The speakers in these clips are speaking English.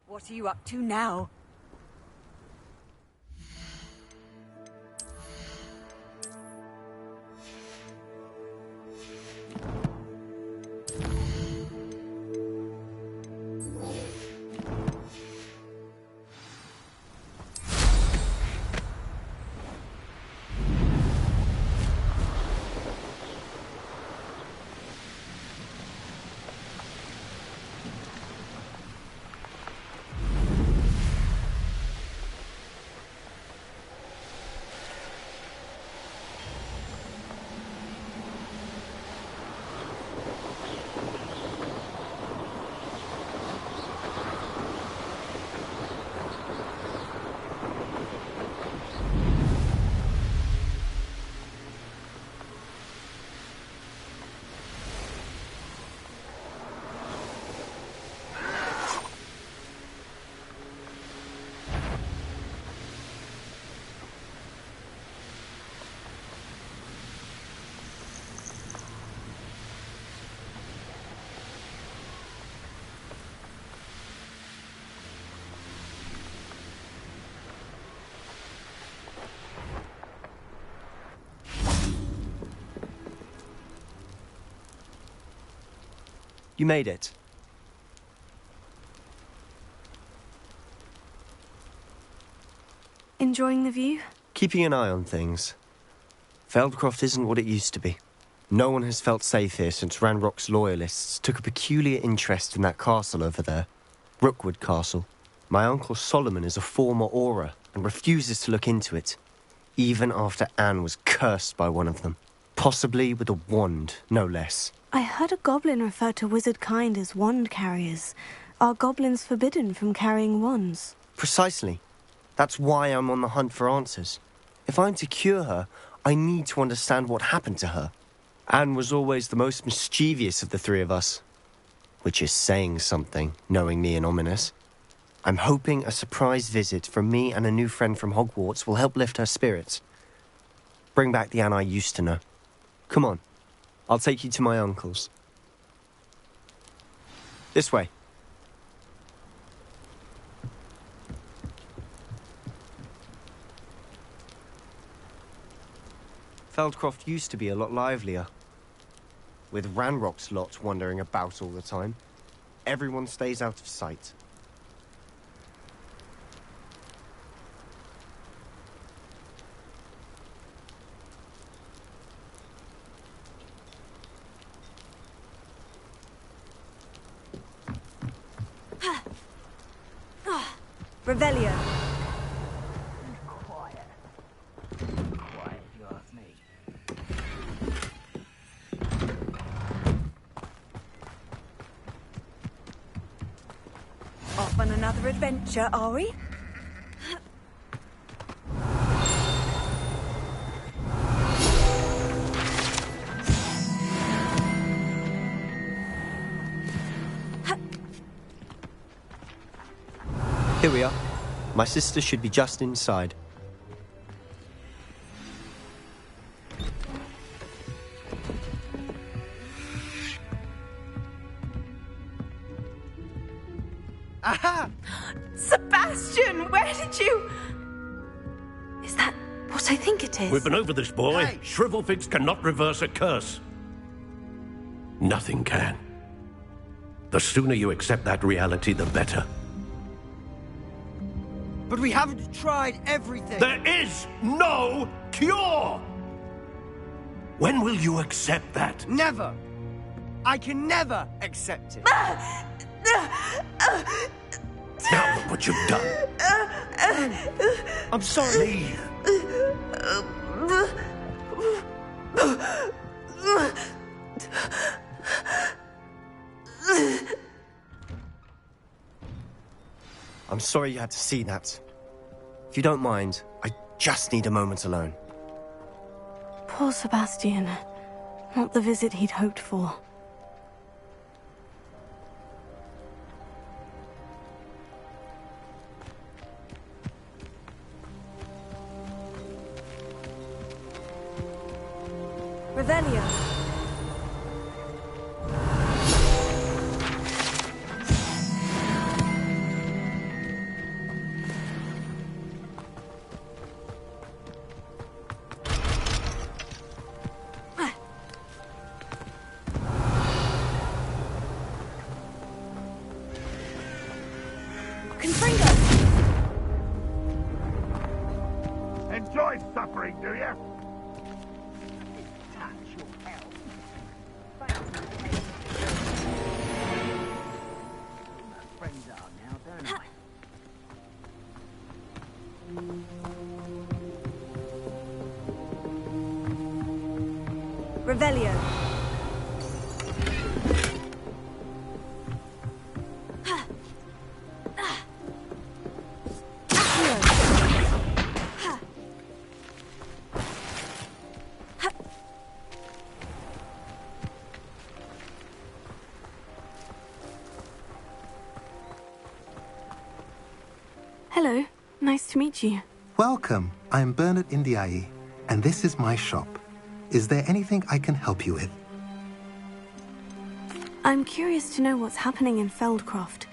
What are you up to now? You made it. Enjoying the view? Keeping an eye on things. Feldcroft isn't what it used to be. No one has felt safe here since Ranrock's loyalists took a peculiar interest in that castle over there. Rookwood Castle. My uncle Solomon is a former Auror and refuses to look into it, even after Anne was cursed by one of them. Possibly with a wand, no less. I heard a goblin refer to wizard kind as wand carriers. Are goblins forbidden from carrying wands? Precisely. That's why I'm on the hunt for answers. If I'm to cure her, I need to understand what happened to her. Anne was always the most mischievous of the three of us. Which is saying something, knowing me and ominous. I'm hoping a surprise visit from me and a new friend from Hogwarts will help lift her spirits. Bring back the Anne I used to know. Come on. I'll take you to my uncle's. This way. Feldcroft used to be a lot livelier. With Ranrock's lot wandering about all the time, everyone stays out of sight. Revelio. Quiet. Quiet, if you ask me. Off on another adventure, are we? Here we are. My sister should be just inside. Aha! Sebastian, where did you... Is that what I think it is? We've been over this, boy. Hey. Shrivelfigs cannot reverse a curse. Nothing can. The sooner you accept that reality, the better. But we haven't tried everything. There is no cure! When will you accept that? Never. I can never accept it. Now look what you've done. I'm sorry. Leave. I'm sorry you had to see that. If you don't mind, I just need a moment alone. Poor Sebastian. Not the visit he'd hoped for. Fringo! Enjoy suffering, do you? Friends are now, don't I? Revelio. Hello. Nice to meet you. Welcome. I'm Bernard Indiaye, and this is my shop. Is there anything I can help you with? I'm curious to know what's happening in Feldcroft.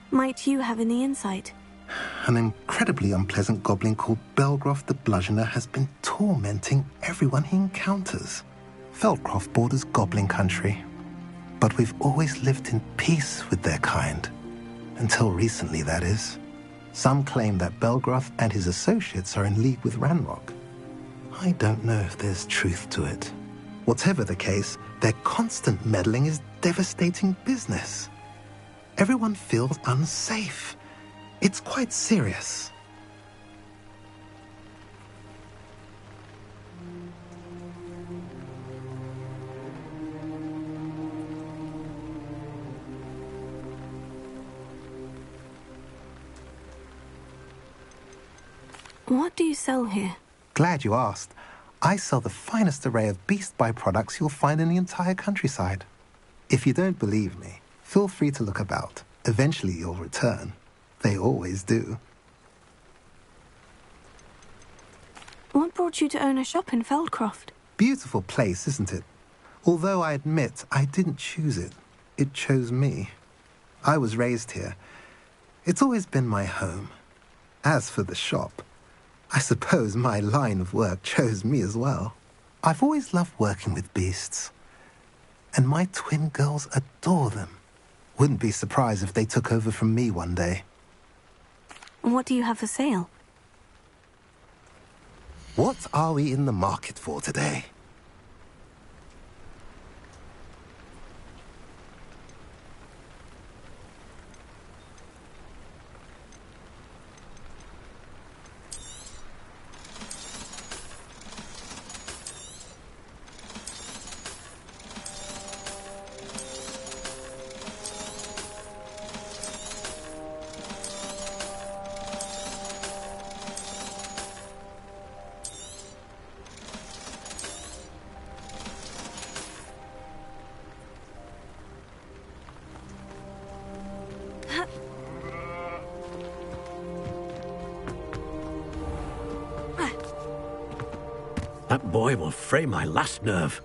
Might you have any insight? An incredibly unpleasant goblin called Belgroth the Bludgeoner has been tormenting everyone he encounters. Feldcroft borders goblin country, but we've always lived in peace with their kind. Until recently, that is. Some claim that Belgroth and his associates are in league with Ranrock. I don't know if there's truth to it. Whatever the case, their constant meddling is devastating business. Everyone feels unsafe. It's quite serious. What do you sell here? Glad you asked. I sell the finest array of beast byproducts you'll find in the entire countryside. If you don't believe me, feel free to look about. Eventually you'll return. They always do. What brought you to own a shop in Feldcroft? Beautiful place, isn't it? Although I admit I didn't choose it. It chose me. I was raised here. It's always been my home. As for the shop, I suppose my line of work chose me as well. I've always loved working with beasts. And my twin girls adore them. Wouldn't be surprised if they took over from me one day. What do you have for sale? What are we in the market for today? That boy will fray my last nerve.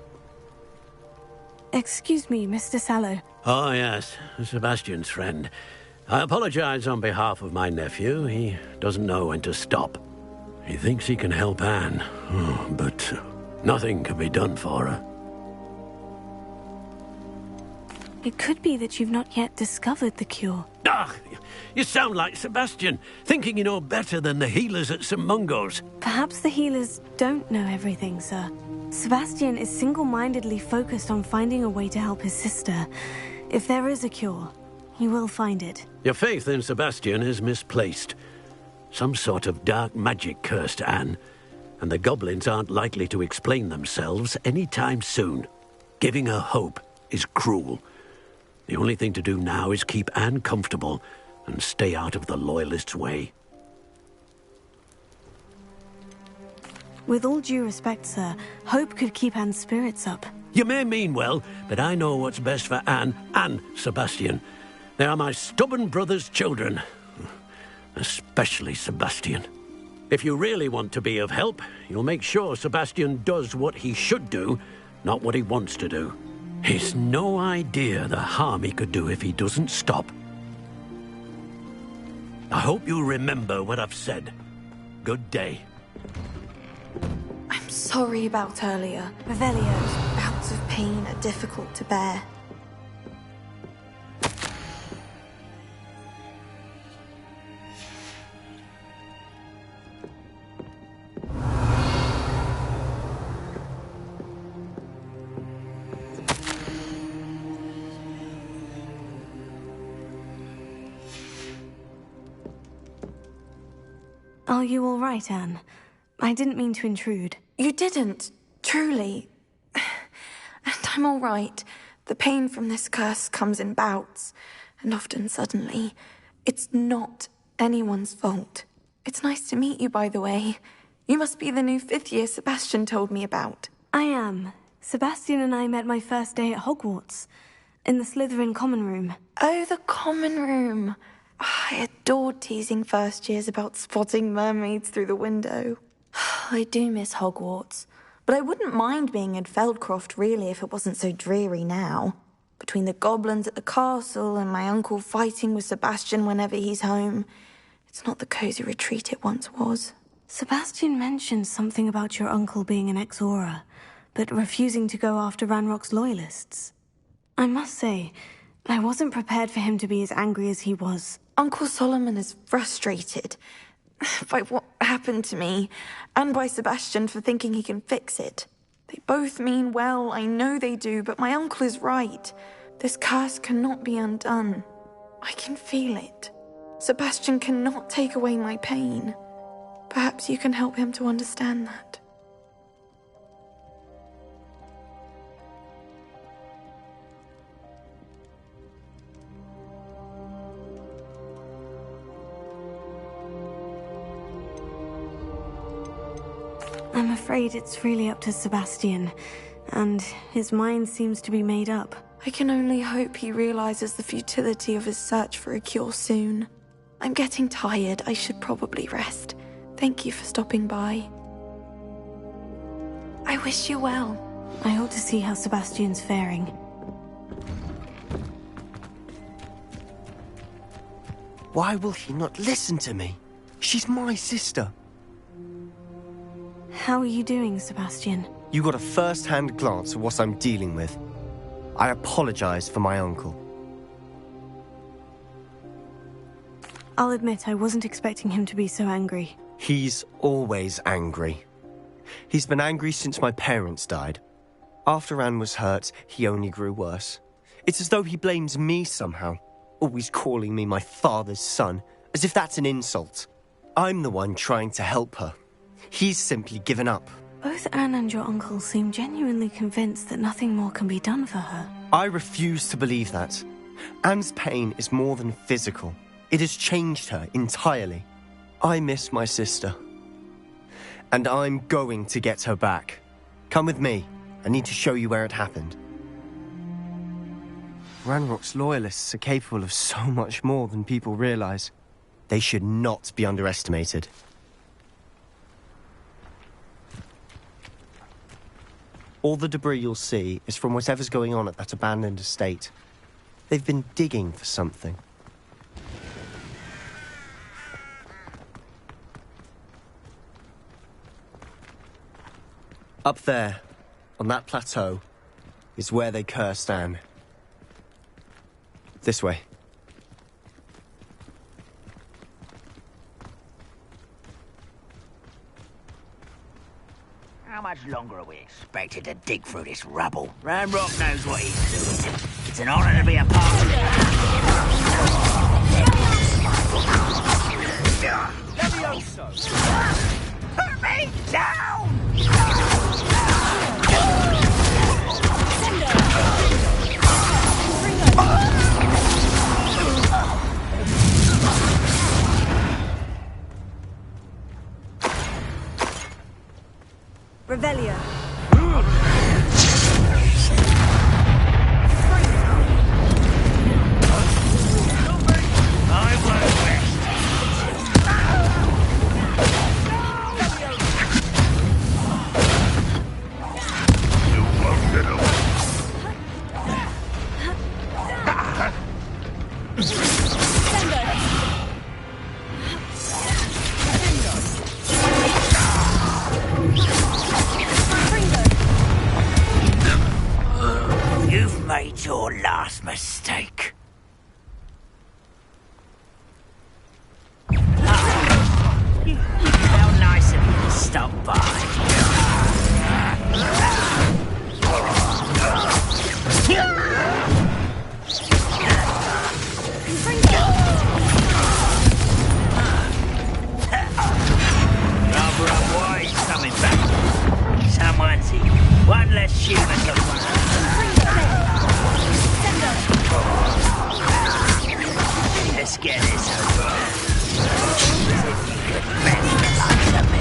Excuse me, Mr. Sallow. Oh, yes, Sebastian's friend. I apologize on behalf of my nephew. He doesn't know when to stop. He thinks he can help Anne, but nothing can be done for her. It could be that you've not yet discovered the cure. Ah, you sound like Sebastian, thinking you know better than the healers at St. Mungo's. Perhaps the healers don't know everything, sir. Sebastian is single-mindedly focused on finding a way to help his sister. If there is a cure, he will find it. Your faith in Sebastian is misplaced. Some sort of dark magic cursed Anne, and the goblins aren't likely to explain themselves anytime soon. Giving her hope is cruel. The only thing to do now is keep Anne comfortable and stay out of the Loyalists' way. With all due respect, sir, hope could keep Anne's spirits up. You may mean well, but I know what's best for Anne and Sebastian. They are my stubborn brother's children. Especially Sebastian. If you really want to be of help, you'll make sure Sebastian does what he should do, not what he wants to do. He's no idea the harm he could do if he doesn't stop. I hope you remember what I've said. Good day. I'm sorry about earlier. Revelio's bouts of pain are difficult to bear. Are you all right, Anne? I didn't mean to intrude. You didn't, truly. And I'm all right. The pain from this curse comes in bouts, and often suddenly. It's not anyone's fault. It's nice to meet you, by the way. You must be the new 5th year Sebastian told me about. I am. Sebastian and I met my first day at Hogwarts, in the Slytherin common room. Oh, the common room. I adored teasing first years about spotting mermaids through the window. I do miss Hogwarts, but I wouldn't mind being in Feldcroft, really, if it wasn't so dreary now. Between the goblins at the castle and my uncle fighting with Sebastian whenever he's home, it's not the cozy retreat it once was. Sebastian mentioned something about your uncle being an ex-Auror, but refusing to go after Ranrock's loyalists. I must say, I wasn't prepared for him to be as angry as he was. Uncle Solomon is frustrated by what happened to me, and by Sebastian for thinking he can fix it. They both mean well, I know they do, but my uncle is right. This curse cannot be undone. I can feel it. Sebastian cannot take away my pain. Perhaps you can help him to understand that. I'm afraid it's really up to Sebastian, and his mind seems to be made up. I can only hope he realizes the futility of his search for a cure soon. I'm getting tired. I should probably rest. Thank you for stopping by. I wish you well. I ought to see how Sebastian's faring. Why will he not listen to me? She's my sister. How are you doing, Sebastian? You got a first-hand glance at what I'm dealing with. I apologize for my uncle. I'll admit I wasn't expecting him to be so angry. He's always angry. He's been angry since my parents died. After Anne was hurt, he only grew worse. It's as though he blames me somehow, always calling me my father's son, as if that's an insult. I'm the one trying to help her. He's simply given up. Both Anne and your uncle seem genuinely convinced that nothing more can be done for her. I refuse to believe that. Anne's pain is more than physical. It has changed her entirely. I miss my sister. And I'm going to get her back. Come with me. I need to show you where it happened. Ranrock's loyalists are capable of so much more than people realize. They should not be underestimated. All the debris you'll see is from whatever's going on at that abandoned estate. They've been digging for something. Up there, on that plateau, is where they cursed Anne. This way. How much longer are we expected to dig through this rubble? Ranrock knows what he's doing. It's an honor to be a part of it. Put me down! Revelio. You've made your last mistake. How nice of you to stop by. fancy. One less human to run. Let's get this over. As if you could match the likes of me.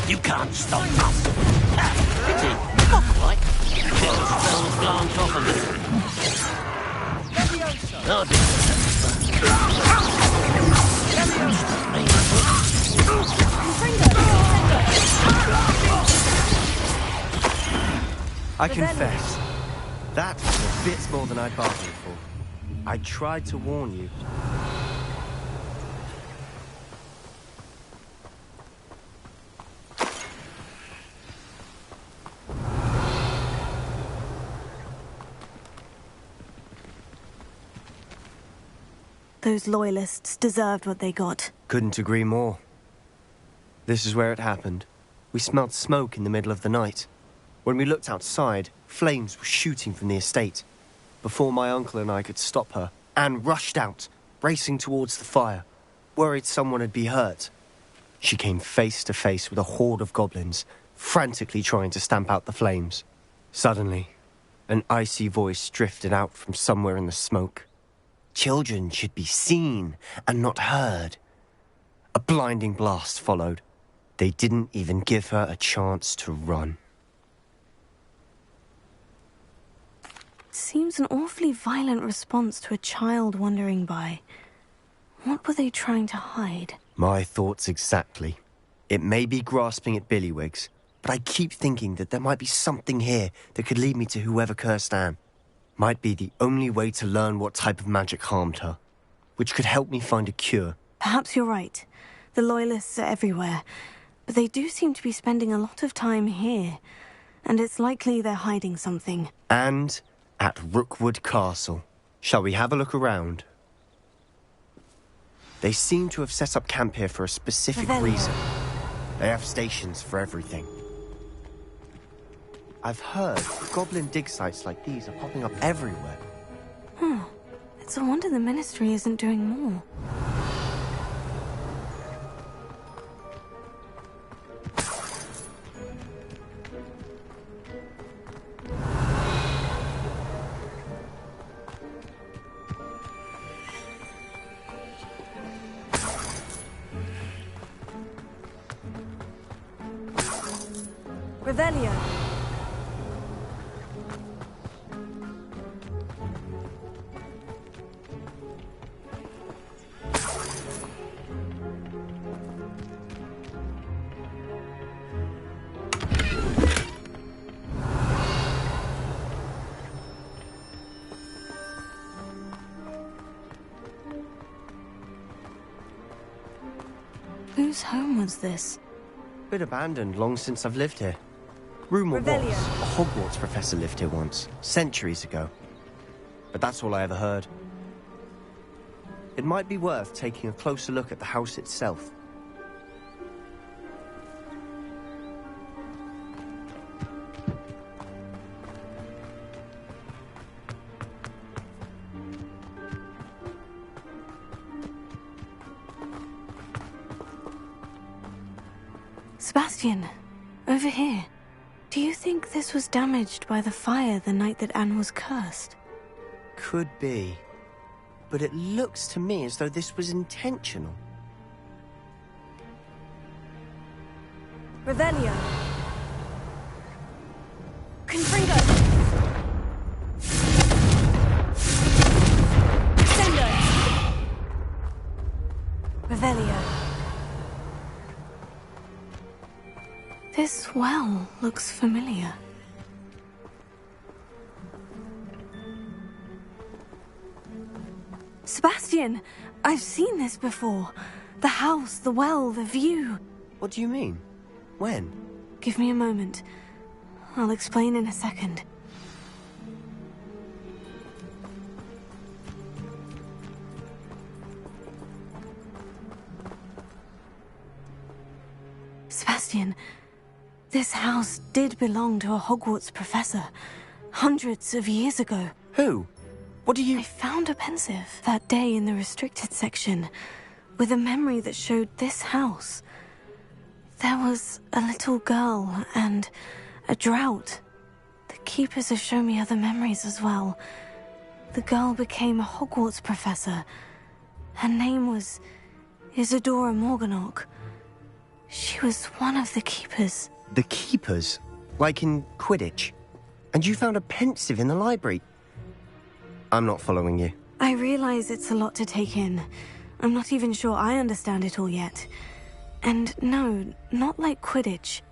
You can't stop us. Pity. Not quite. Little spells glance off of it. Oh, I confess, that was a bit more than I bargained for. I tried to warn you. Those loyalists deserved what they got. Couldn't agree more. This is where it happened. We smelled smoke in the middle of the night. When we looked outside, flames were shooting from the estate. Before my uncle and I could stop her, Anne rushed out, racing towards the fire, worried someone had been hurt. She came face to face with a horde of goblins, frantically trying to stamp out the flames. Suddenly, an icy voice drifted out from somewhere in the smoke. Children should be seen and not heard. A blinding blast followed. They didn't even give her a chance to run. Seems an awfully violent response to a child wandering by. What were they trying to hide? My thoughts exactly. It may be grasping at Billywigs, but I keep thinking that there might be something here that could lead me to whoever cursed Anne. Might be the only way to learn what type of magic harmed her, which could help me find a cure. Perhaps you're right. The Loyalists are everywhere, but they do seem to be spending a lot of time here, and it's likely they're hiding something. And at Rookwood Castle. Shall we have a look around? They seem to have set up camp here for a specific reason. They have stations for everything. I've heard goblin dig sites like these are popping up everywhere. It's a wonder the Ministry isn't doing more. Revelio. Whose home was this? Been abandoned long since I've lived here. Rumour was Revelio. a Hogwarts professor lived here once, centuries ago. But that's all I ever heard. It might be worth taking a closer look at the house itself. Sebastian, over here. Do you think this was damaged by the fire the night that Anne was cursed? Could be. But it looks to me as though this was intentional. Revelio. Confringo. Sendo. This well looks familiar. Sebastian! I've seen this before. The house, the well, the view. What do you mean? When? Give me a moment. I'll explain in a second. Sebastian, this house did belong to a Hogwarts professor, hundreds of years ago. Who? What do you... I found a pensive that day in the restricted section, with a memory that showed this house. There was a little girl and a drought. The keepers have shown me other memories as well. The girl became a Hogwarts professor. Her name was Isadora Morganach. She was one of the keepers. The keepers? Like in Quidditch? And you found a pensive in the library? I'm not following you. I realize it's a lot to take in. I'm not even sure I understand it all yet. And no, not like Quidditch.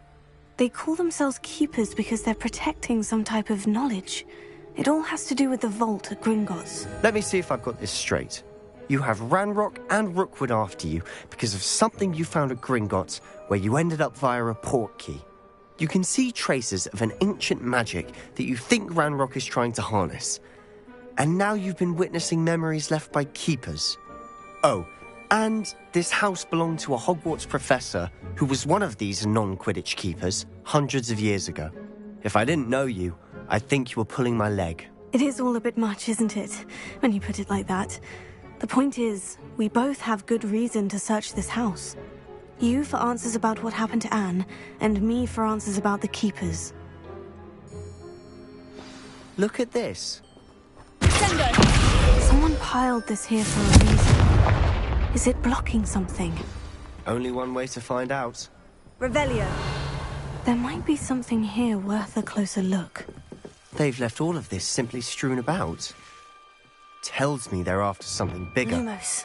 They call themselves keepers because they're protecting some type of knowledge. It all has to do with the vault at Gringotts. Let me see if I've got this straight. You have Ranrock and Rookwood after you because of something you found at Gringotts where you ended up via a port key. You can see traces of an ancient magic that you think Ranrock is trying to harness. And now you've been witnessing memories left by keepers. Oh, and this house belonged to a Hogwarts professor who was one of these non-Quidditch keepers hundreds of years ago. If I didn't know you, I'd think you were pulling my leg. It is all a bit much, isn't it, when you put it like that? The point is, we both have good reason to search this house. You for answers about what happened to Anne, and me for answers about the keepers. Look at this. Someone piled this here for a reason. Is it blocking something? Only one way to find out. Revelio. There might be something here worth a closer look. They've left all of this simply strewn about. Tells me they're after something bigger. Lumos.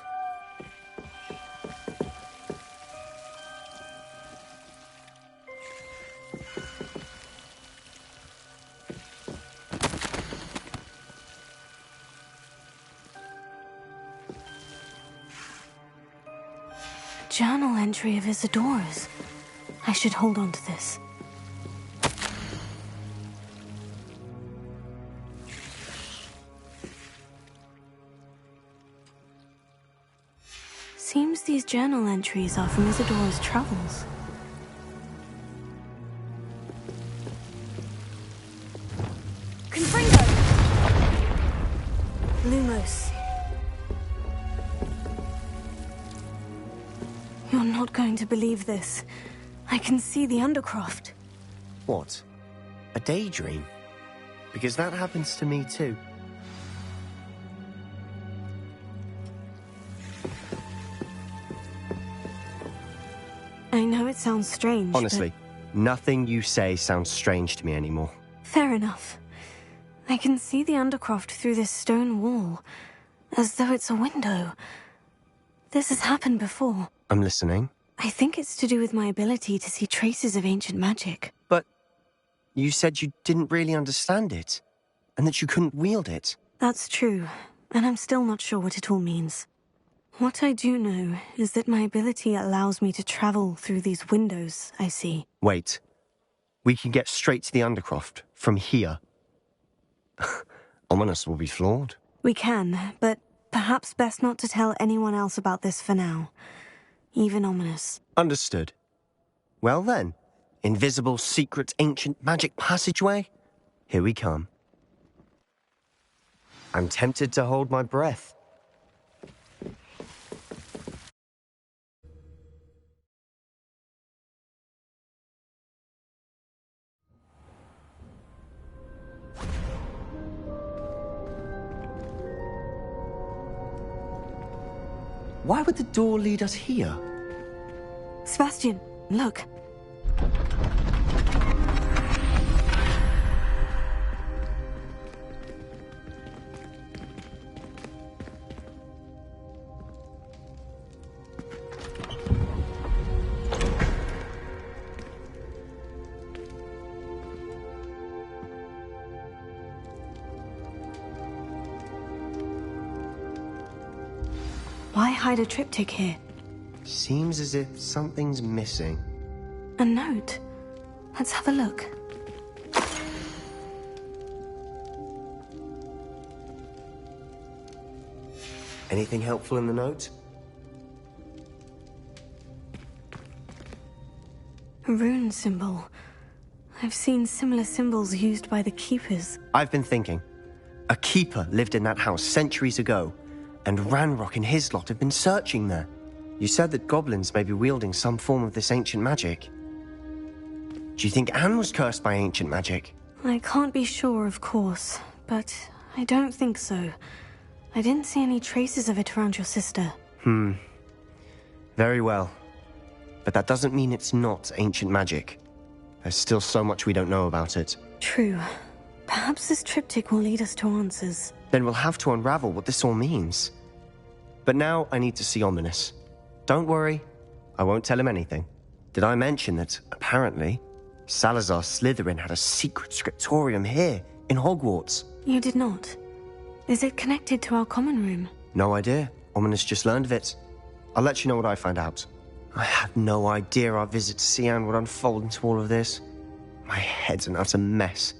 Journal entry of Isadora's. I should hold on to this. Seems these journal entries are from Isadora's travels. Confringo. Lumos. You're not going to believe this. I can see the Undercroft. What? A daydream? Because that happens to me too. I know it sounds strange, Honestly, nothing you say sounds strange to me anymore. Fair enough. I can see the Undercroft through this stone wall, as though it's a window. This has happened before. I'm listening. I think it's to do with my ability to see traces of ancient magic. But you said you didn't really understand it, and that you couldn't wield it. That's true, and I'm still not sure what it all means. What I do know is that my ability allows me to travel through these windows I see. Wait. We can get straight to the Undercroft from here. Ominous will be flawed. We can, but perhaps best not to tell anyone else about this for now. Even Ominous. Understood. Well then, invisible, secret, ancient magic passageway? Here we come. I'm tempted to hold my breath. Why would the door lead us here? Sebastian, look. hide a triptych here. Seems as if something's missing. A note. Let's have a look. Anything helpful in the note? A rune symbol. I've seen similar symbols used by the keepers. I've been thinking. A keeper lived in that house centuries ago, and Ranrock and his lot have been searching there. You said that goblins may be wielding some form of this ancient magic. Do you think Anne was cursed by ancient magic? I can't be sure, of course, but I don't think so. I didn't see any traces of it around your sister. Very well. But that doesn't mean it's not ancient magic. There's still so much we don't know about it. True. Perhaps this triptych will lead us to answers. Then we'll have to unravel what this all means. But now I need to see Ominous. Don't worry, I won't tell him anything. Did I mention that, apparently, Salazar Slytherin had a secret scriptorium here, in Hogwarts? You did not. Is it connected to our common room? No idea. Ominous just learned of it. I'll let you know what I find out. I had no idea our visit to Cian would unfold into all of this. My head's an utter mess.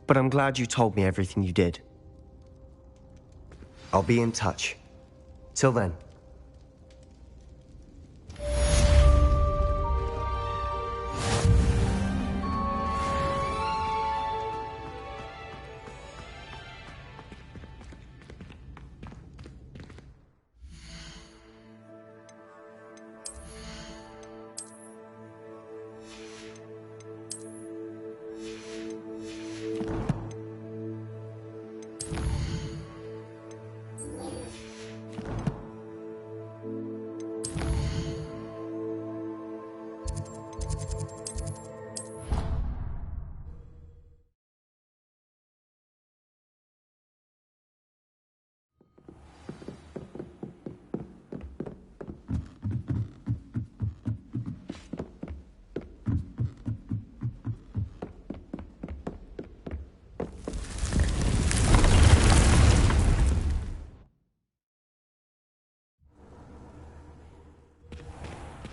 But I'm glad you told me everything you did. I'll be in touch. Till then.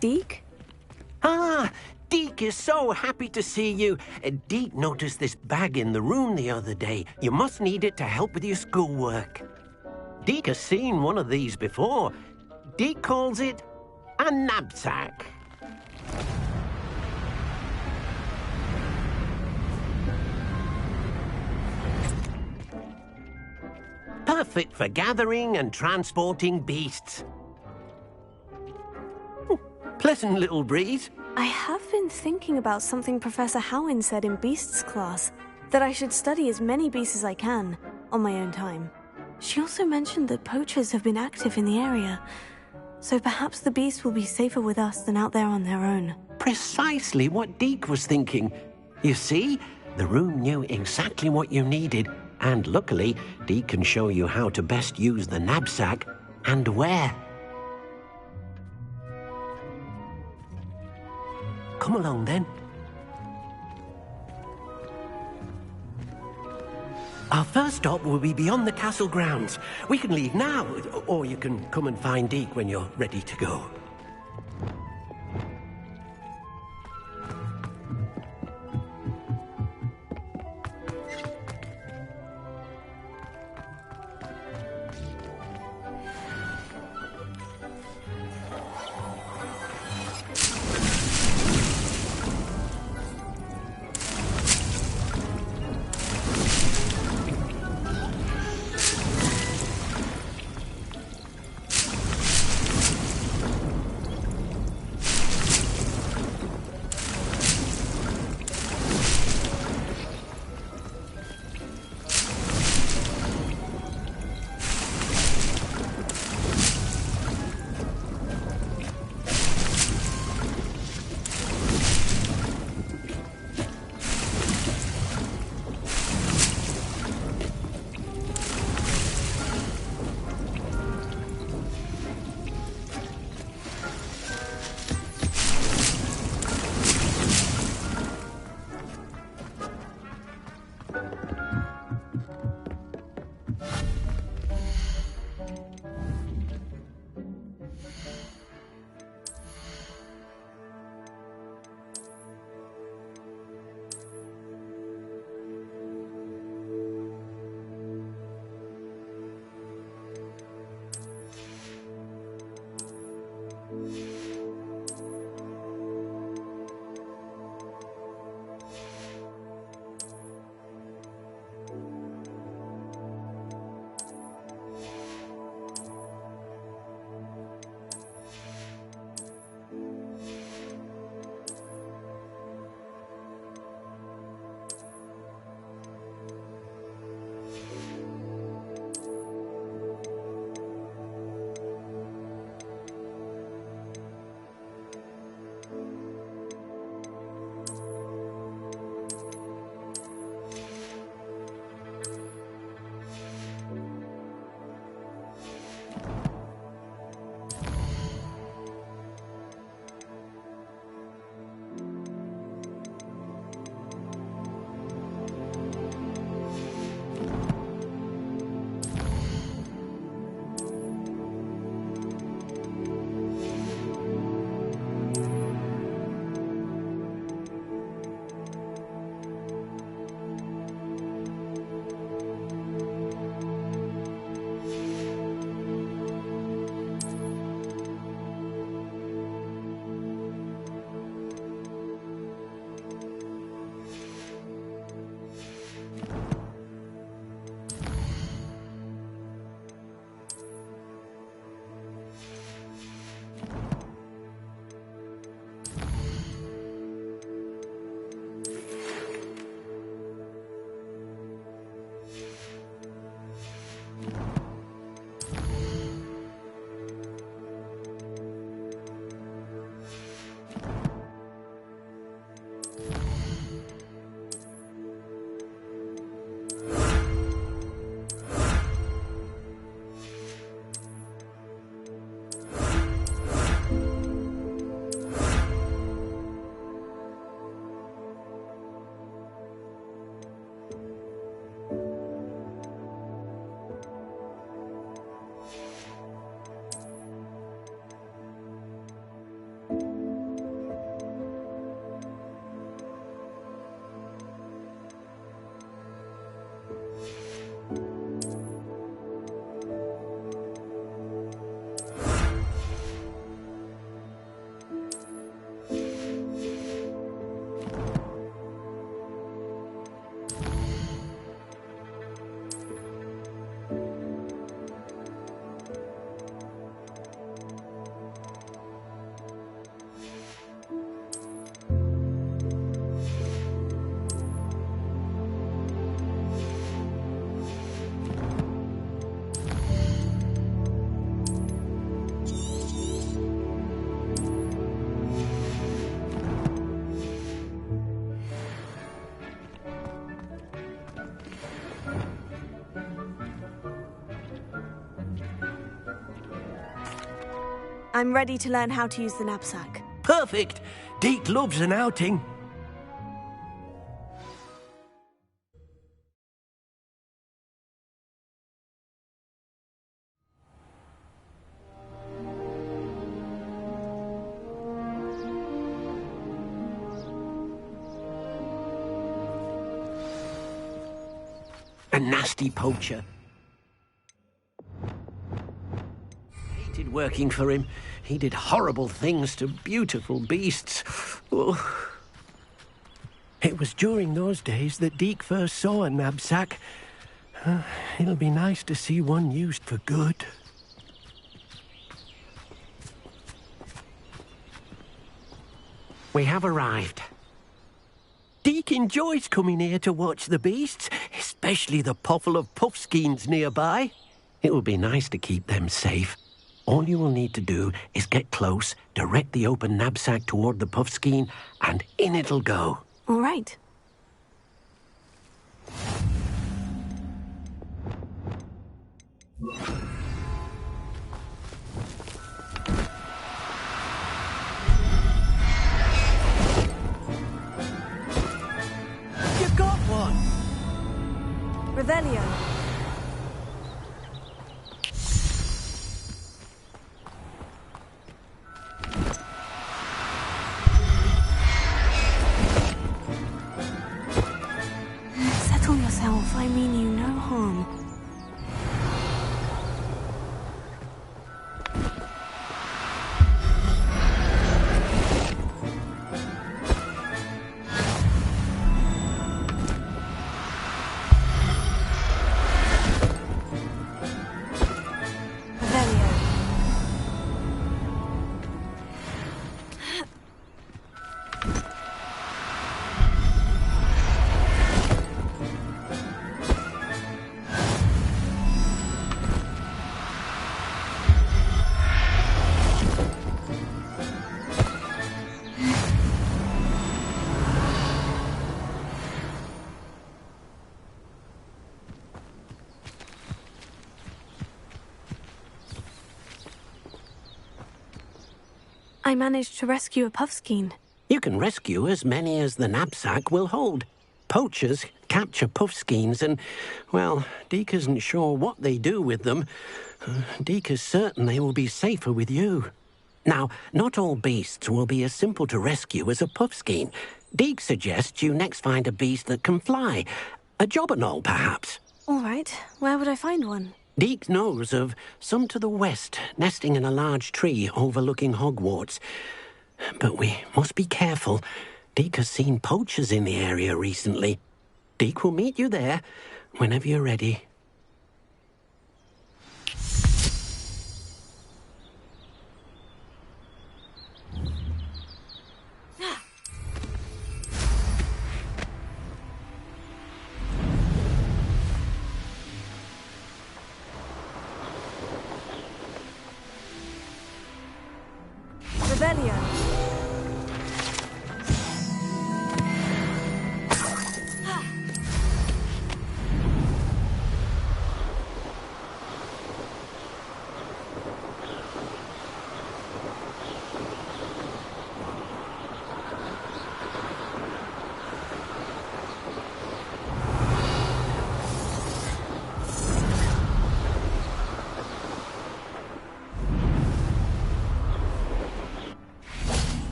Deke? Ah, Deke is so happy to see you. Deke noticed this bag in the room the other day. You must need it to help with your schoolwork. Deke has seen one of these before. Deke calls it a knapsack. Perfect for gathering and transporting beasts. Pleasant little breeze. I have been thinking about something Professor Howin said in Beasts class, that I should study as many beasts as I can, on my own time. She also mentioned that poachers have been active in the area, so perhaps the beasts will be safer with us than out there on their own. Precisely what Deke was thinking. You see, the room knew exactly what you needed, and luckily, Deke can show you how to best use the knapsack and where. Come along, then. Our first stop will be beyond the castle grounds. We can leave now, or you can come and find Deke when you're ready to go. I'm ready to learn how to use the knapsack. Perfect! Deke loves an outing. A nasty poacher. Hated working for him. He did horrible things to beautiful beasts. Oh. It was during those days that Deke first saw a knapsack. It'll be nice to see one used for good. We have arrived. Deke enjoys coming here to watch the beasts, especially the potful of puffskeins nearby. It will be nice to keep them safe. All you will need to do is get close, direct the open knapsack toward the puffskein, and in it'll go. All right. You've got one! Revelio. Settle yourself. I mean you no harm. Revelio. I managed to rescue a puffskein. You can rescue as many as the knapsack will hold. Poachers capture puffskeins and, well, Deke isn't sure what they do with them. Deke is certain they will be safer with you. Now, not all beasts will be as simple to rescue as a puffskein. Deke suggests you next find a beast that can fly. A jobberknoll, perhaps. All right. Where would I find one? Deke knows of some to the west, nesting in a large tree overlooking Hogwarts. But we must be careful. Deke has seen poachers in the area recently. Deke will meet you there whenever you're ready. Revelio.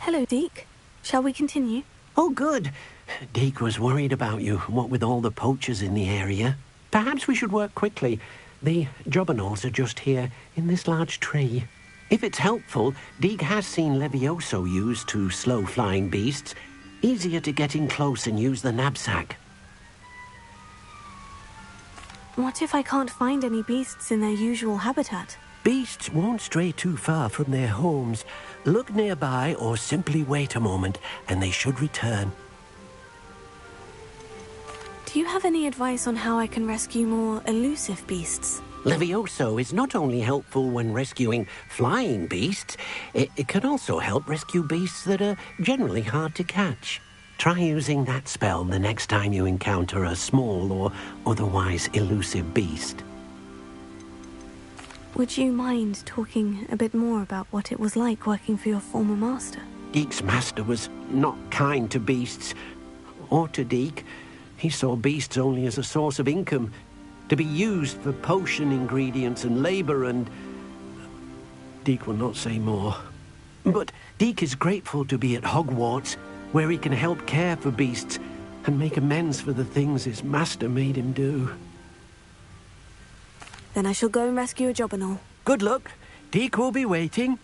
Hello, Deke. Shall we continue? Oh, good. Deke was worried about you, what with all the poachers in the area. Perhaps we should work quickly. The jobberknolls are just here, in this large tree. If it's helpful, Deke has seen Levioso used to slow flying beasts. Easier to get in close and use the knapsack. What if I can't find any beasts in their usual habitat? Beasts won't stray too far from their homes. Look nearby or simply wait a moment, and they should return. Do you have any advice on how I can rescue more elusive beasts? Levioso is not only helpful when rescuing flying beasts, it can also help rescue beasts that are generally hard to catch. Try using that spell the next time you encounter a small or otherwise elusive beast. Would you mind talking a bit more about what it was like working for your former master? Deek's master was not kind to beasts, or to Deek. He saw beasts only as a source of income, to be used for potion ingredients and labor, and Deek will not say more. But Deek is grateful to be at Hogwarts, where he can help care for beasts and make amends for the things his master made him do. Then I shall go and rescue a job and all. Good luck. Deek will be waiting.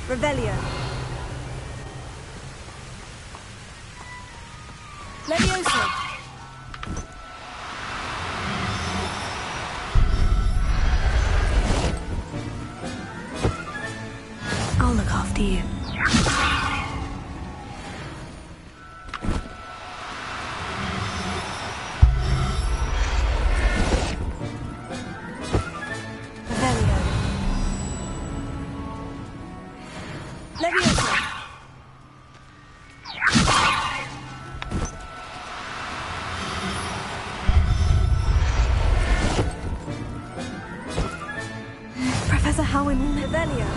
Revelio. Levioso. I'll look after you. Revelio. Levioso. Professor Howin. Revelio.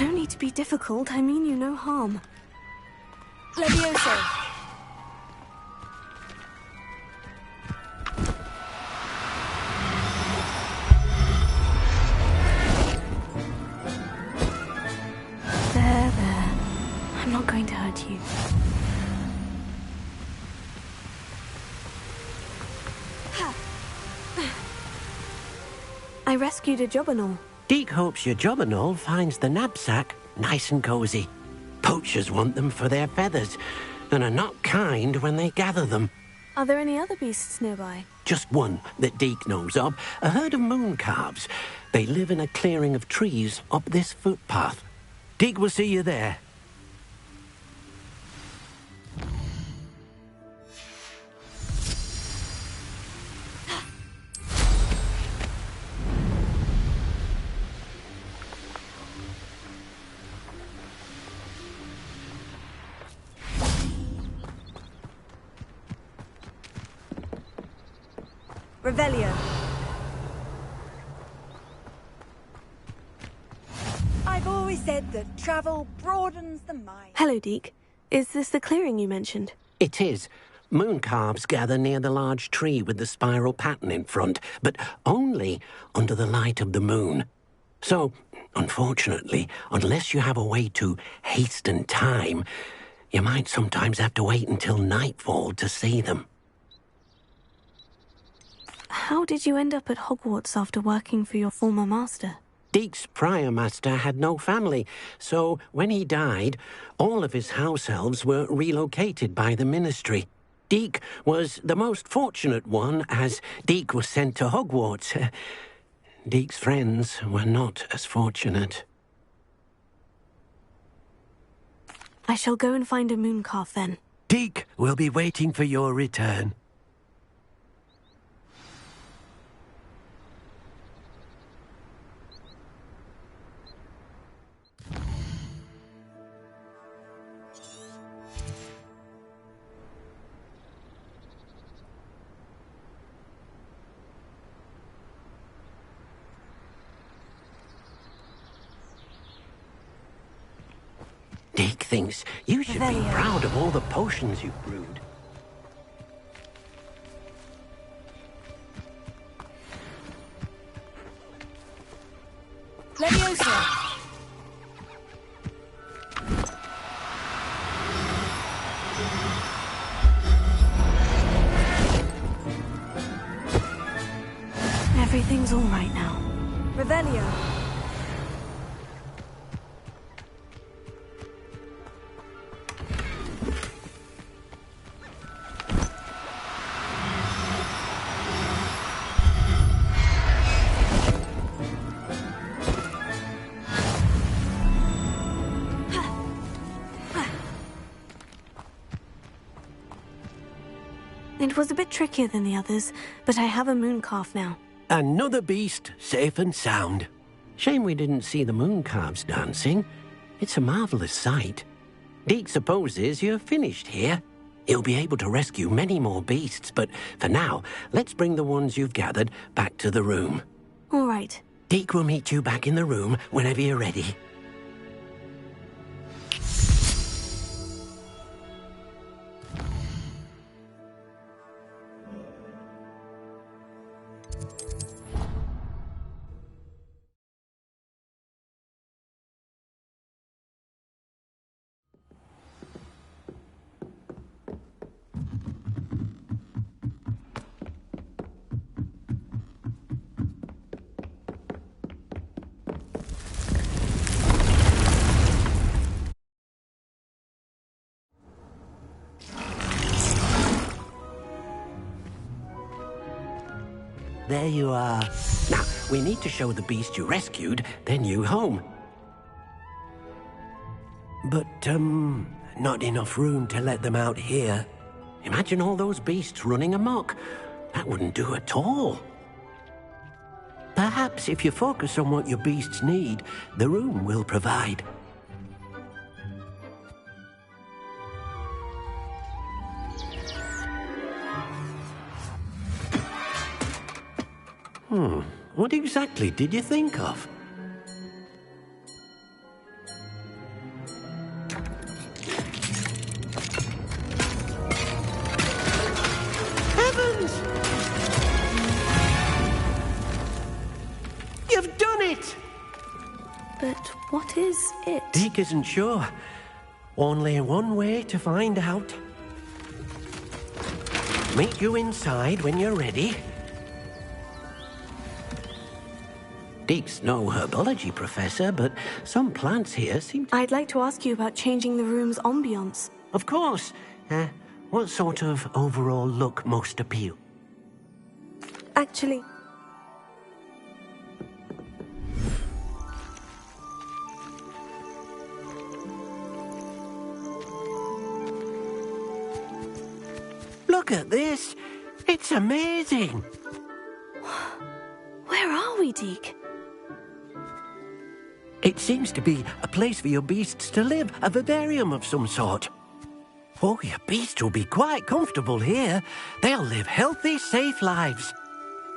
No need to be difficult. I mean you no harm. Levioso. There. I'm not going to hurt you. I rescued a Jobberknoll. Deek hopes your Jobberknoll finds the knapsack nice and cozy. Poachers want them for their feathers, and are not kind when they gather them. Are there any other beasts nearby? Just one that Deek knows of, a herd of moon calves. They live in a clearing of trees up this footpath. Deek will see you there. Revelio. I've always said that travel broadens the mind. Hello, Deek. Is this the clearing you mentioned? It is. Moon calves gather near the large tree with the spiral pattern in front, but only under the light of the moon. So, unfortunately, unless you have a way to hasten time, you might sometimes have to wait until nightfall to see them. How did you end up at Hogwarts after working for your former master? Deek's prior master had no family, so when he died, all of his house elves were relocated by the ministry. Deek was the most fortunate one, as Deek was sent to Hogwarts. Deek's friends were not as fortunate. I shall go and find a mooncalf then. Deek will be waiting for your return. Deek thinks you should be proud of all the potions you've brewed. Levioso. Everything's all right now. Revelio. It was a bit trickier than the others, but I have a moon calf now. Another beast, safe and sound. Shame we didn't see the moon calves dancing. It's a marvelous sight. Deke supposes you're finished here. He'll be able to rescue many more beasts, but for now, let's bring the ones you've gathered back to the room. All right. Deke will meet you back in the room whenever you're ready. There you are. Now, we need to show the beast you rescued their new home. But, not enough room to let them out here. Imagine all those beasts running amok. That wouldn't do at all. Perhaps if you focus on what your beasts need, the room will provide. What exactly did you think of? Heavens! You've done it! But what is it? Deke isn't sure. Only one way to find out. Meet you inside when you're ready. Deke's no herbology professor, but some plants here seem to... I'd like to ask you about changing the room's ambience. Of course. What sort of overall look most appeal? Actually... Look at this! It's amazing! Where are we, Deke? It seems to be a place for your beasts to live, a vivarium of some sort. Oh, your beasts will be quite comfortable here. They'll live healthy, safe lives.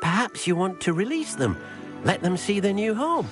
Perhaps you want to release them, let them see their new home.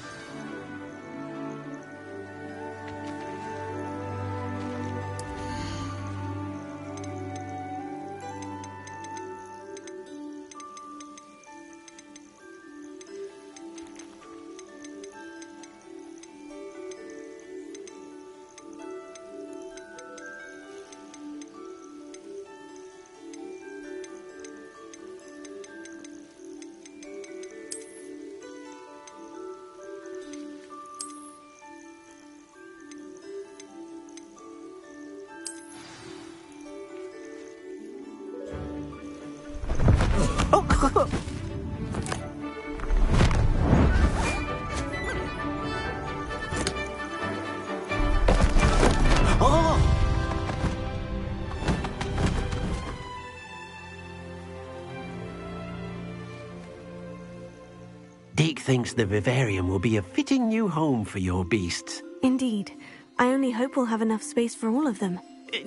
Deke thinks the vivarium will be a fitting new home for your beasts. Indeed. I only hope we'll have enough space for all of them.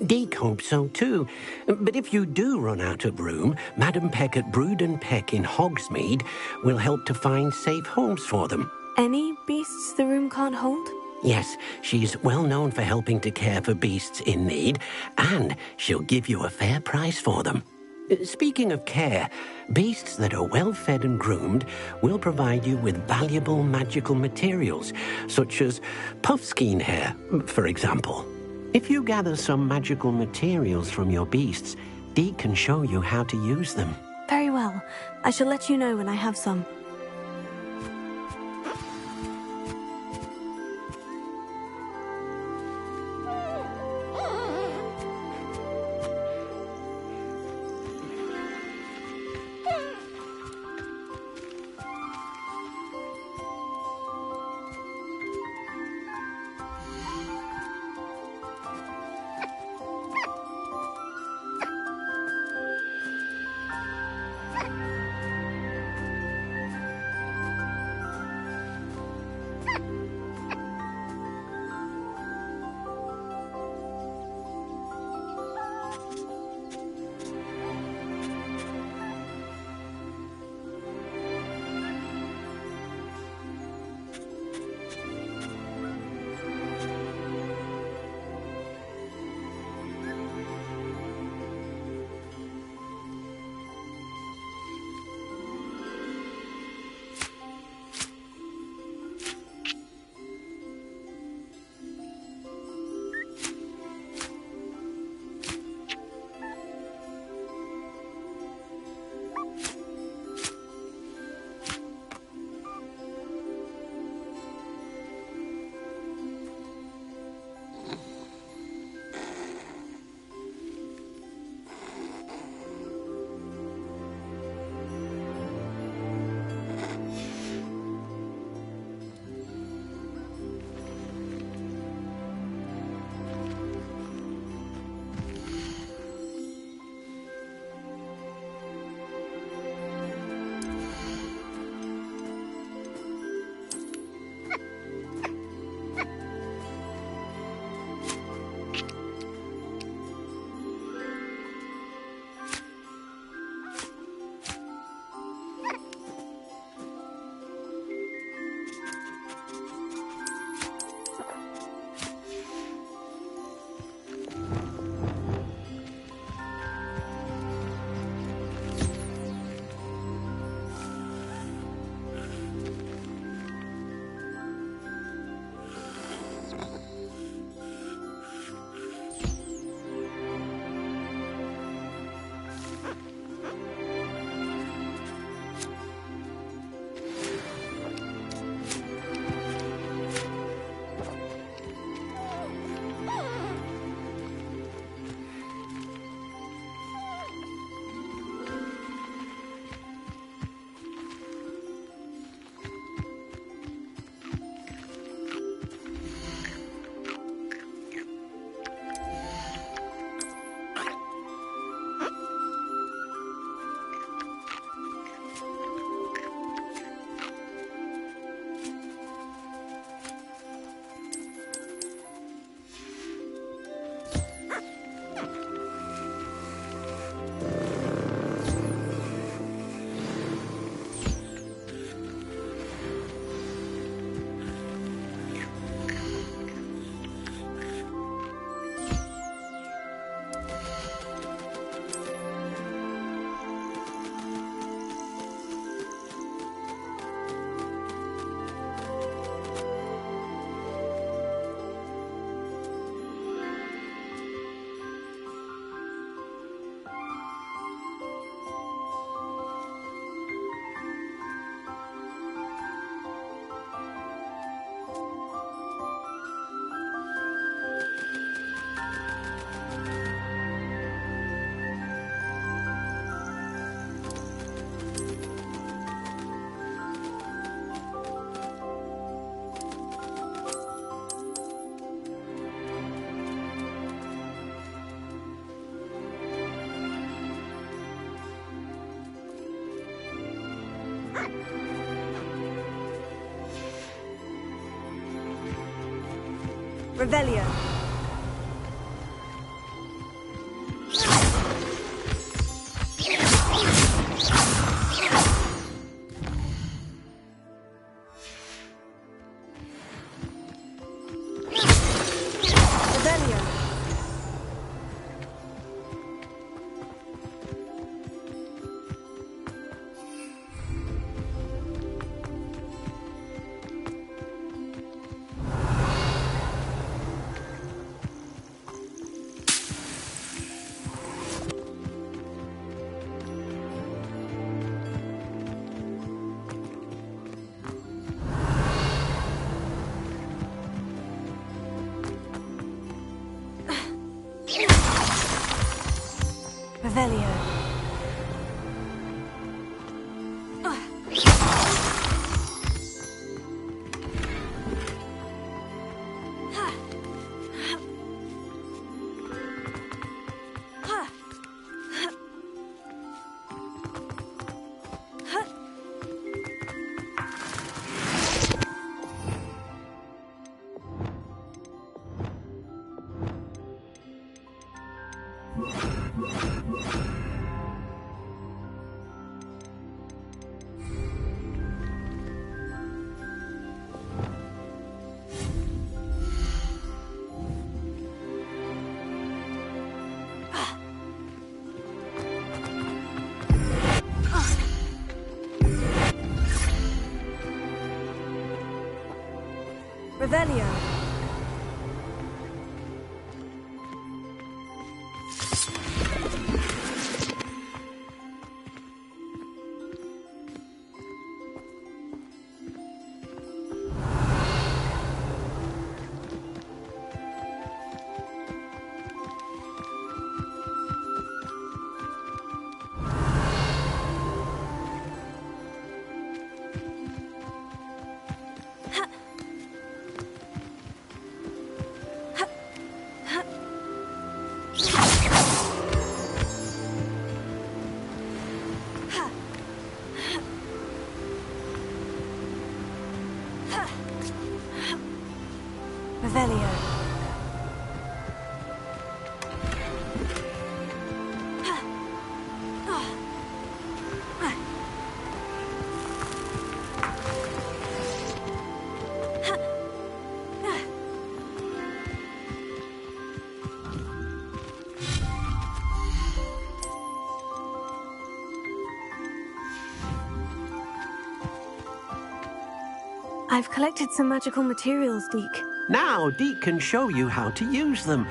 Deke hopes so too. But if you do run out of room, Madam Peck at Brood and Peck in Hogsmeade will help to find safe homes for them. Any beasts the room can't hold? Yes, she's well known for helping to care for beasts in need, and she'll give you a fair price for them. Speaking of care, beasts that are well fed and groomed will provide you with valuable magical materials, such as puffskein hair, for example. If you gather some magical materials from your beasts, Deke can show you how to use them. Very well. I shall let you know when I have some. Revelio. Revelio. Revelio. Revelio. I've collected some magical materials, Deke. Now, Deke can show you how to use them.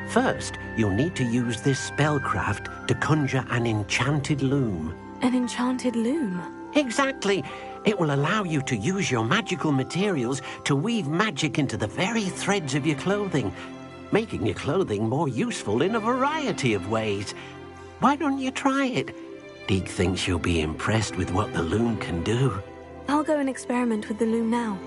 First, you'll need to use this spellcraft to conjure an enchanted loom. An enchanted loom? Exactly. It will allow you to use your magical materials to weave magic into the very threads of your clothing, making your clothing more useful in a variety of ways. Why don't you try it? Deke thinks you'll be impressed with what the loom can do. I'll go and experiment with the loom now.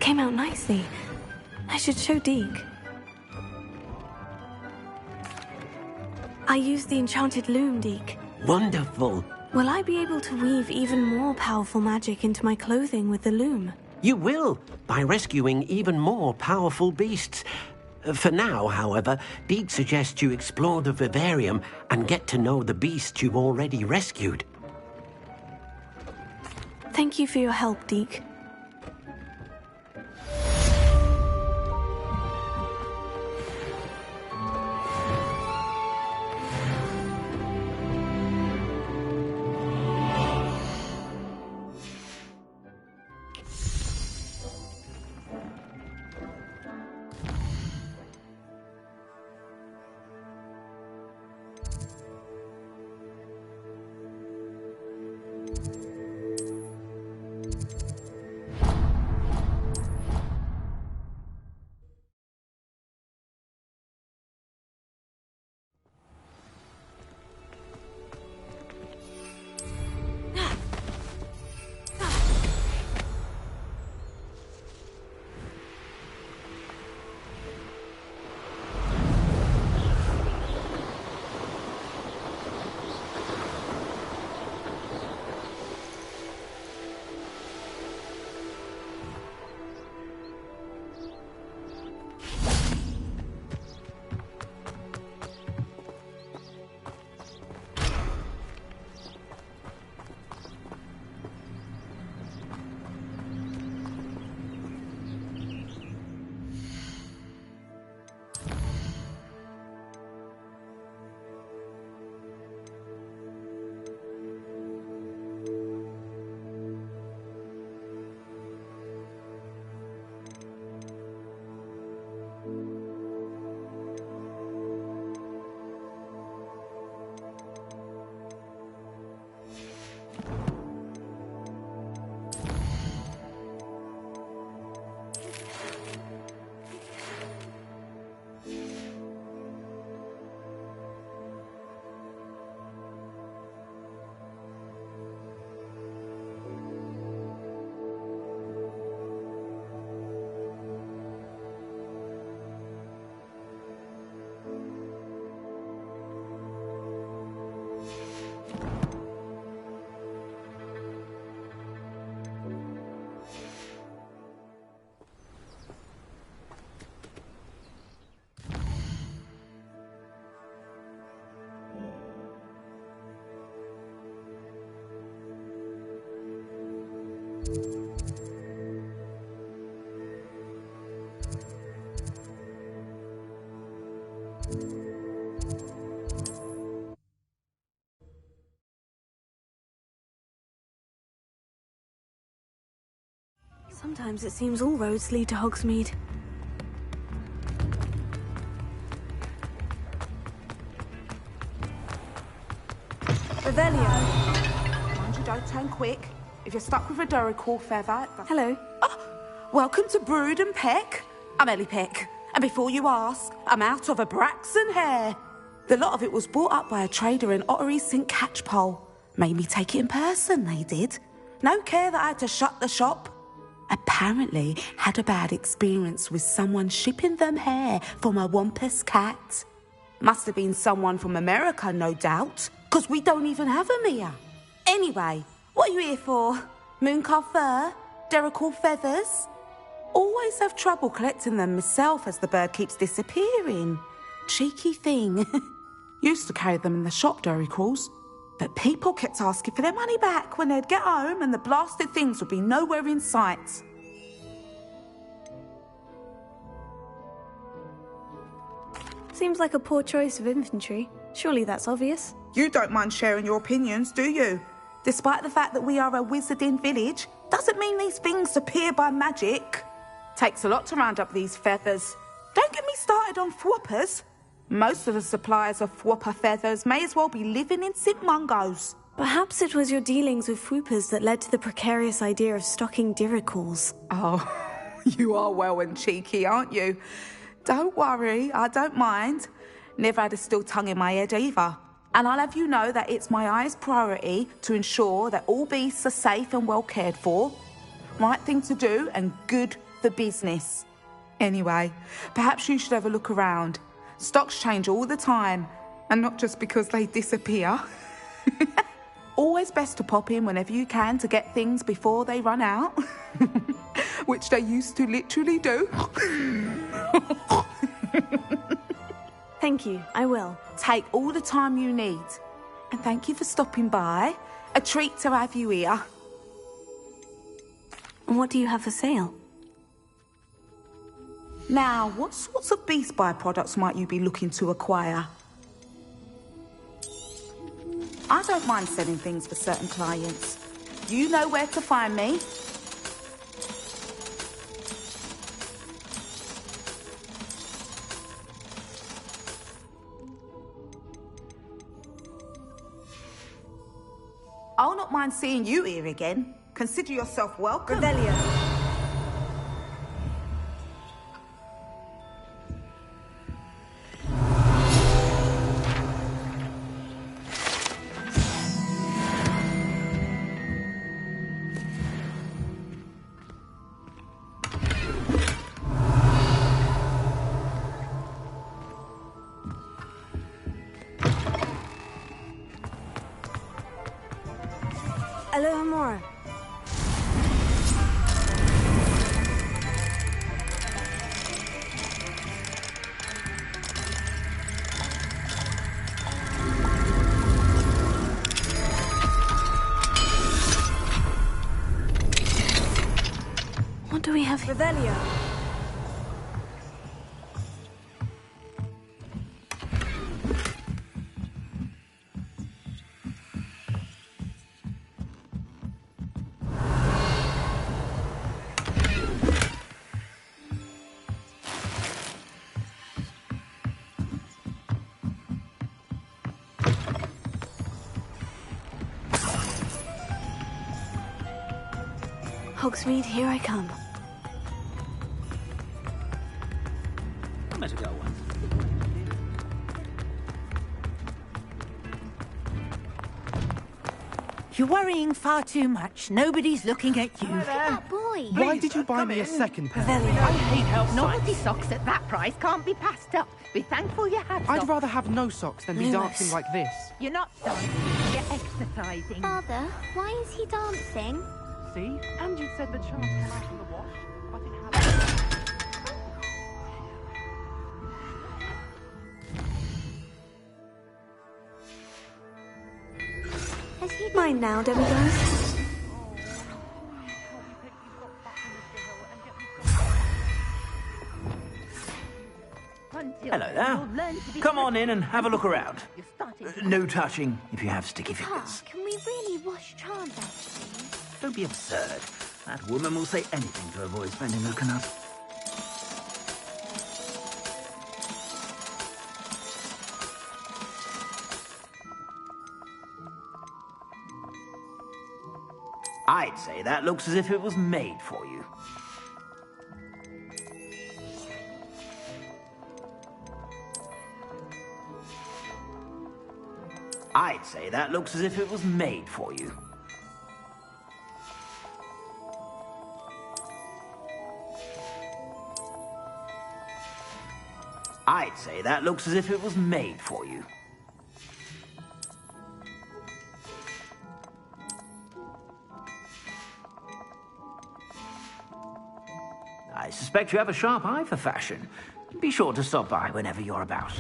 came out nicely. I should show Deke. I used the enchanted loom, Deke. Wonderful. Will I be able to weave even more powerful magic into my clothing with the loom? You will, by rescuing even more powerful beasts. For now, however, Deke suggests you explore the vivarium and get to know the beasts you've already rescued. Thank you for your help, Deke. Sometimes it seems all roads lead to Hogsmeade. Revelio. Mind you, don't turn quick. If you're stuck with a Duracell feather... Hello. Welcome to Brood and Peck. I'm Ellie Peck. And before you ask, I'm out of a Braxton hair. The lot of it was bought up by a trader in Ottery St. Catchpole. Made me take it in person, they did. No care that I had to shut the shop. Apparently had a bad experience with someone shipping them hair for my Wampus cat. Must have been someone from America, no doubt, because we don't even have them here. Anyway, what are you here for? Mooncalf fur? Duracell feathers? Always have trouble collecting them myself as the bird keeps disappearing. Cheeky thing. Used to carry them in the shop, Duracalls. But people kept asking for their money back when they'd get home and the blasted things would be nowhere in sight. Seems like a poor choice of inventory. Surely that's obvious. You don't mind sharing your opinions, do you? Despite the fact that we are a wizarding village, doesn't mean these things appear by magic. Takes a lot to round up these feathers. Don't get me started on thwoppers. Most of the suppliers of thwopper feathers may as well be living in St. Mungo's. Perhaps it was your dealings with Fwoopers that led to the precarious idea of stocking Duracalls. Oh, you are well and cheeky, aren't you? Don't worry, I don't mind. Never had a still tongue in my head either. And I'll have you know that it's my highest priority to ensure that all beasts are safe and well cared for. Right thing to do and good the business. Anyway, perhaps you should have a look around. Stocks change all the time, and not just because they disappear. Always best to pop in whenever you can to get things before they run out. Which they used to literally do. Thank you, I will. Take all the time you need. And thank you for stopping by. A treat to have you here. What do you have for sale? Now, what sorts of beast byproducts might you be looking to acquire? I don't mind selling things for certain clients. You know where to find me. I'll not mind seeing you here again. Consider yourself welcome. Revelio. Alohomora. What do we have here? Revelio. Hogsmeade, here I come. I better go. You're worrying far too much. Nobody's looking at you. That boy. Why did you buy me a second pair? I hate health Novelty socks at that price can't be passed up. Be thankful you have I'd socks. rather have no socks than be dancing like this. You're not dancing, you're exercising. Father, why is he dancing? See? And you said the chance came out in the wash, but it hasn't. Has he Mine now, demiguise. Hello there. Come on in and have a look around. No touching if you have sticky fingers. can we really wash charms out of things? Don't be absurd. That woman will say anything to avoid spending her canut. I'd say that looks as if it was made for you. I'd say that looks as if it was made for you. I'd say that looks as if it was made for you. I suspect you have a sharp eye for fashion. Be sure to stop by whenever you're about.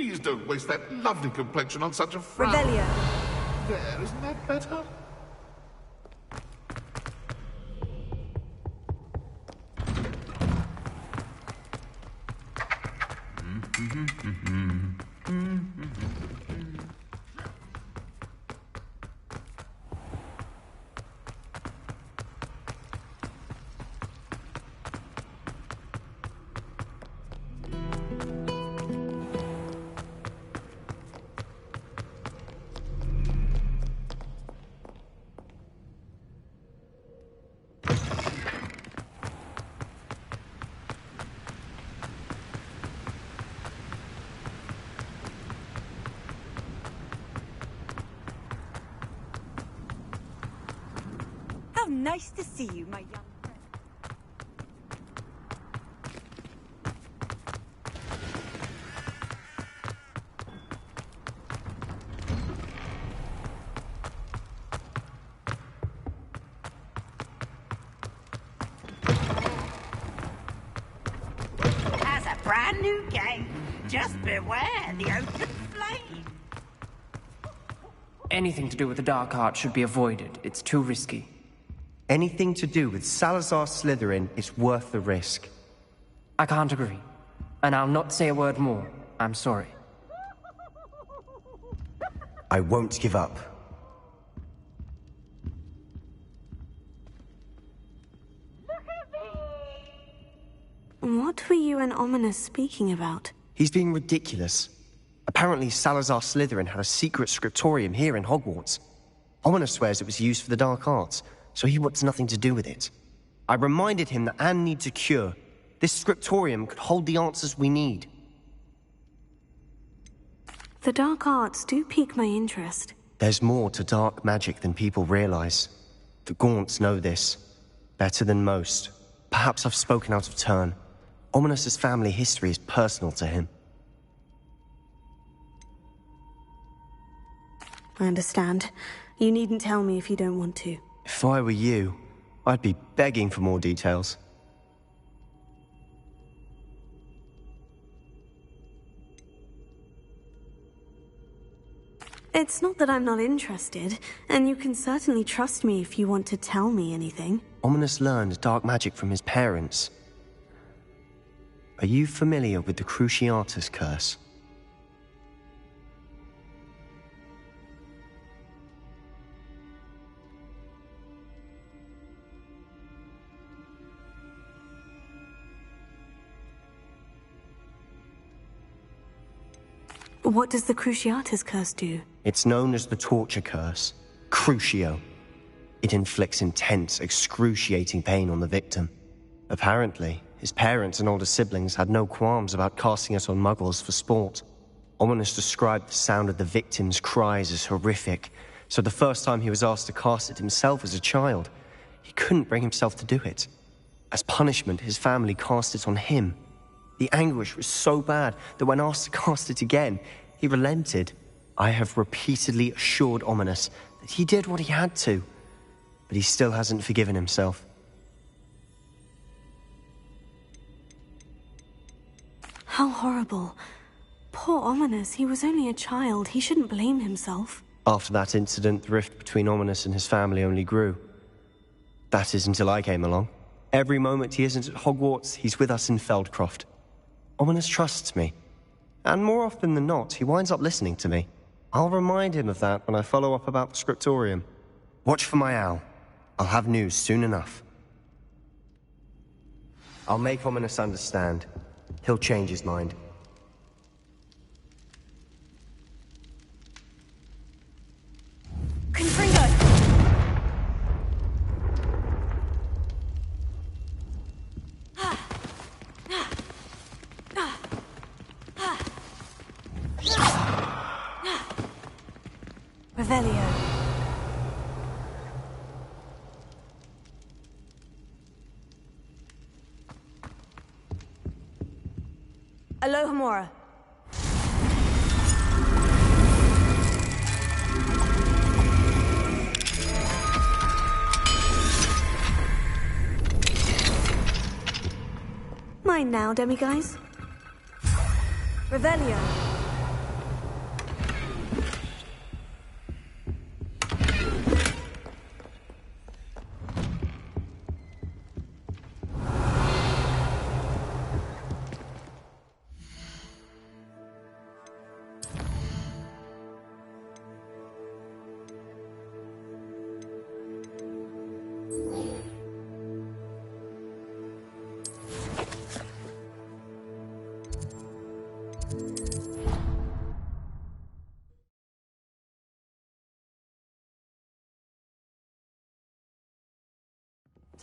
Please don't waste that lovely complexion on such a frown. Revelio. There, isn't that better? How nice to see you, my young friend. As a brand new game, just beware the open flame. Anything to do with the dark art should be avoided. It's too risky. Anything to do with Salazar Slytherin is worth the risk. I can't agree. And I'll not say a word more. I'm sorry. I won't give up. What were you and Ominous speaking about? He's being ridiculous. Apparently Salazar Slytherin had a secret scriptorium here in Hogwarts. Ominous swears it was used for the dark arts, so he wants nothing to do with it. I reminded him that Anne needs a cure. This scriptorium could hold the answers we need. The dark arts do pique my interest. There's more to dark magic than people realize. The Gaunts know this. Better than most. Perhaps I've spoken out of turn. Ominous's family history is personal to him. I understand. You needn't tell me if you don't want to. If I were you, I'd be begging for more details. It's not that I'm not interested, and you can certainly trust me if you want to tell me anything. Ominous learned dark magic from his parents. Are you familiar with the Cruciatus curse? What does the Cruciatus curse do? It's known as the torture curse, Crucio. It inflicts intense, excruciating pain on the victim. Apparently, his parents and older siblings had no qualms about casting it on muggles for sport. Ominous described the sound of the victim's cries as horrific, so the first time he was asked to cast it himself as a child, he couldn't bring himself to do it. As punishment, his family cast it on him. The anguish was so bad that when asked to cast it again, he relented. I have repeatedly assured Ominous that he did what he had to, but he still hasn't forgiven himself. How horrible. Poor Ominous, he was only a child. He shouldn't blame himself. After that incident, the rift between Ominous and his family only grew. That is until I came along. Every moment he isn't at Hogwarts, he's with us in Feldcroft. Ominous trusts me. And more often than not, he winds up listening to me. I'll remind him of that when I follow up about the scriptorium. Watch for my owl. I'll have news soon enough. I'll make Ominous understand. He'll change his mind. Confringo! Revelio. Alohomora. Mine now, demiguise. Revelio.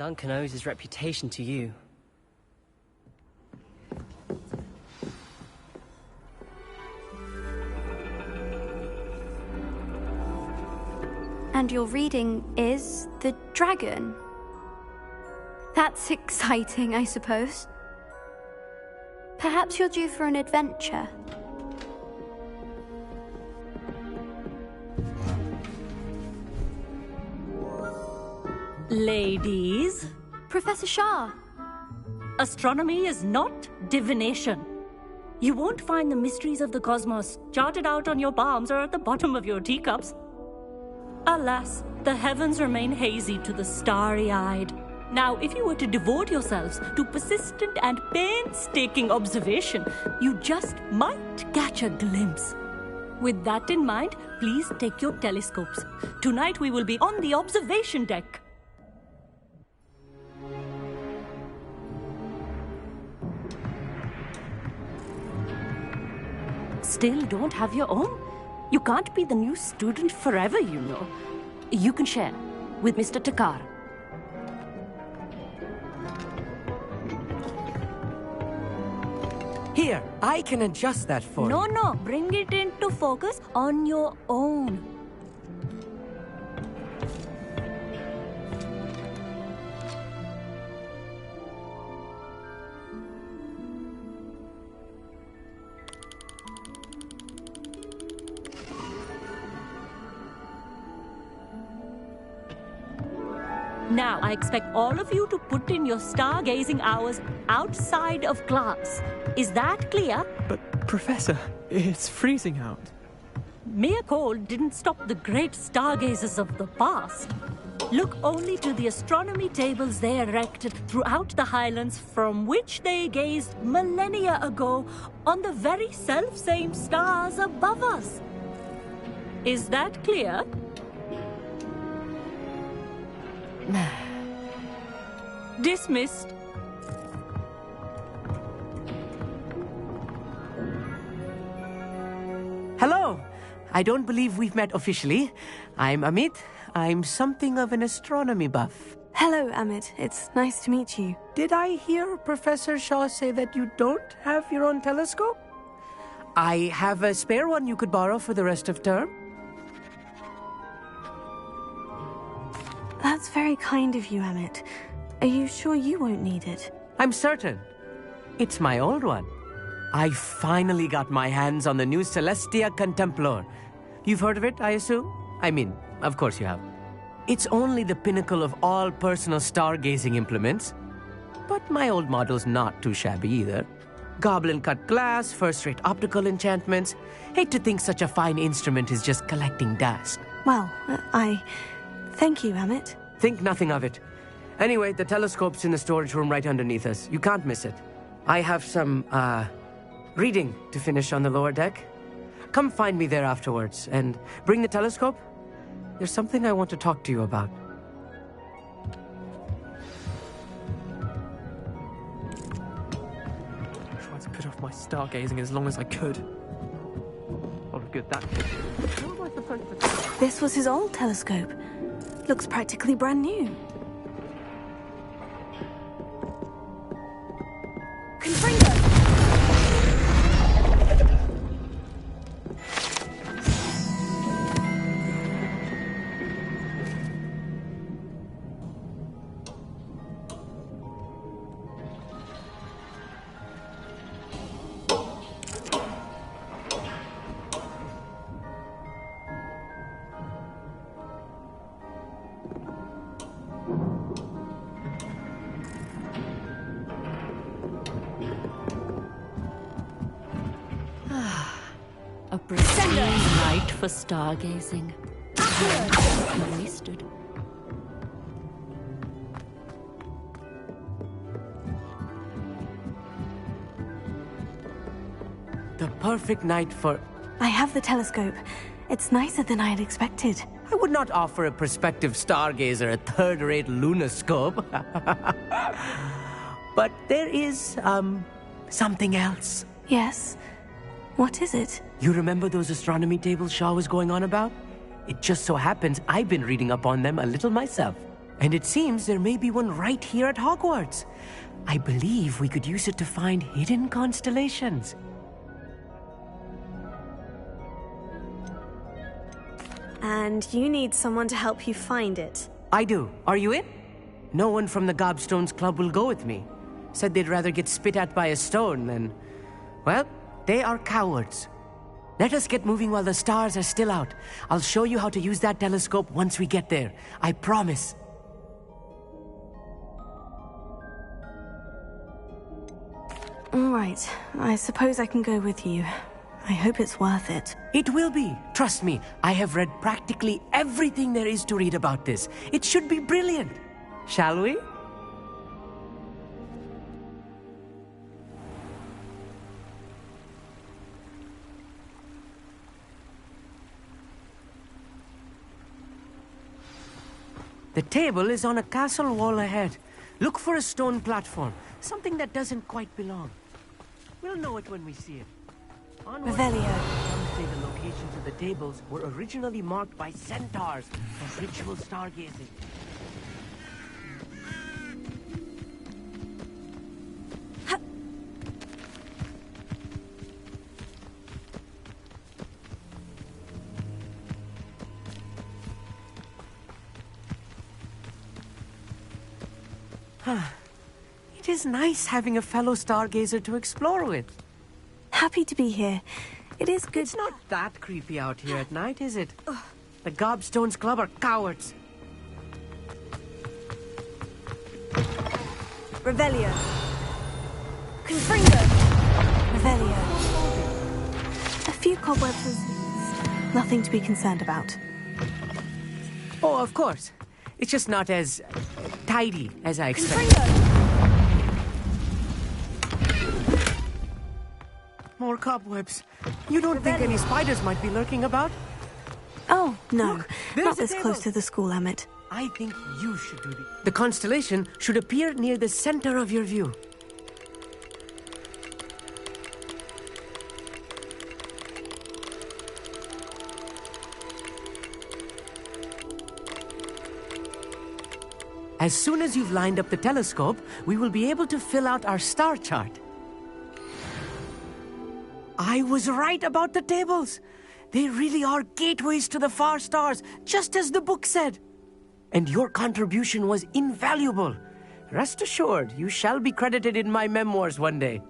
Duncan owes his reputation to you. And your reading is The Dragon. That's exciting, I suppose. Perhaps you're due for an adventure. Ladies. Professor Shah. Astronomy is not divination. You won't find the mysteries of the cosmos charted out on your palms or at the bottom of your teacups. Alas, the heavens remain hazy to the starry-eyed. Now, if you were to devote yourselves to persistent and painstaking observation, you just might catch a glimpse. With that in mind, please take your telescopes. Tonight we will be on the observation deck. Still don't have your own? You can't be the new student forever, you know. You can share with Mr. Takar. Here, I can adjust that for you. No, bring it into focus on your own. Now, I expect all of you to put in your stargazing hours outside of class. Is that clear? But, Professor, it's freezing out. Mere cold didn't stop the great stargazers of the past. Look only to the astronomy tables they erected throughout the highlands from which they gazed millennia ago on the very self-same stars above us. Is that clear? Dismissed. Hello. I don't believe we've met officially. I'm Amit. I'm something of an astronomy buff. Hello, Amit. It's nice to meet you. Did I hear Professor Shaw say that you don't have your own telescope? I have a spare one you could borrow for the rest of term. That's very kind of you, Amit. Are you sure you won't need it? I'm certain. It's my old one. I finally got my hands on the new Celestia Contemplor. You've heard of it, I assume? I mean, of course you have. It's only the pinnacle of all personal stargazing implements. But my old model's not too shabby either. Goblin-cut glass, first-rate optical enchantments. Hate to think such a fine instrument is just collecting dust. Well, Thank you, Amit. Think nothing of it. Anyway, the telescope's in the storage room right underneath us. You can't miss it. I have some, reading to finish on the lower deck. Come find me there afterwards, and bring the telescope. There's something I want to talk to you about. I tried to put off my stargazing as long as I could. What a good that did. How am I supposed to... This was his old telescope. Looks practically brand new. Confringo! A pristine night for stargazing. Wasted. The perfect night for... I have the telescope. It's nicer than I had expected. I would not offer a prospective stargazer a third-rate lunoscope. But there is, something else. Yes? What is it? You remember those astronomy tables Shaw was going on about? It just so happens I've been reading up on them a little myself. And it seems there may be one right here at Hogwarts. I believe we could use it to find hidden constellations. And you need someone to help you find it. I do. Are you in? No one from the Gobstones Club will go with me. Said they'd rather get spit at by a stone than... Well, they are cowards. Let us get moving while the stars are still out. I'll show you how to use that telescope once we get there. I promise. All right. I suppose I can go with you. I hope it's worth it. It will be. Trust me, I have read practically everything there is to read about this. It should be brilliant. Shall we? The table is on a castle wall ahead. Look for a stone platform, something that doesn't quite belong. We'll know it when we see it. Revelio. Some say the locations of the tables were originally marked by centaurs for ritual stargazing. It is nice having a fellow stargazer to explore with. Happy to be here. It is good. It's not that creepy out here at night, is it? The Gobstones Club are cowards. Revelio. Confringo. Revelio. A few cobwebs is nothing to be concerned about. Oh, of course. It's just not as tidy as I expected. Confringo. More cobwebs. You don't think any spiders might be lurking about? Oh, no. Look, Not there's this the close table. to the school, Emmett. I think you should do this. The constellation should appear near the center of your view. As soon as you've lined up the telescope, we will be able to fill out our star chart. I was right about the tables. They really are gateways to the far stars, just as the book said. And your contribution was invaluable. Rest assured, you shall be credited in my memoirs one day.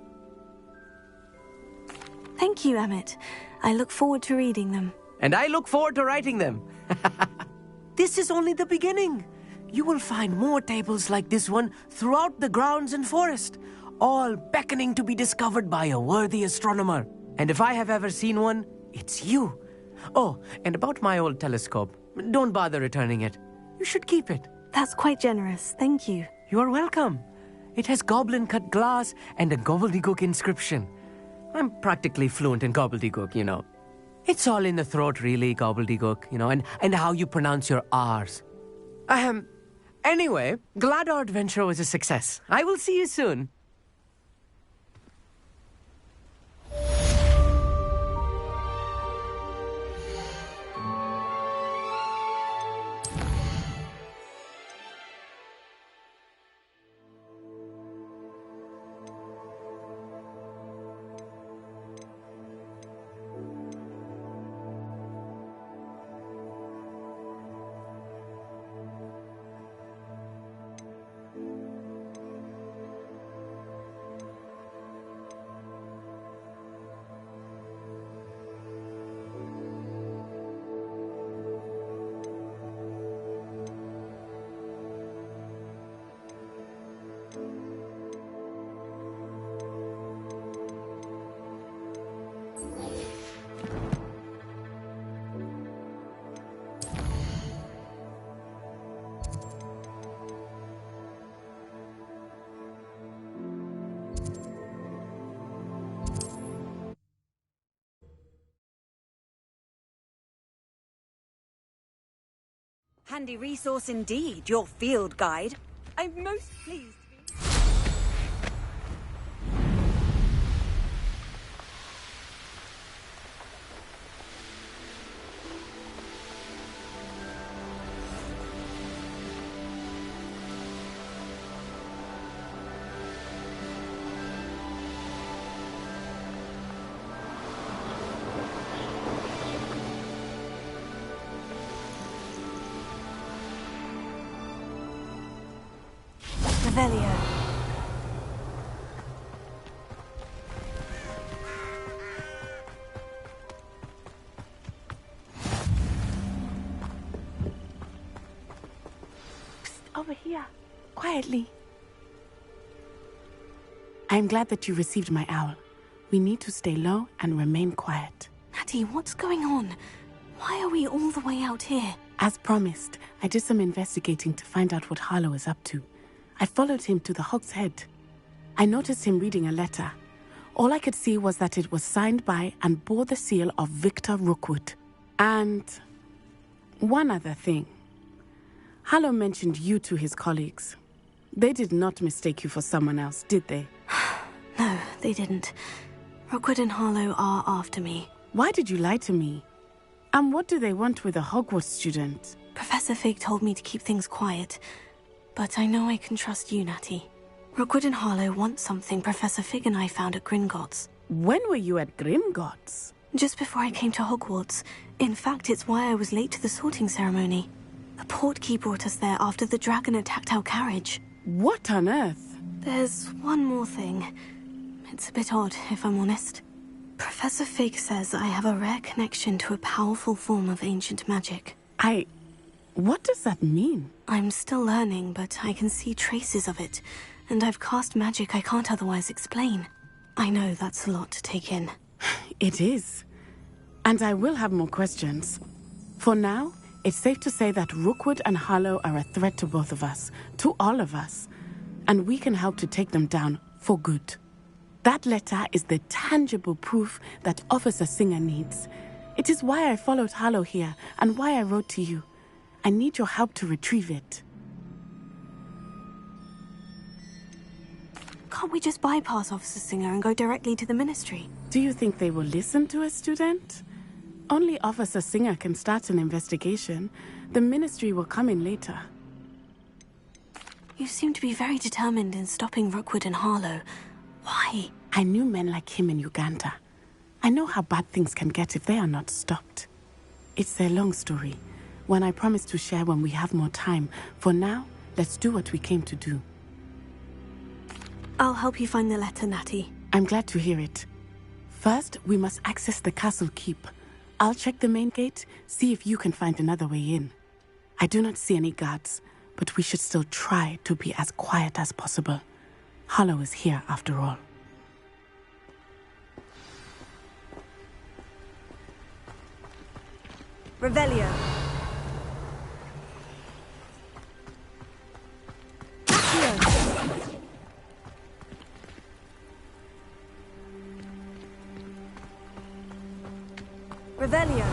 Thank you, Emmett. I look forward to reading them. And I look forward to writing them. This is only the beginning. You will find more tables like this one throughout the grounds and forest, all beckoning to be discovered by a worthy astronomer. And if I have ever seen one, it's you. Oh, and about my old telescope, don't bother returning it. You should keep it. That's quite generous. Thank you. You are welcome. It has goblin-cut glass and a gobbledygook inscription. I'm practically fluent in gobbledygook, you know. It's all in the throat, really, gobbledygook, you know, and how you pronounce your R's. Anyway, glad our adventure was a success. I will see you soon. Handy resource indeed, your field guide. I'm most pleased to be... Revelio. Over here, quietly. I'm glad that you received my owl. We need to stay low and remain quiet. Natty, what's going on? Why are we all the way out here? As promised, I did some investigating to find out what Harlow is up to. I followed him to the Hog's Head. I noticed him reading a letter. All I could see was that it was signed by and bore the seal of Victor Rookwood. And one other thing. Harlow mentioned you to his colleagues. They did not mistake you for someone else, did they? No, they didn't. Rookwood and Harlow are after me. Why did you lie to me? And what do they want with a Hogwarts student? Professor Fig told me to keep things quiet, but I know I can trust you, Natty. Rookwood and Harlow want something Professor Fig and I found at Gringotts. When were you at Gringotts? Just before I came to Hogwarts. In fact, it's why I was late to the sorting ceremony. The portkey brought us there after the dragon attacked our carriage. What on earth? There's one more thing. It's a bit odd, if I'm honest. Professor Fig says I have a rare connection to a powerful form of ancient magic. What does that mean? I'm still learning, but I can see traces of it, and I've cast magic I can't otherwise explain. I know that's a lot to take in. It is. And I will have more questions. For now, it's safe to say that Rookwood and Harlow are a threat to both of us, to all of us. And we can help to take them down for good. That letter is the tangible proof that Officer Singer needs. It is why I followed Harlow here and why I wrote to you. I need your help to retrieve it. Can't we just bypass Officer Singer and go directly to the Ministry? Do you think they will listen to a student? Only Officer Singer can start an investigation. The Ministry will come in later. You seem to be very determined in stopping Rookwood and Harlow. Why? I knew men like him in Uganda. I know how bad things can get if they are not stopped. It's a long story, one I promise to share when we have more time. For now, let's do what we came to do. I'll help you find the letter, Natty. I'm glad to hear it. First, we must access the castle keep. I'll check the main gate, see if you can find another way in. I do not see any guards, but we should still try to be as quiet as possible. Harlow is here, after all. Revelio. Revelio.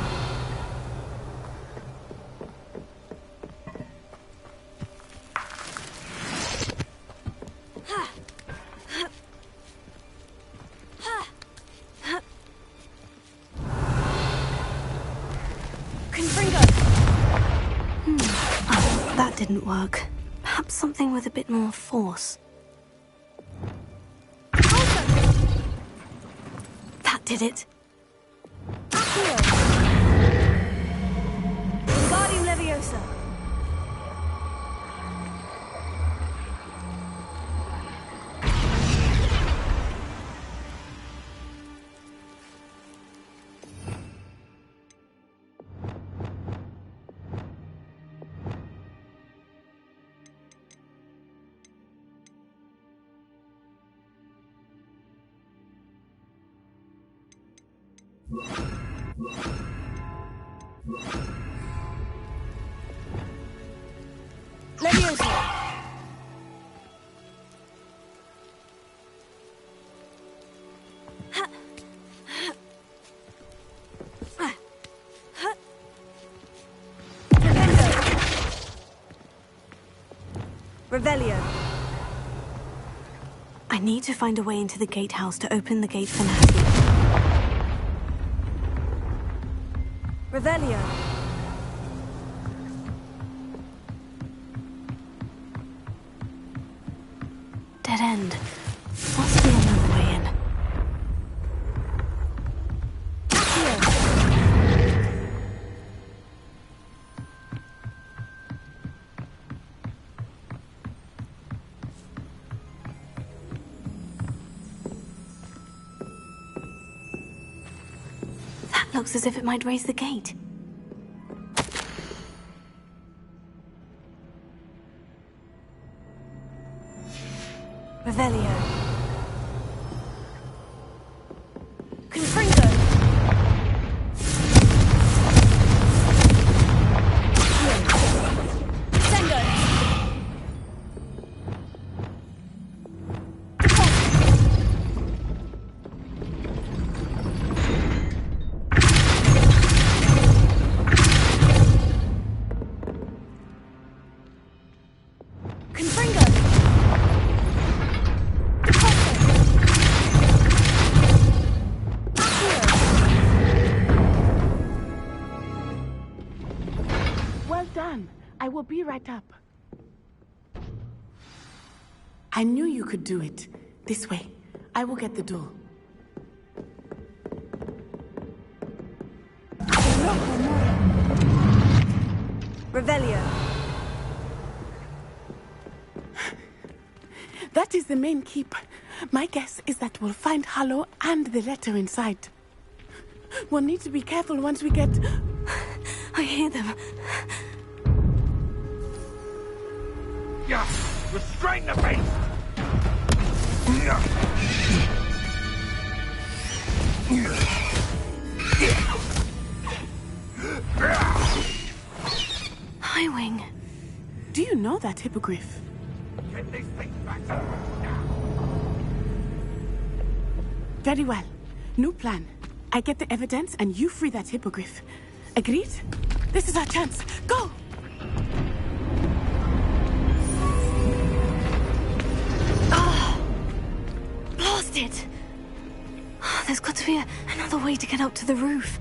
That didn't work. Perhaps something with a bit more force. That did it. Wingardium Leviosa. Leviosa. Revelio. I need to find a way into the gatehouse to open the gate for Natty. Revelio. Dead end. Must be another way in. Looks as if it might raise the gate. Revelio. Confringo. Sengo. Well done. I will be right up. I knew you could do it. This way. I will get the door. Revelio. That is the main keep. My guess is that we'll find Hollow and the letter inside. We'll need to be careful once we get... I hear them. Yeah, restrain the beast! Highwing. Do you know that hippogriff? Get these things back. Very well. New plan. I get the evidence and you free that hippogriff. Agreed? This is our chance. Go! Blasted! There's got to be another way to get up to the roof.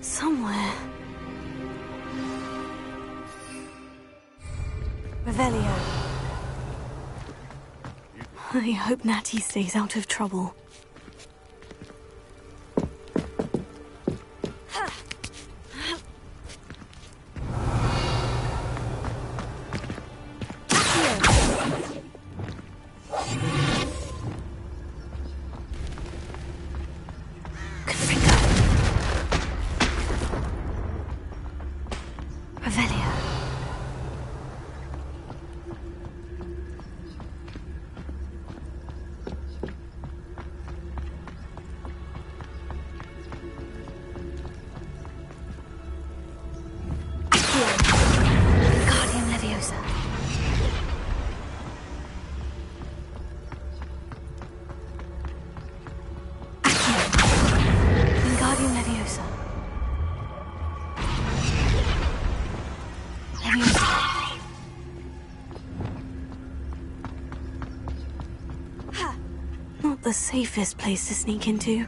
Somewhere. Revelio. I hope Natty stays out of trouble. Not the safest place to sneak into.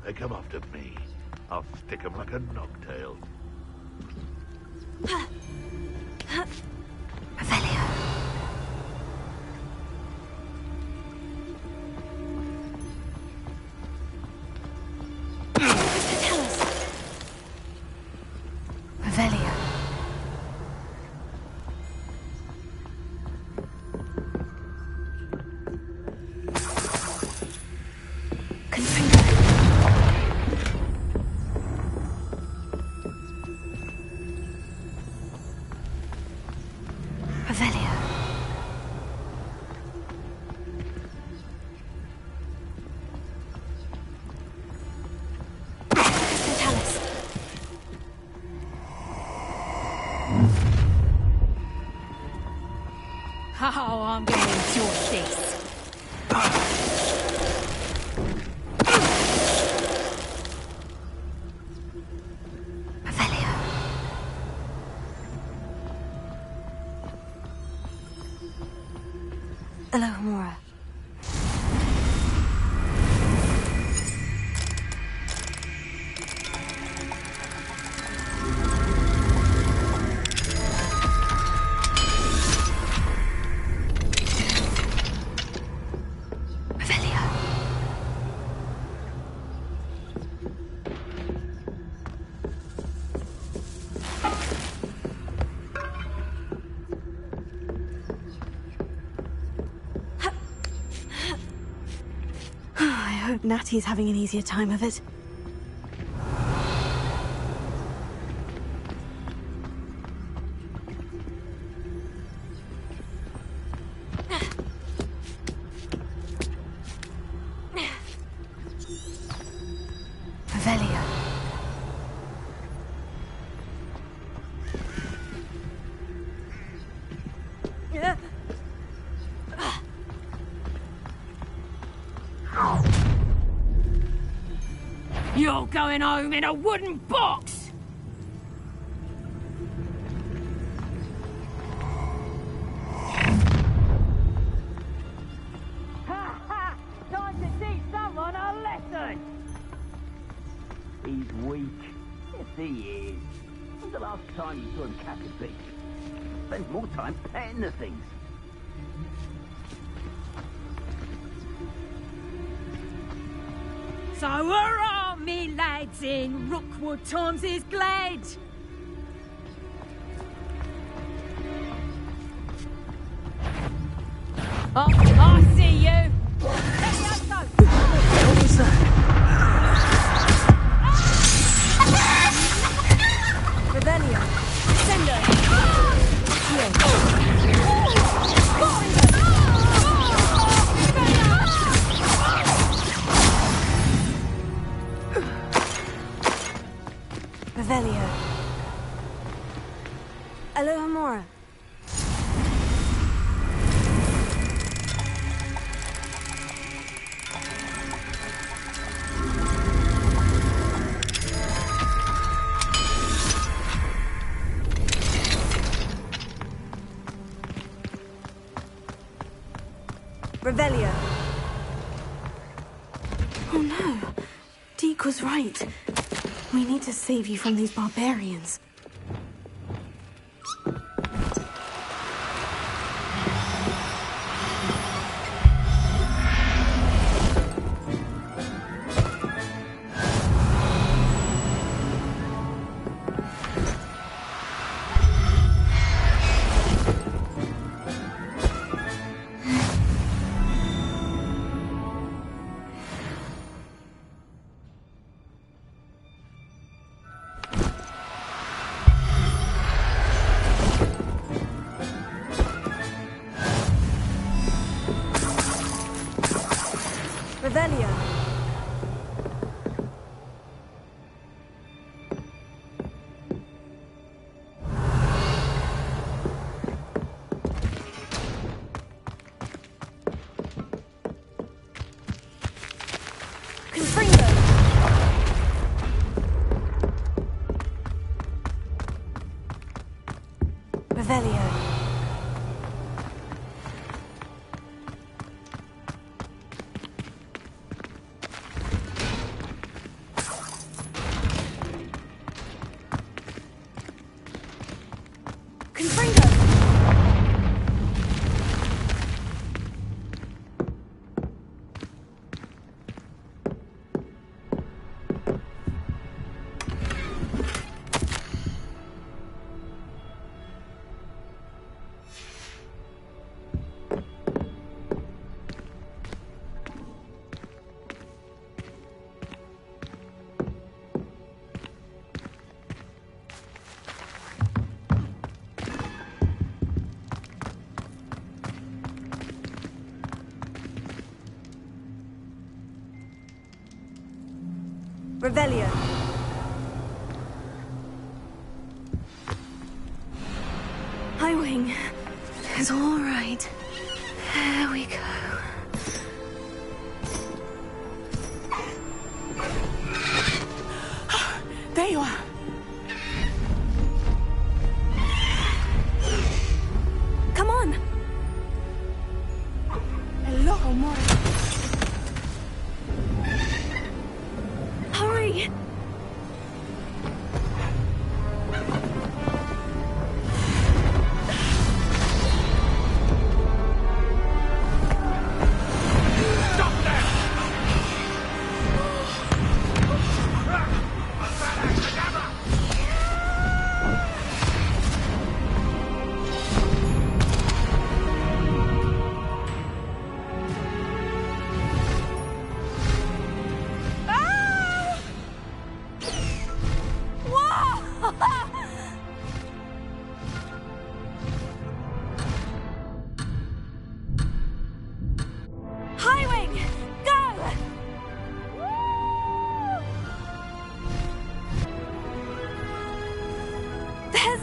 They come after me. I'll stick 'em like a knocktail. Revelio. Revelio. Revelio. How I'm gonna enjoy this. Alohomora. hope Natty's having an easier time of it. Revelio. You're going home in a wooden box! Ha ha! Time to teach someone a lesson! He's weak. Yes, he is. When's the last time you saw him catch a fish? Spends more time petting the things. So hurrah, me lads in Rookwood times is glad! Oh, I see you! Let me have some! What was that? Revelio. Sendo. Revelio. Alohomora. Revelio. Oh no. Deke was right. We need to save you from these barbarians. Revelio. Confringo. Revelio. Revelio. Highwing. It's all right. There we go. There you are. Come on. Hello, amore. Hurry.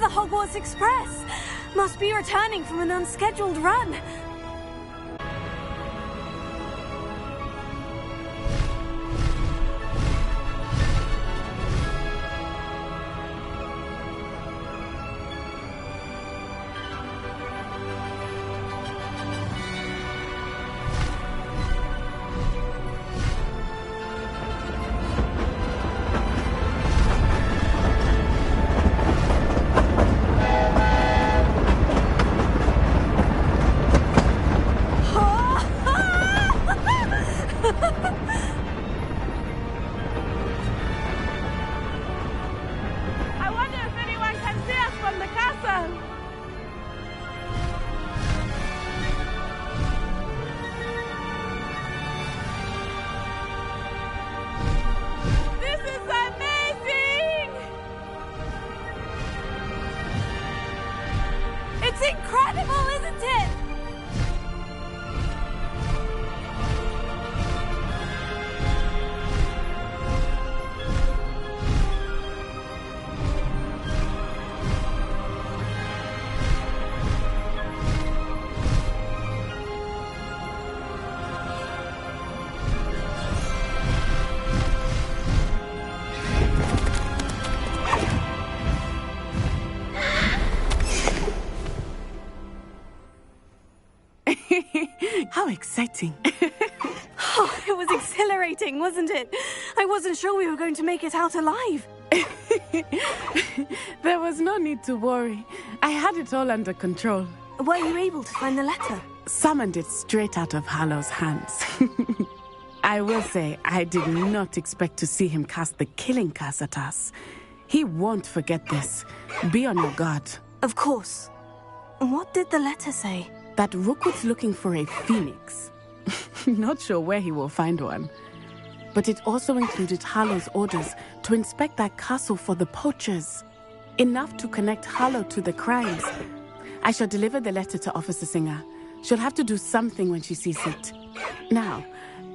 Hogwarts Express! Must be returning from an unscheduled run. I wonder if anyone can see us from the castle. This is amazing! It's incredible, isn't it? How exciting. Oh, it was exhilarating, wasn't it? I wasn't sure we were going to make it out alive. There was no need to worry. I had it all under control. Were you able to find the letter? Summoned it straight out of Hallow's hands. I will say, I did not expect to see him cast the killing curse at us. He won't forget this. Be on your guard. Of course. What did the letter say? That Rookwood's looking for a phoenix. Not sure where he will find one. But it also included Hallow's orders to inspect that castle for the poachers. Enough to connect Hallow to the crimes. I shall deliver the letter to Officer Singer. She'll have to do something when she sees it. Now,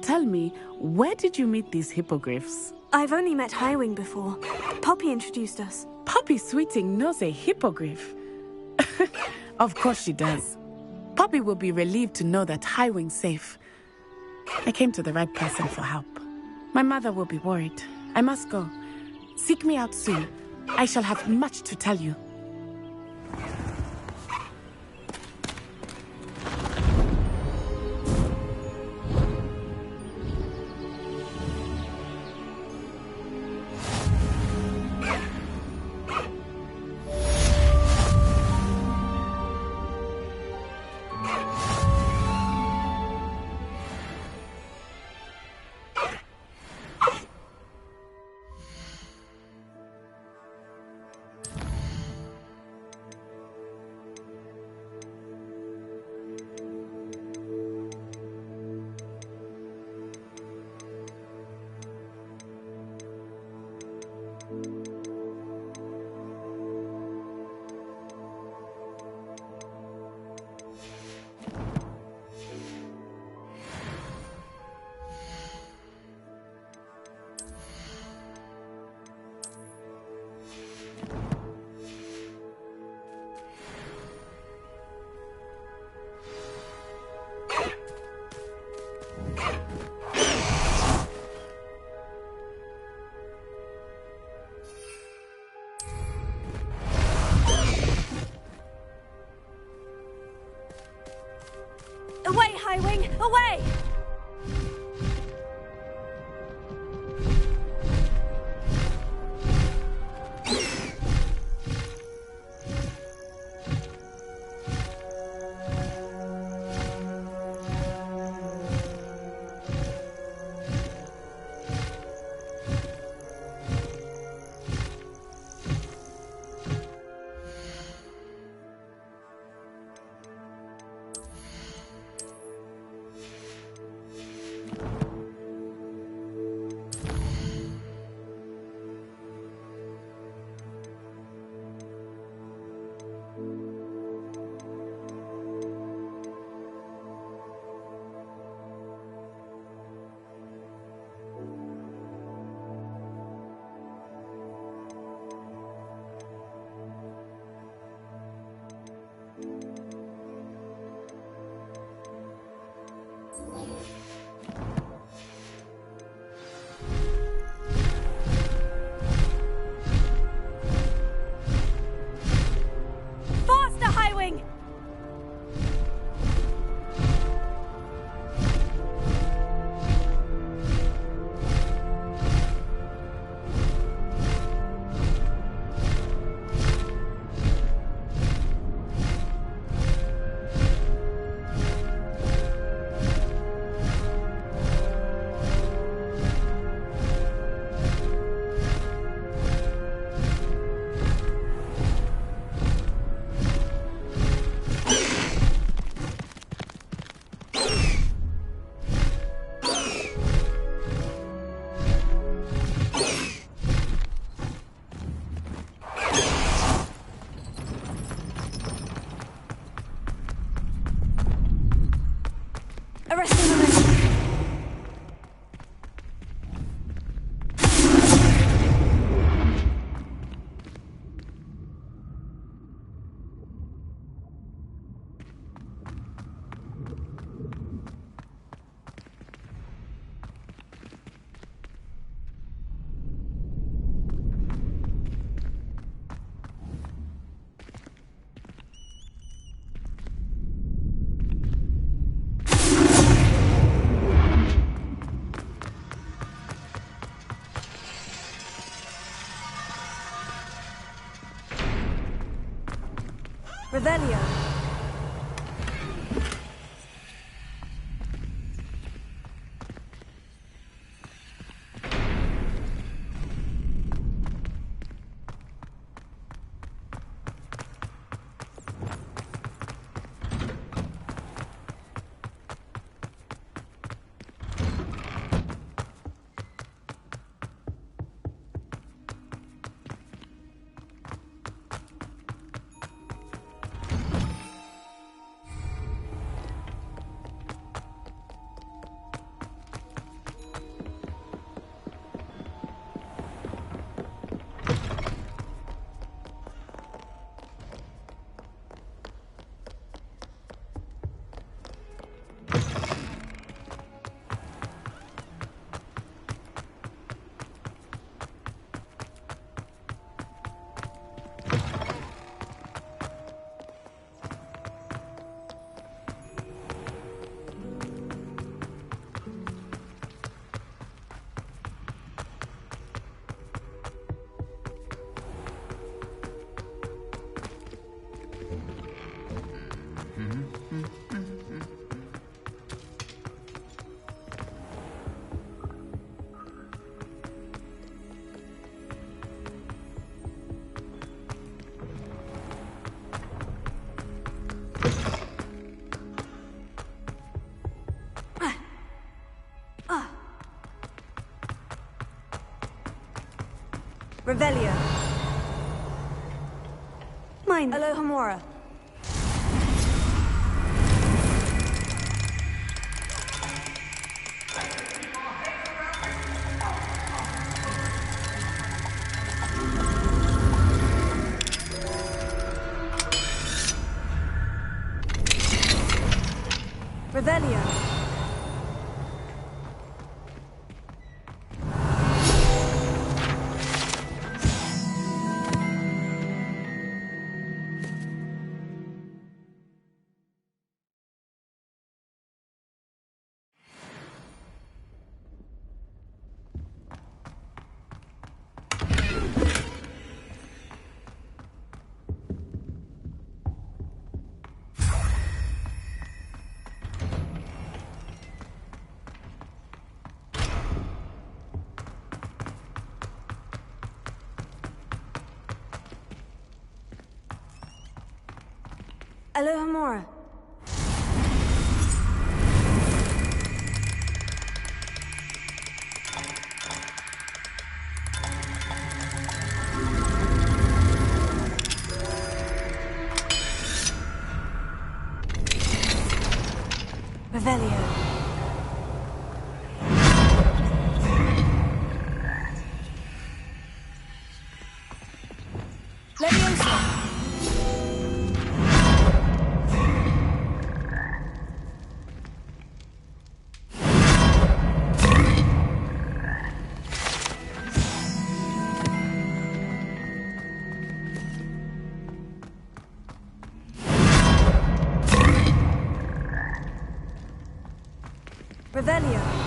tell me, where did you meet these hippogriffs? I've only met Highwing before. Poppy introduced us. Poppy Sweeting knows a hippogriff. Of course she does. Poppy will be relieved to know that Highwing's safe. I came to the right person for help. My mother will be worried. I must go. Seek me out soon. I shall have much to tell you. Away, Highwing! Away! Revelio. Revelio. Mine. Alohomora. Revelio. Alohomora. Revelio. Leviosa. Revelio.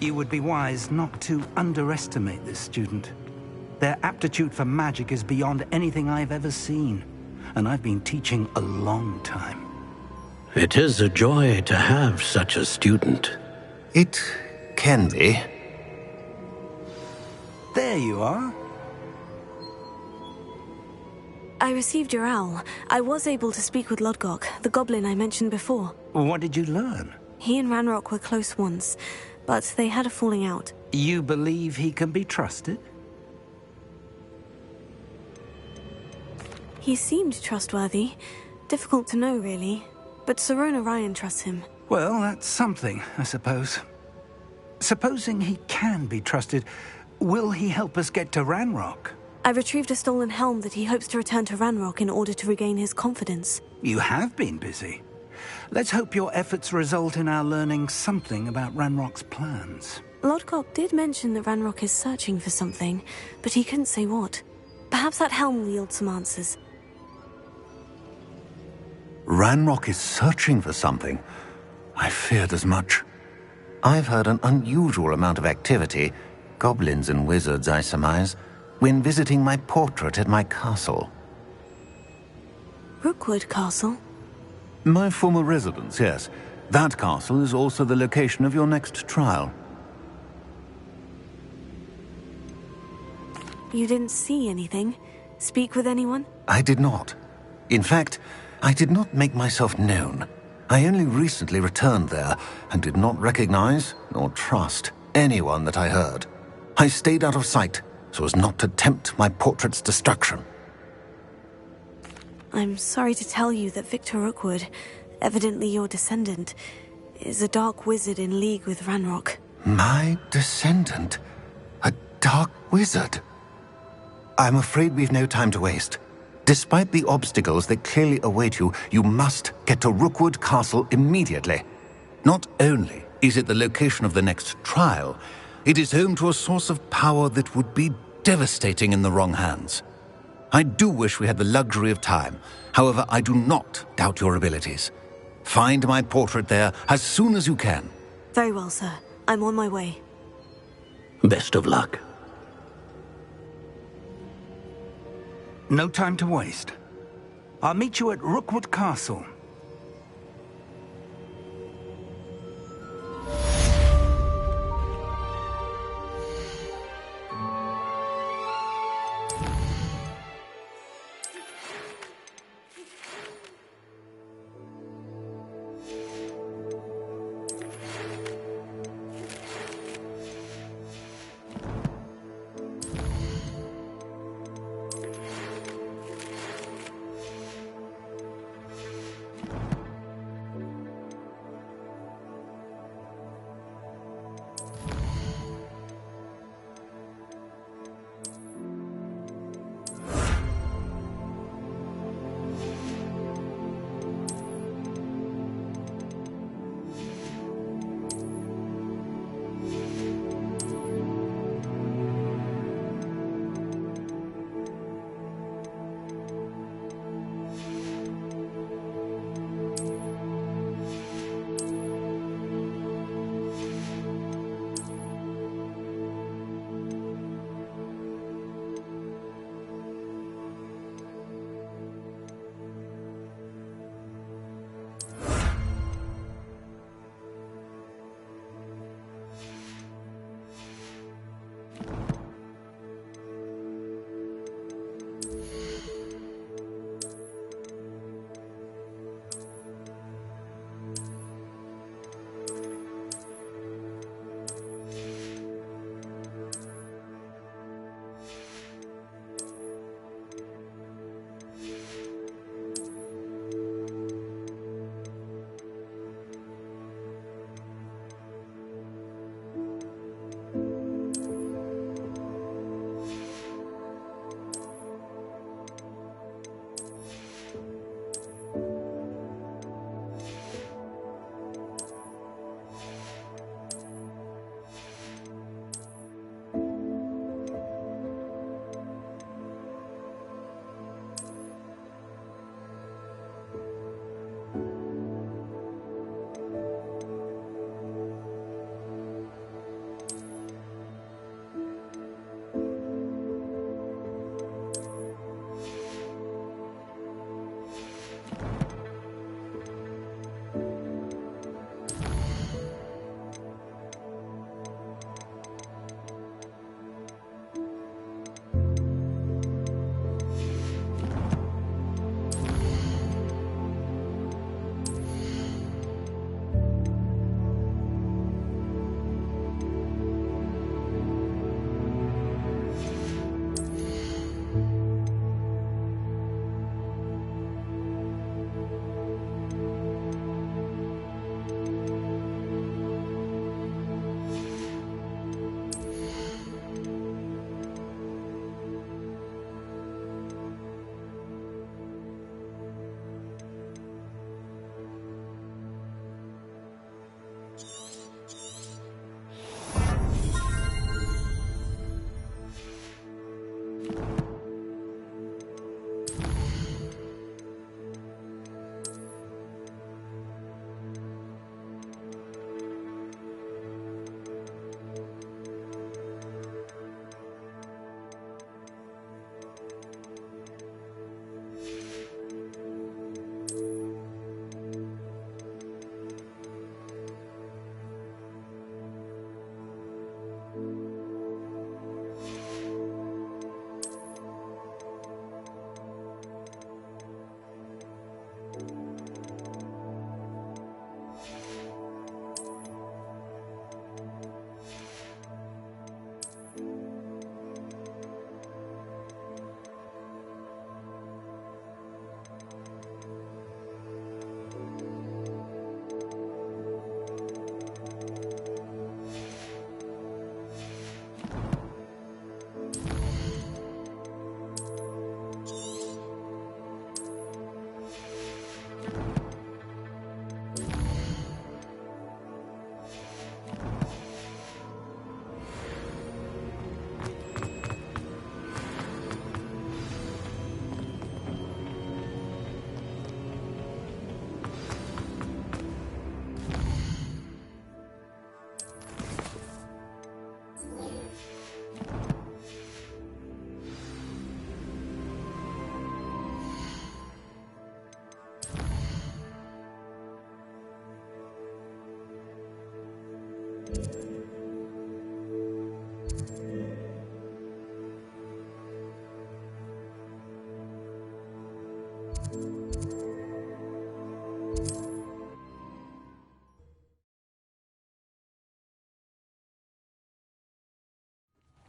You would be wise not to underestimate this student. Their aptitude for magic is beyond anything I've ever seen, and I've been teaching a long time. It is a joy to have such a student. It can be. There you are. I received your owl. I was able to speak with Lodgok, the goblin I mentioned before. What did you learn? He and Ranrock were close once, but they had a falling out. You believe he can be trusted? He seemed trustworthy. Difficult to know, really. But Sirona Ryan trusts him. Well, that's something, I suppose. Supposing he can be trusted, will he help us get to Ranrock? I retrieved a stolen helm that he hopes to return to Ranrock in order to regain his confidence. You have been busy. Let's hope your efforts result in our learning something about Ranrock's plans. Lodgok did mention that Ranrock is searching for something, but he couldn't say what. Perhaps that helm will yield some answers. Ranrock is searching for something. I feared as much. I've heard an unusual amount of activity, goblins and wizards, I surmise, when visiting my portrait at my castle. Rookwood Castle? My former residence, yes. That castle is also the location of your next trial. You didn't see anything? Speak with anyone? I did not. In fact, I did not make myself known. I only recently returned there and did not recognize nor trust anyone that I heard. I stayed out of sight so as not to tempt my portrait's destruction. I'm sorry to tell you that Victor Rookwood, evidently your descendant, is a dark wizard in league with Ranrock. My descendant? A dark wizard? I'm afraid we've no time to waste. Despite the obstacles that clearly await you, you must get to Rookwood Castle immediately. Not only is it the location of the next trial, it is home to a source of power that would be devastating in the wrong hands. I do wish we had the luxury of time. However, I do not doubt your abilities. Find my portrait there as soon as you can. Very well, sir. I'm on my way. Best of luck. No time to waste. I'll meet you at Rookwood Castle.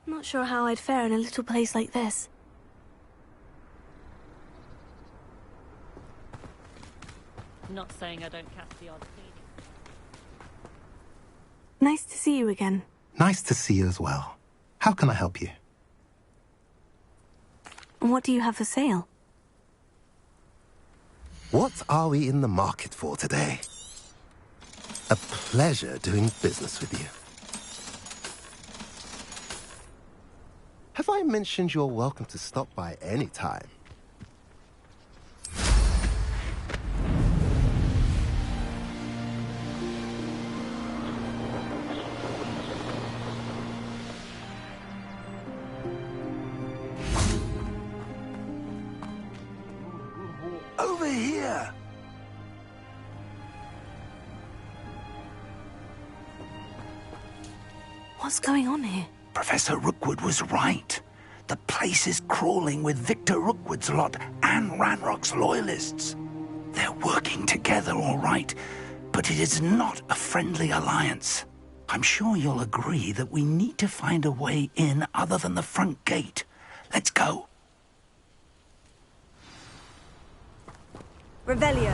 Not sure how I'd fare in a little place like this. Not saying I don't cast the odd cleaning. Nice to see you again. Nice to see you as well. How can I help you? What do you have for sale? What are we in the market for today? A pleasure doing business with you. Have I mentioned you're welcome to stop by any time? Over here! What's going on here? Professor Rookwood was right. The place is crawling with Victor Rookwood's lot and Ranrock's loyalists. They're working together, all right, but it is not a friendly alliance. I'm sure you'll agree that we need to find a way in other than the front gate. Let's go. Revelio.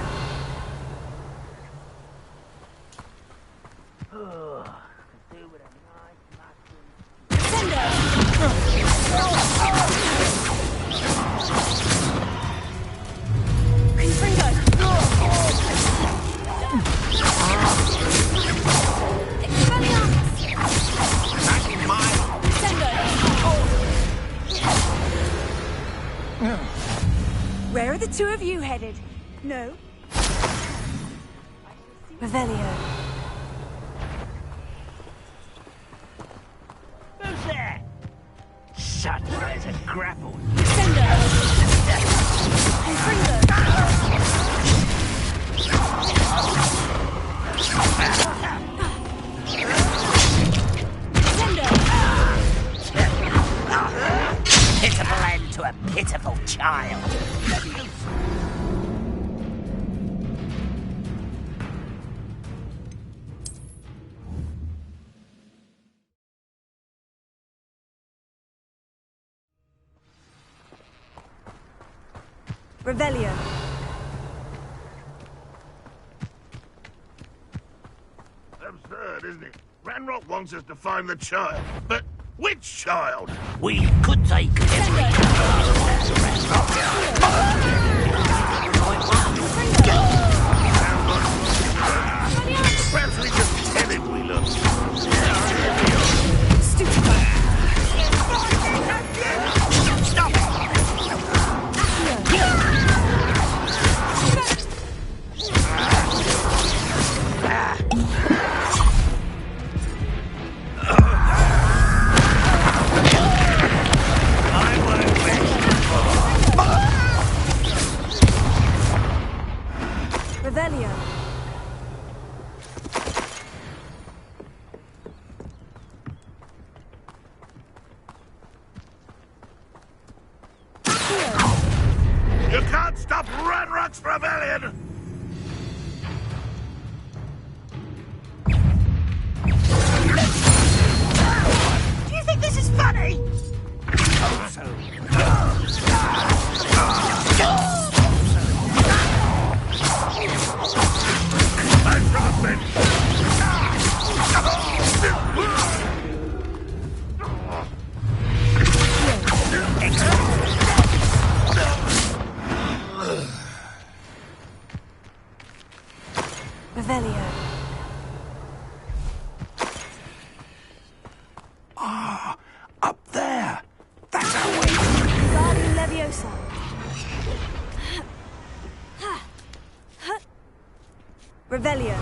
Where are the two of you headed? No? Revelio. Who's there? Such as a grapple. Pitiful end to a pitiful child. Revelio. Absurd, isn't it? Ranrock wants us to find the child, but which child? We could take every Perhaps we just tell him we love him. Stop Revelio. You can't stop Ranrock's rebellion! Do you think this is funny? Revelio. Ah, up there. That's our way. Guardian Leviosa. Revelio.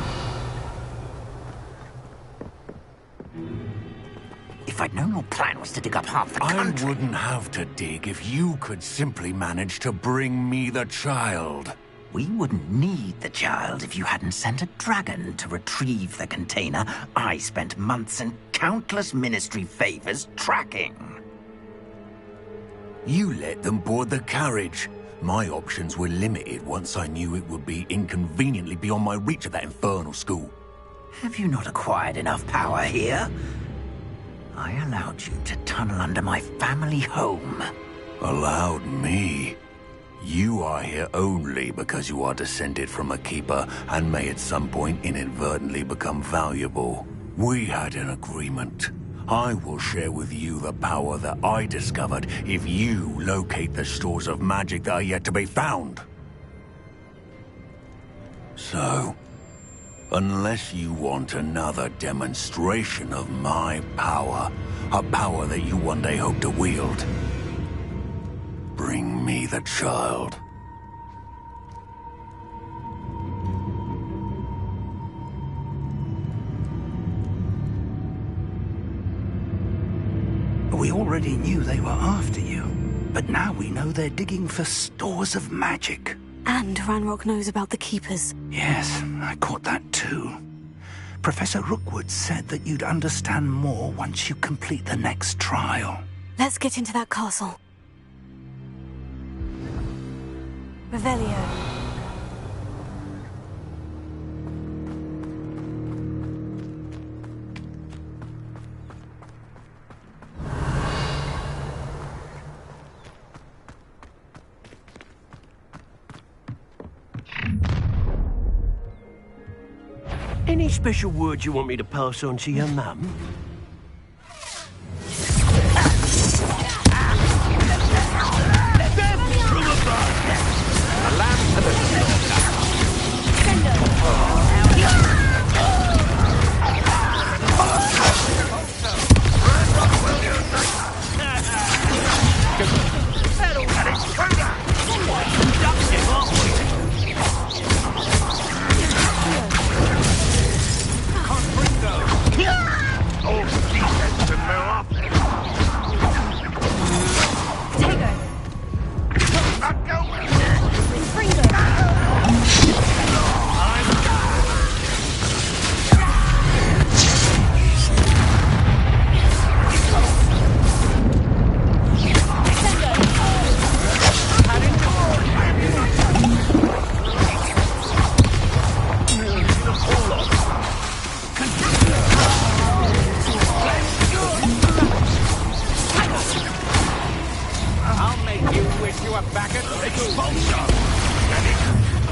If I'd known your plan was to dig up half the country... I wouldn't have to dig if you could simply manage to bring me the child. We wouldn't need the child if you hadn't sent a dragon to retrieve the container I spent months and countless ministry favors tracking. You let them board the carriage. My options were limited once I knew it would be inconveniently beyond my reach at that infernal school. Have you not acquired enough power here? I allowed you to tunnel under my family home. Allowed me? You are here only because you are descended from a keeper and may at some point inadvertently become valuable. We had an agreement. I will share with you the power that I discovered if you locate the stores of magic that are yet to be found. So, unless you want another demonstration of my power, a power that you one day hope to wield, bring me the child. We already knew they were after you, but now we know they're digging for stores of magic. And Ranrock knows about the Keepers. Yes, I caught that too. Professor Rookwood said that you'd understand more once you complete the next trial. Let's get into that castle. Revelio. Any special words you want me to pass on to your mum? A lamb to the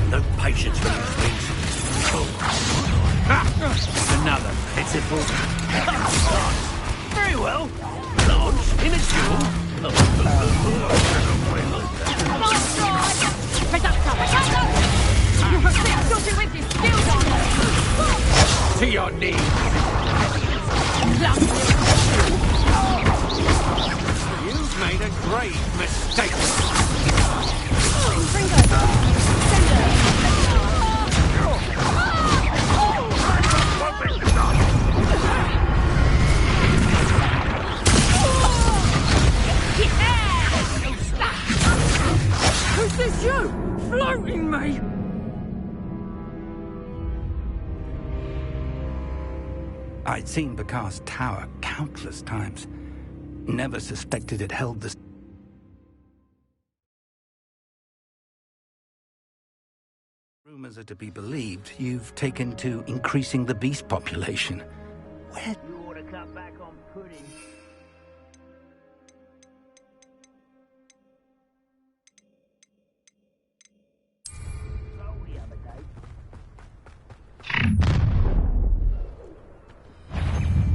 No patience for these things. Another pitiful. Very well. Lance in a duel. To your knees. You've made a grave mistake. Who's this you? Floating me! I'd seen Bakar's tower countless times. Never suspected it held the... Rumors are to be believed. You've taken to increasing the beast population. Where... You ought to cut back on pudding.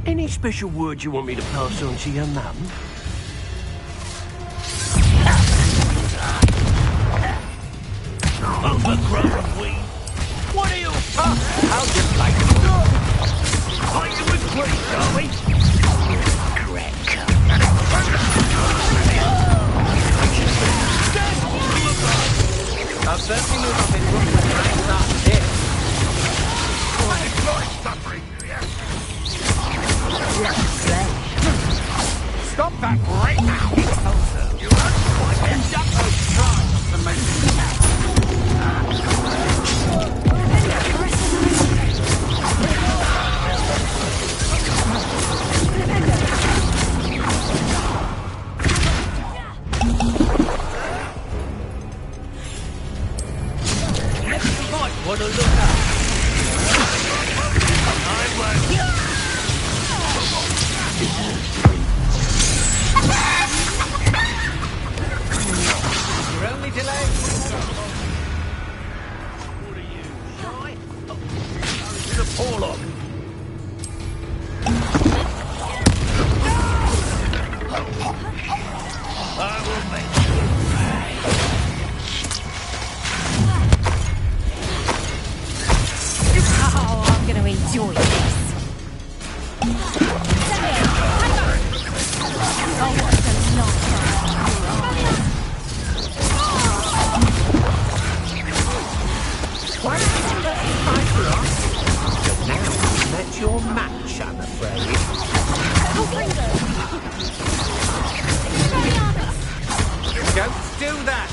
Any special words you want me to pass on to your mum? Overgrown weed. What are you? How'd you like it? Are you with great, are we? I've certainly moved up in Brooklyn and I'm not here. Stop that right now! You conduct those trials to make the lookout. Your only delay. What are you, shy? To the Porlock. I will make you pay. Oh, I'm gonna enjoy this. Oh, what a long Quite a fight for us. But now you've met your match, I'm afraid. Don't do that.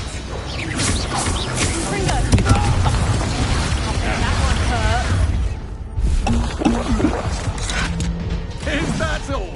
Is that all?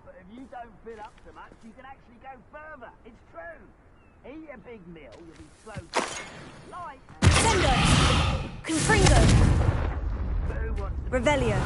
But if you don't fill up so much, you can actually go further. It's true. Eat a big meal, you'll be slow to light. Confringo! Revelio.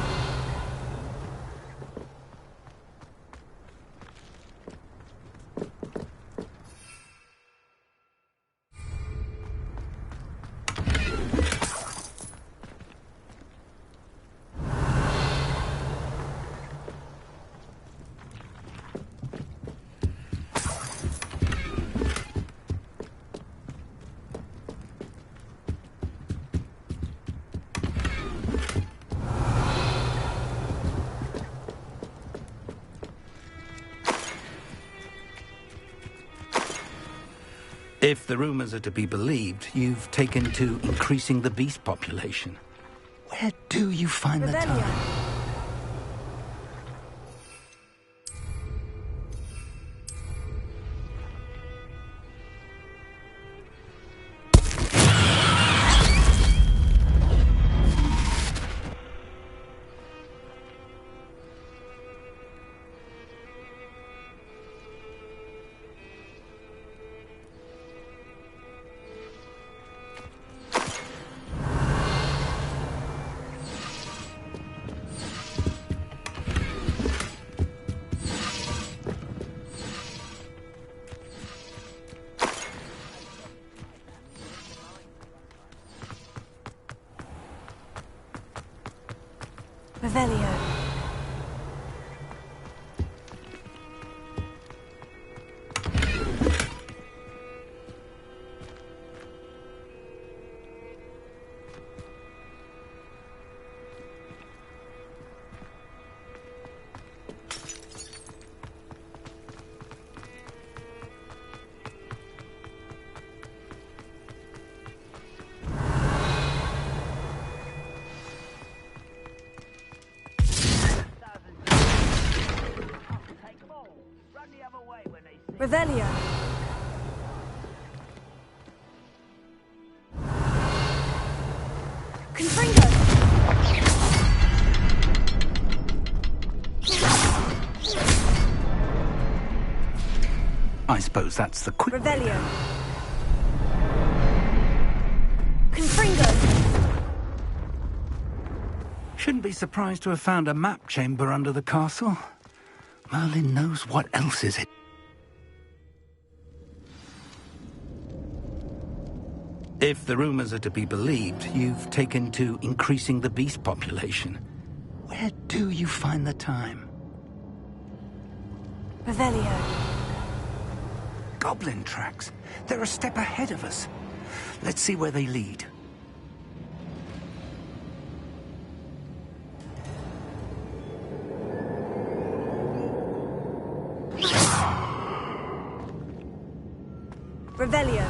If the rumors are to be believed, you've taken to increasing the beast population. Where do you find the time? Revelio. Revelio. Confringo. I suppose that's the quick... Revelio. Confringo. Shouldn't be surprised to have found a map chamber under the castle. Merlin knows what else is it. If the rumors are to be believed, you've taken to increasing the beast population. Where do you find the time? Revelio. goblin tracks. They're a step ahead of us. Let's see where they lead. Revelio.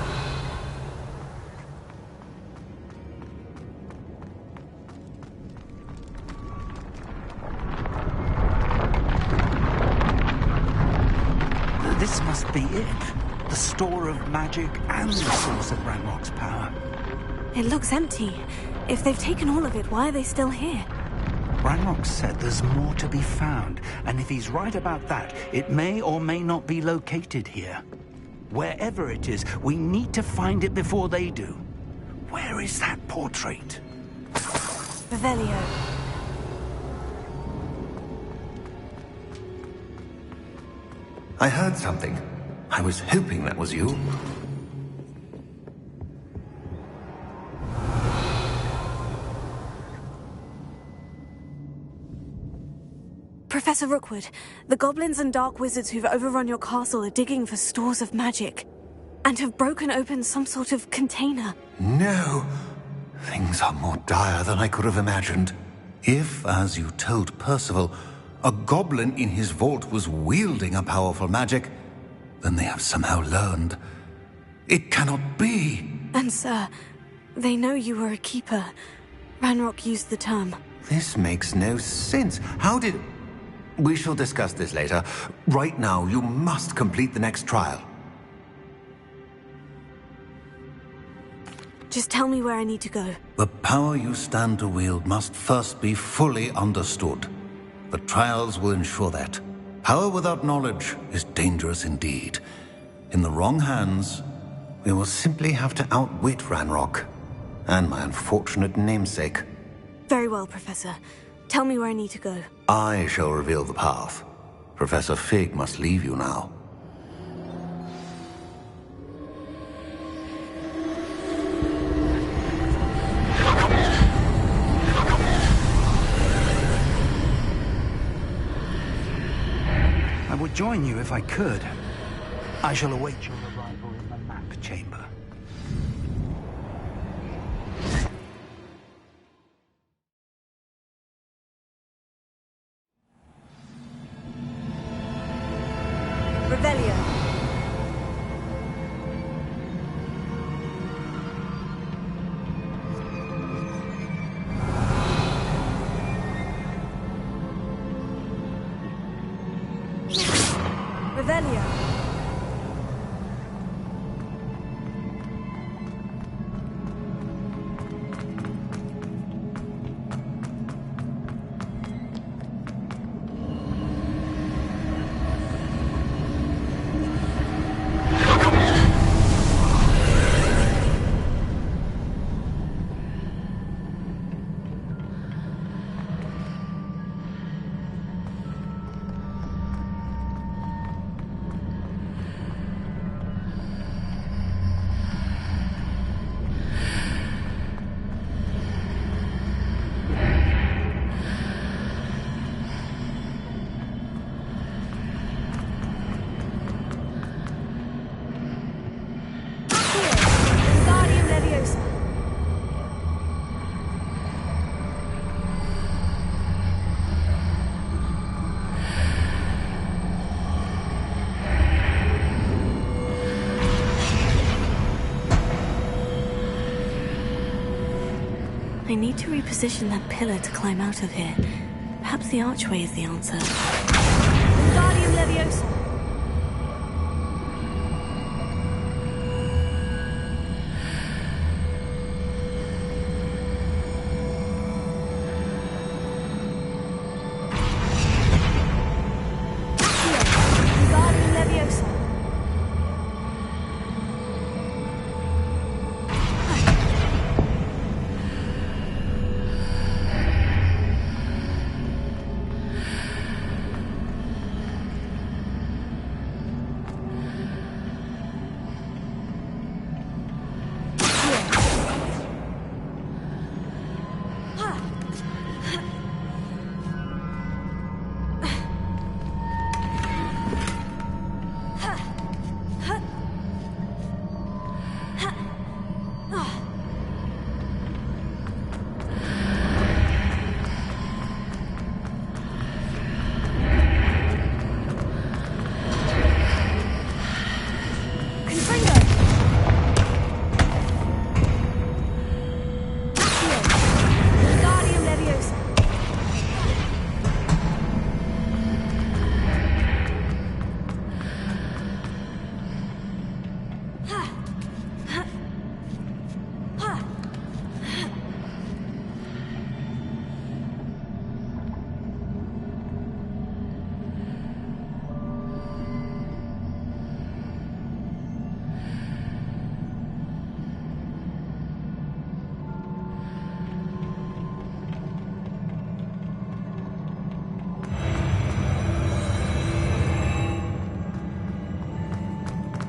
This must be it. The store of magic and the source of Ranrock's power. It looks empty. If they've taken all of it, why are they still here? Ranrock said there's more to be found, and if he's right about that, it may or may not be located here. Wherever it is, we need to find it before they do. Where is that portrait? Revelio. I heard something. I was hoping that was you. Professor Rookwood, the goblins and dark wizards who've overrun your castle are digging for stores of magic and have broken open some sort of container. No. Things are more dire than I could have imagined. If, as you told Percival, a goblin in his vault was wielding a powerful magic, then they have somehow learned. It cannot be. And sir, they know you were a keeper. Ranrock used the term. This makes no sense. How did... We shall discuss this later. Right now, you must complete the next trial. Just tell me where I need to go. The power you stand to wield must first be fully understood. The trials will ensure that. Power without knowledge is dangerous indeed. In the wrong hands, we will simply have to outwit Ranrock and my unfortunate namesake. Very well, Professor. Tell me where I need to go. I shall reveal the path. Professor Fig must leave you now. I would join you if I could. I shall await your arrival in the map chamber. Revelio. Revelio. I need to reposition that pillar to climb out of here. Perhaps the archway is the answer. Wingardium Leviosa. Wingardium Leviosa.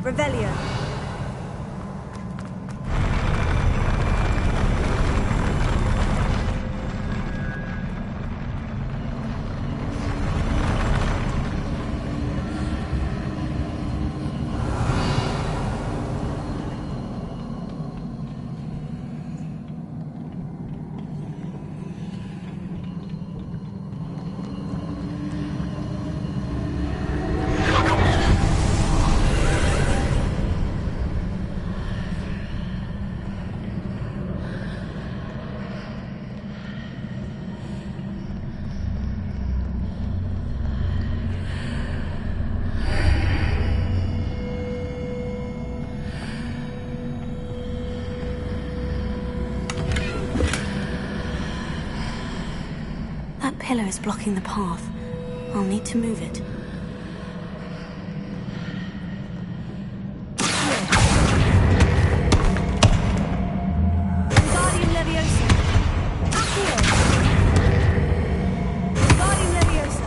Revelio. That pillar is blocking the path. I'll need to move it. Wingardium Leviosa. Accio. Wingardium Leviosa.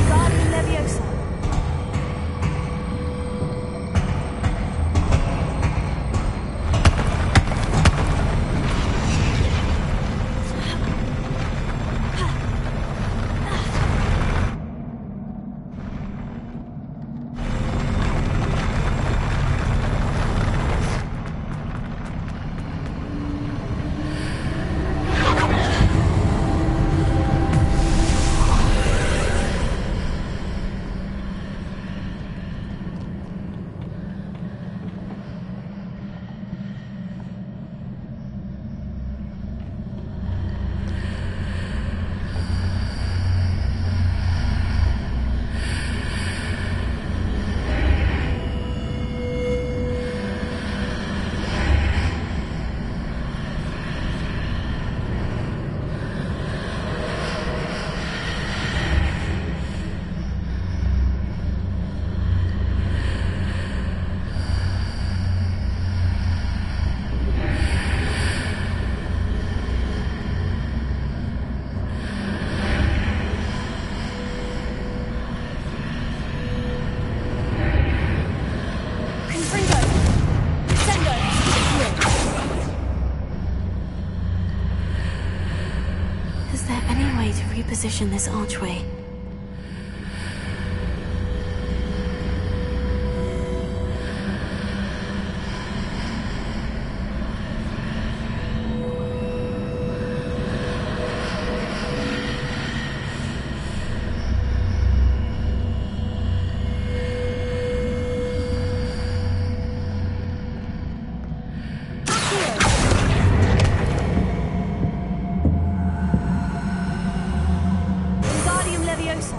Wingardium Leviosa. Confringo. Descendo. Is there any way to reposition this archway? Wingardium Leviosa.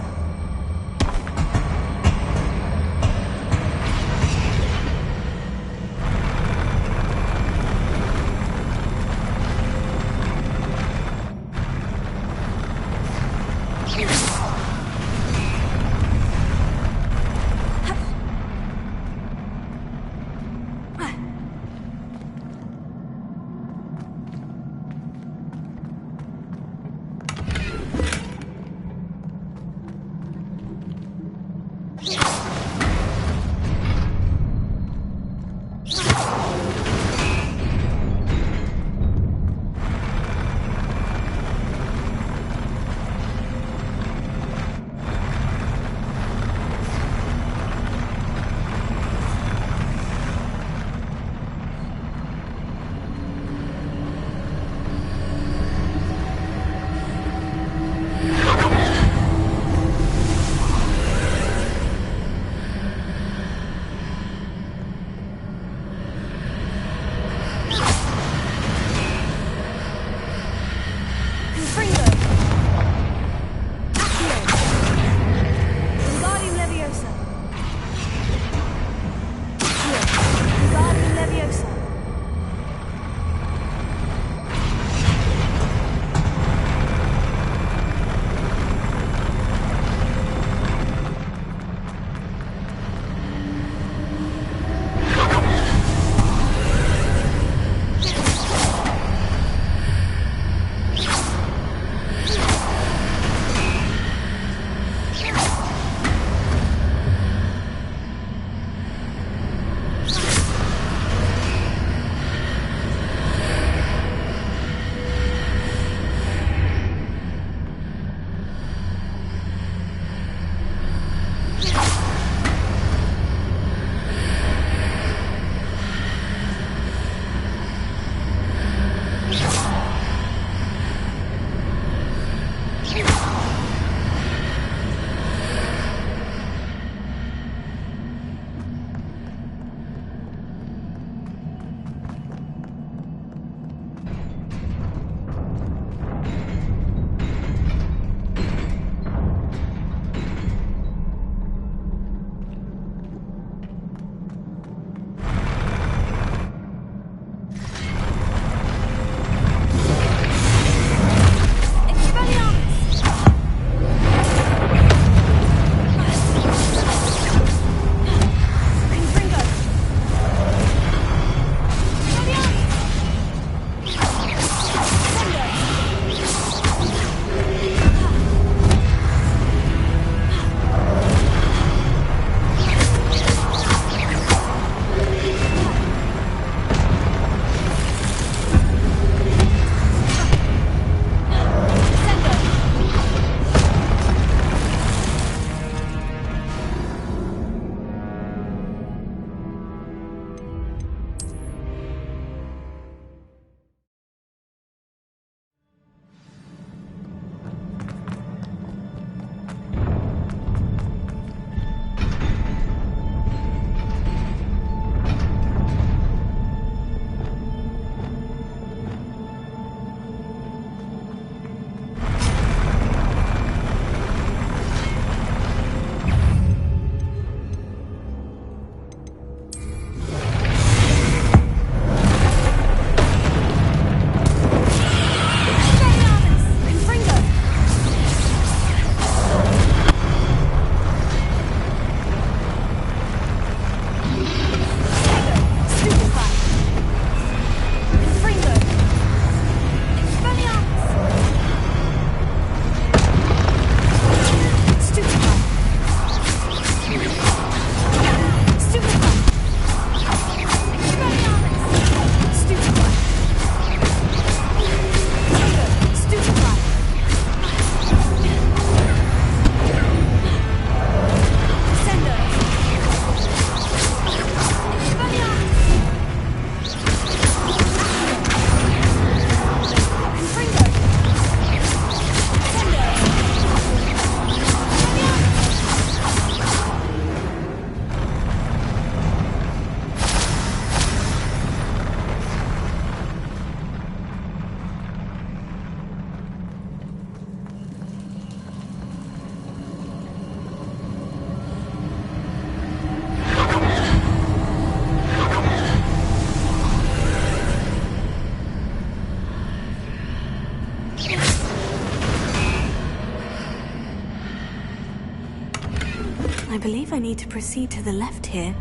I believe I need to proceed to the left here.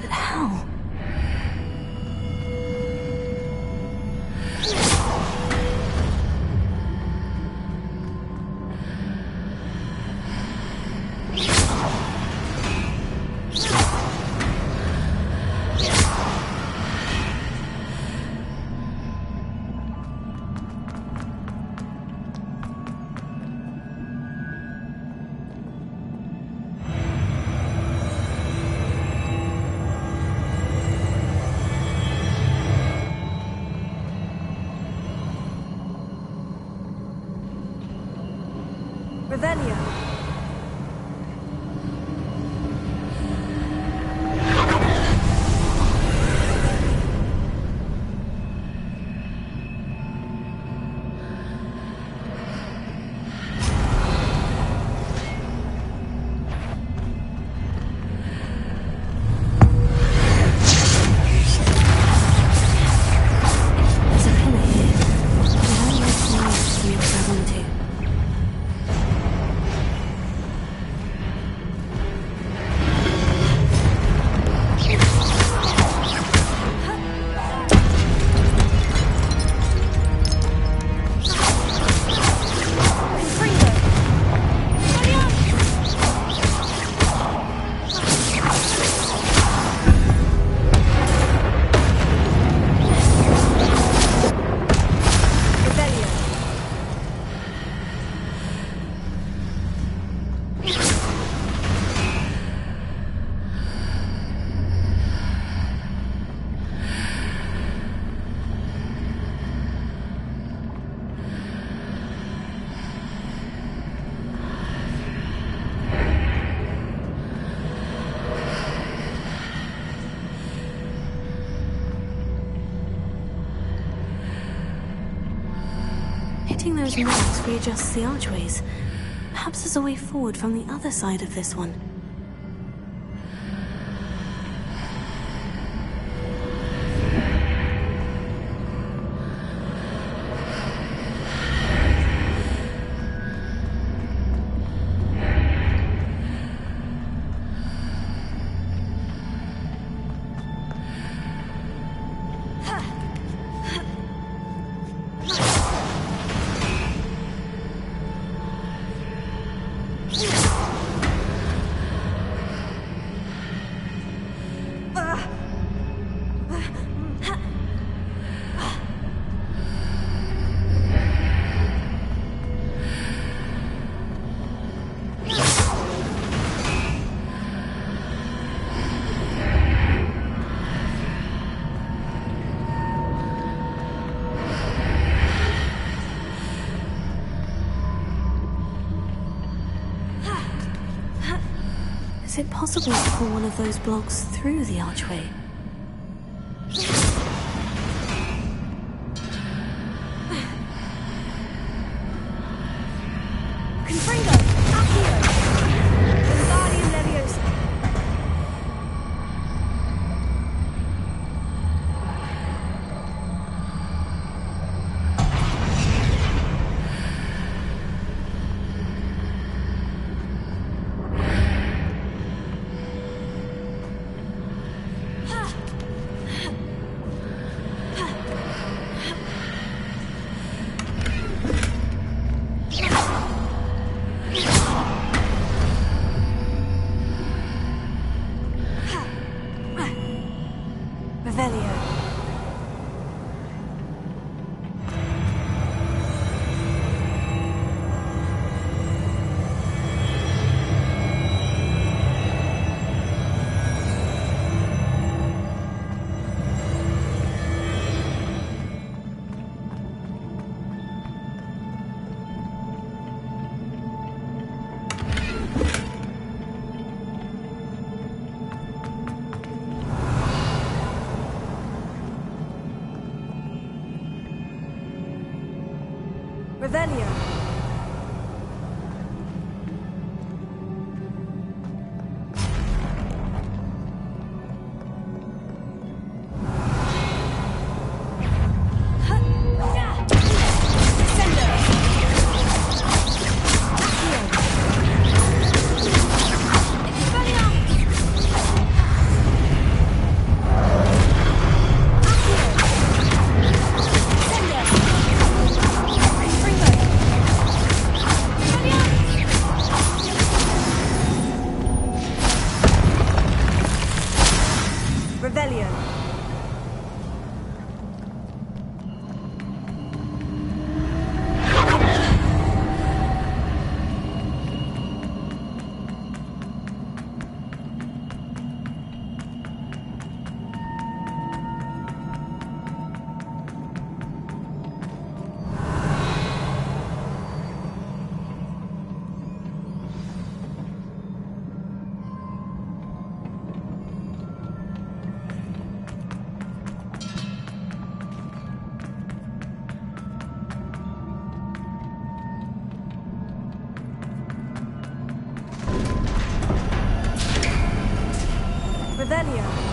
But how? Revelio. There's a pillar here. But I like to know to make where I want to. Hitting those marks readjusts the archways. Perhaps there's a way forward from the other side of this one. Is it possible to pull one of those blocks through the archway? Confringo! Accio! Wingardium Leviosa! Revelio.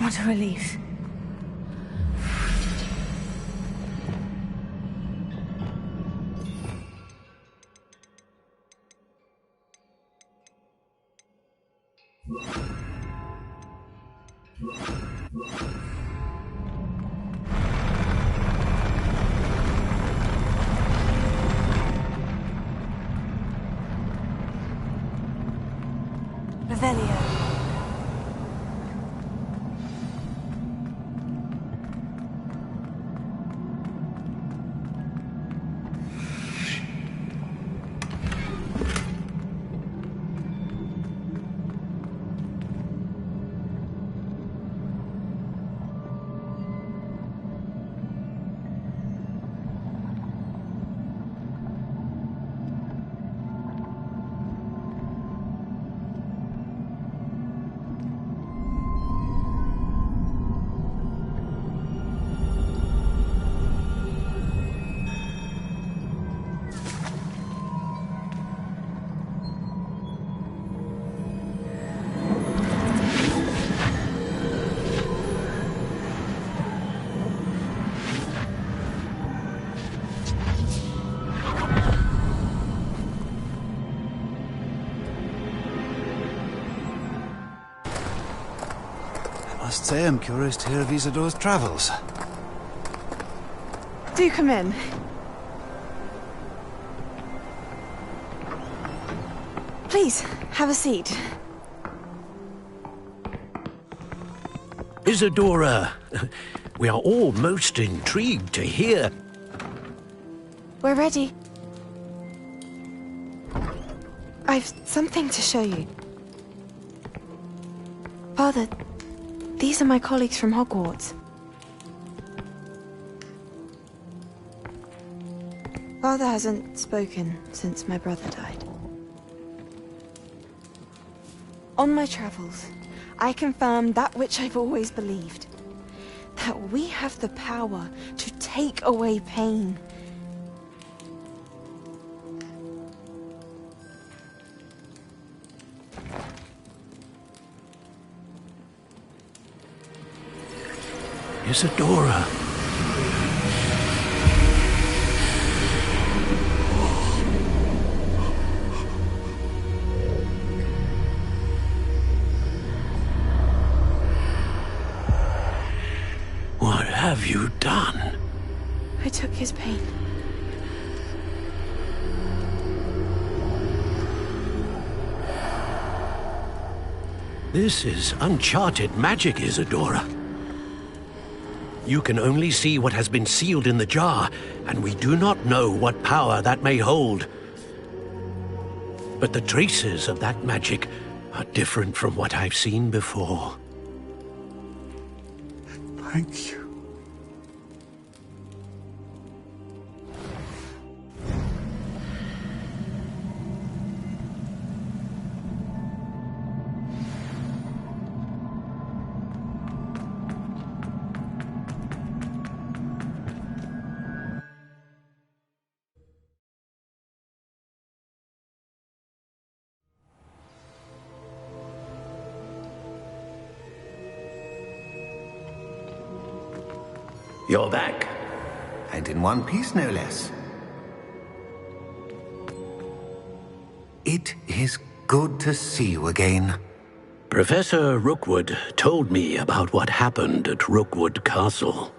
What a relief. Revelio. Must say I'm curious to hear of Isidore's travels. Do come in. Please, have a seat. Isadora, we are all most intrigued to hear. We're ready. I've something to show you. Father, these are my colleagues from Hogwarts. Father hasn't spoken since my brother died. On my travels, I confirmed that which I've always believed. That we have the power to take away pain. Isadora. What have you done? I took his pain. This is uncharted magic, Isadora. You can only see what has been sealed in the jar, and we do not know what power that may hold. But the traces of that magic are different from what I've seen before. Thank you. You're back. And in one piece, no less. It is good to see you again. Professor Rookwood told me about what happened at Rookwood Castle.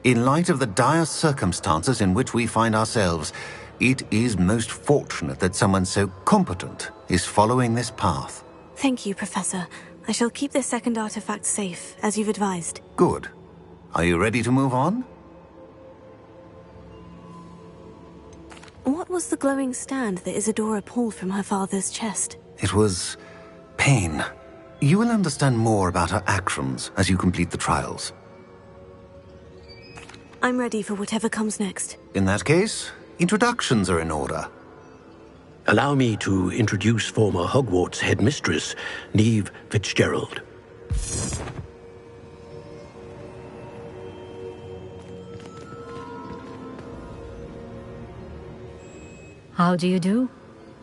In light of the dire circumstances in which we find ourselves, it is most fortunate that someone so competent is following this path. Thank you, Professor. I shall keep this second artifact safe, as you've advised. Good. Are you ready to move on? What was the glowing stand that Isadora pulled from her father's chest? It was pain. You will understand more about her actions as you complete the trials. I'm ready for whatever comes next. In that case, introductions are in order. Allow me to introduce former Hogwarts headmistress, Neve Fitzgerald. How do you do?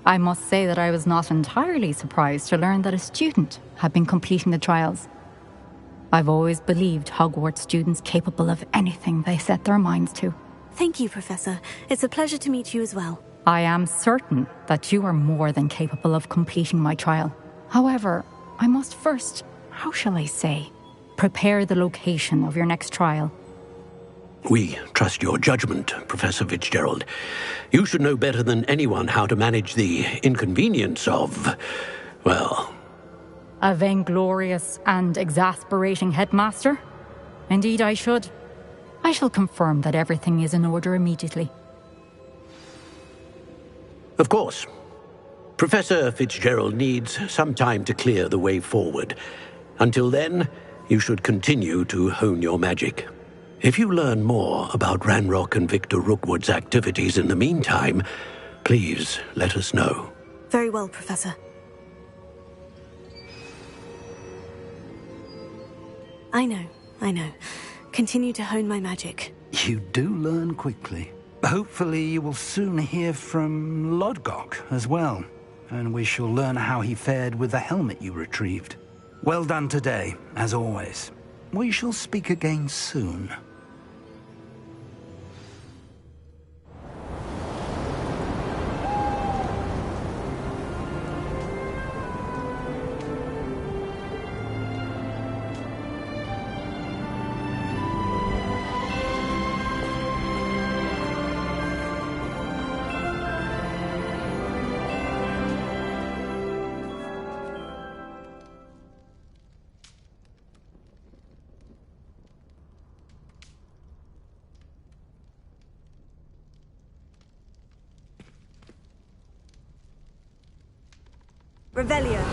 I must say that I was not entirely surprised to learn that a student had been completing the trials. I've always believed Hogwarts students capable of anything they set their minds to. Thank you, Professor. It's a pleasure to meet you as well. I am certain that you are more than capable of completing my trial. However, I must first, how shall I say, prepare the location of your next trial. We trust your judgment, Professor Fitzgerald. You should know better than anyone how to manage the inconvenience of, well... A vainglorious and exasperating headmaster? Indeed I should. I shall confirm that everything is in order immediately. Of course. Professor Fitzgerald needs some time to clear the way forward. Until then, you should continue to hone your magic. If you learn more about Ranrock and Victor Rookwood's activities in the meantime, please let us know. Very well, Professor. I know. Continue to hone my magic. You do learn quickly. Hopefully you will soon hear from Lodgok as well, and we shall learn how he fared with the helmet you retrieved. Well done today, as always. We shall speak again soon. Revelio.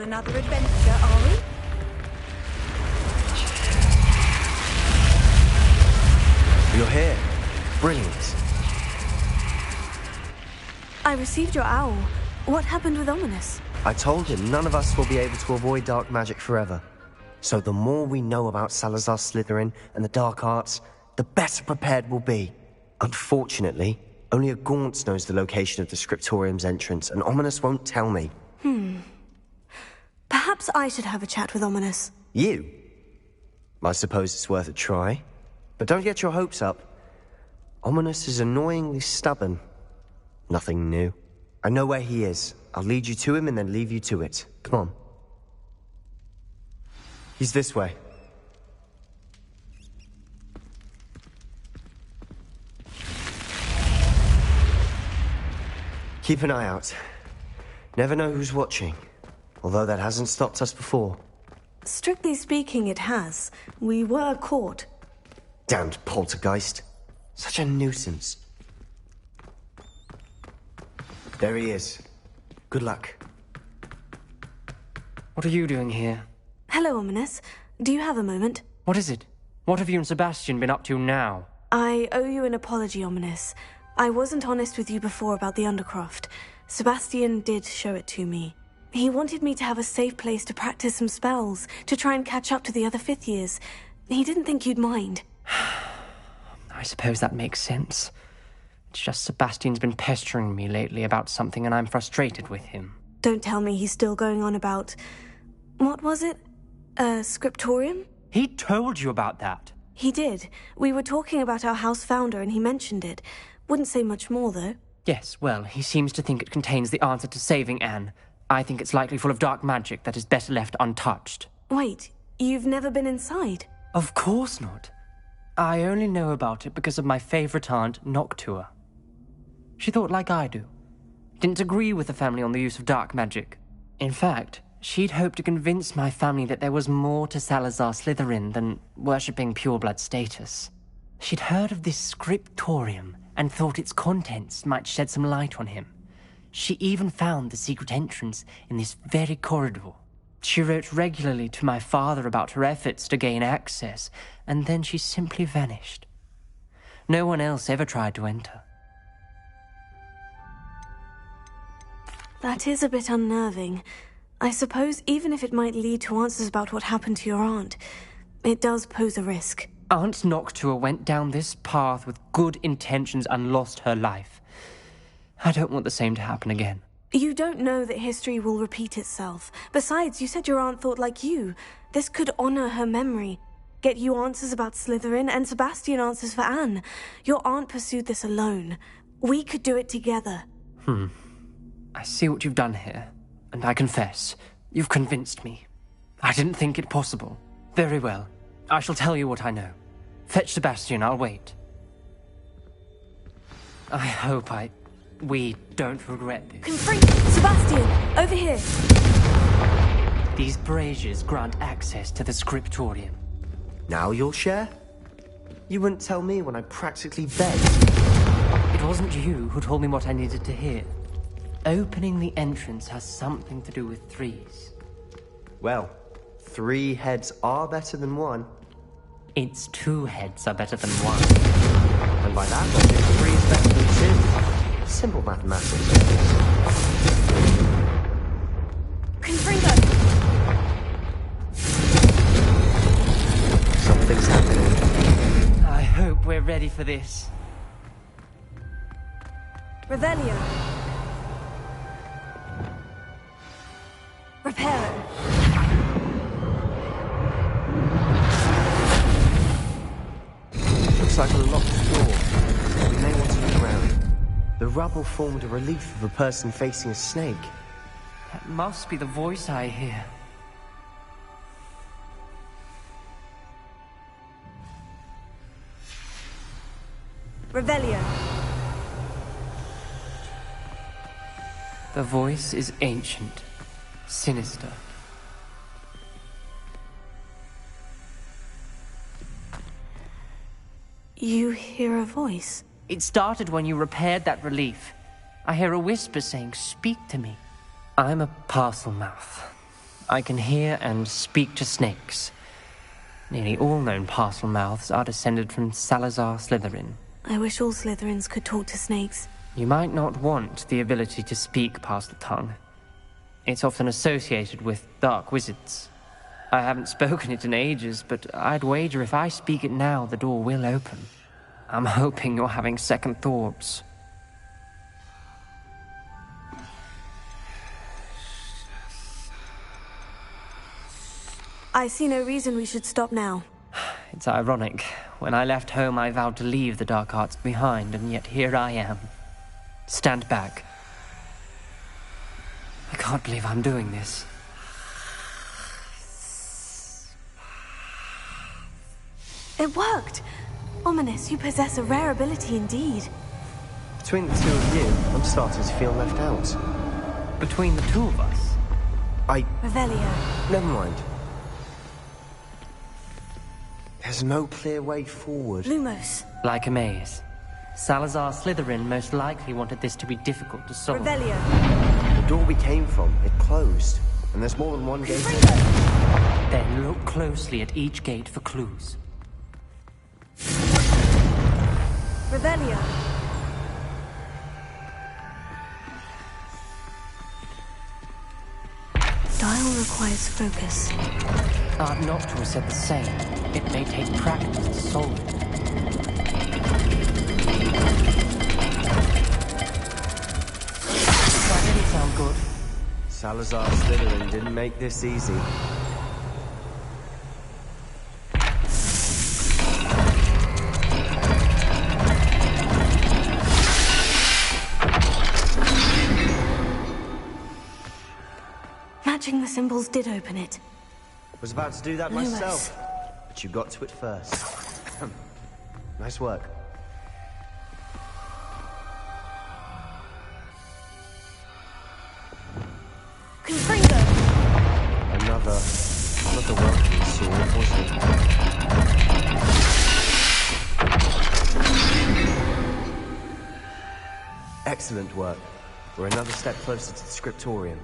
on another adventure, are we? You're here. Brilliant. I received your owl. What happened with Ominous? I told him none of us will be able to avoid dark magic forever. So the more we know about Salazar Slytherin and the dark arts, the better prepared we'll be. Unfortunately, only a Gaunt knows the location of the Scriptorium's entrance, and Ominous won't tell me. Perhaps I should have a chat with Ominous. You? I suppose it's worth a try. But don't get your hopes up. Ominous is annoyingly stubborn. Nothing new. I know where he is. I'll lead you to him and then leave you to it. Come on. He's this way. Keep an eye out. Never know who's watching. Although that hasn't stopped us before. Strictly speaking, it has. We were caught. Damned poltergeist. Such a nuisance. There he is. Good luck. What are you doing here? Hello, Ominous. Do you have a moment? What is it? What have you and Sebastian been up to now? I owe you an apology, Ominous. I wasn't honest with you before about the Undercroft. Sebastian did show it to me. He wanted me to have a safe place to practice some spells, to try and catch up to the other fifth years. He didn't think you'd mind. I suppose that makes sense. It's just Sebastian's been pestering me lately about something and I'm frustrated with him. Don't tell me he's still going on about... What was it? Scriptorium? He told you about that? He did. We were talking about our house founder and he mentioned it. Wouldn't say much more, though. Yes, well, he seems to think it contains the answer to saving Anne. I think it's likely full of dark magic that is better left untouched. Wait, you've never been inside? Of course not. I only know about it because of my favorite aunt, Noctua. She thought like I do. Didn't agree with the family on the use of dark magic. In fact, she'd hoped to convince my family that there was more to Salazar Slytherin than worshipping pureblood status. She'd heard of this scriptorium and thought its contents might shed some light on him. She even found the secret entrance in this very corridor. She wrote regularly to my father about her efforts to gain access, and then she simply vanished. No one else ever tried to enter. That is a bit unnerving. I suppose even if it might lead to answers about what happened to your aunt, it does pose a risk. Aunt Noctua went down this path with good intentions and lost her life. I don't want the same to happen again. You don't know that history will repeat itself. Besides, you said your aunt thought like you. This could honor her memory. Get you answers about Slytherin and Sebastian answers for Anne. Your aunt pursued this alone. We could do it together. I see what you've done here, and I confess, you've convinced me. I didn't think it possible. Very well. I shall tell you what I know. Fetch Sebastian, I'll wait. I hope we don't regret this. Confront Sebastian! Over here! These braziers grant access to the scriptorium. Now you'll share? You wouldn't tell me when I practically begged. It wasn't you who told me what I needed to hear. Opening the entrance has something to do with threes. Well, 3 heads are better than 1. It's 2 heads are better than 1. And by that logic, 3 is better than 2. Simple mathematics. Confringo! Something's happening. I hope we're ready for this. Revelio. Reparo. Looks like a locked door. We may want to look around. The rubble formed a relief of a person facing a snake. That must be the voice I hear. Revelio. The voice is ancient, sinister. You hear a voice? It started when you repaired that relief. I hear a whisper saying, "Speak to me." I'm a parcel mouth. I can hear and speak to snakes. Nearly all known parcel mouths are descended from Salazar Slytherin. I wish all Slytherins could talk to snakes. You might not want the ability to speak parcel tongue. It's often associated with dark wizards. I haven't spoken it in ages, but I'd wager if I speak it now, the door will open. I'm hoping you're having second thoughts. I see no reason we should stop now. It's ironic. When I left home, I vowed to leave the dark arts behind, and yet here I am. Stand back. I can't believe I'm doing this. It worked! Ominous, you possess a rare ability indeed. Between the two of you, I'm starting to feel left out. Between the two of us? Revelio. Never mind. There's no clear way forward. Lumos. Like a maze. Salazar Slytherin most likely wanted this to be difficult to solve. Revelio. The door we came from, it closed. And there's more than one gate. Then look closely at each gate for clues. Revelio. Dial requires focus. Art Noctua said the same. It may take practice to solve it. That didn't sound good. Salazar Slytherin didn't make this easy. Matching the symbols did open it. Was about to do that Lumos. myself, but you got to it first. Nice work. Confringo! Another welcome sword, wasn't it? Excellent work. We're another step closer to the scriptorium.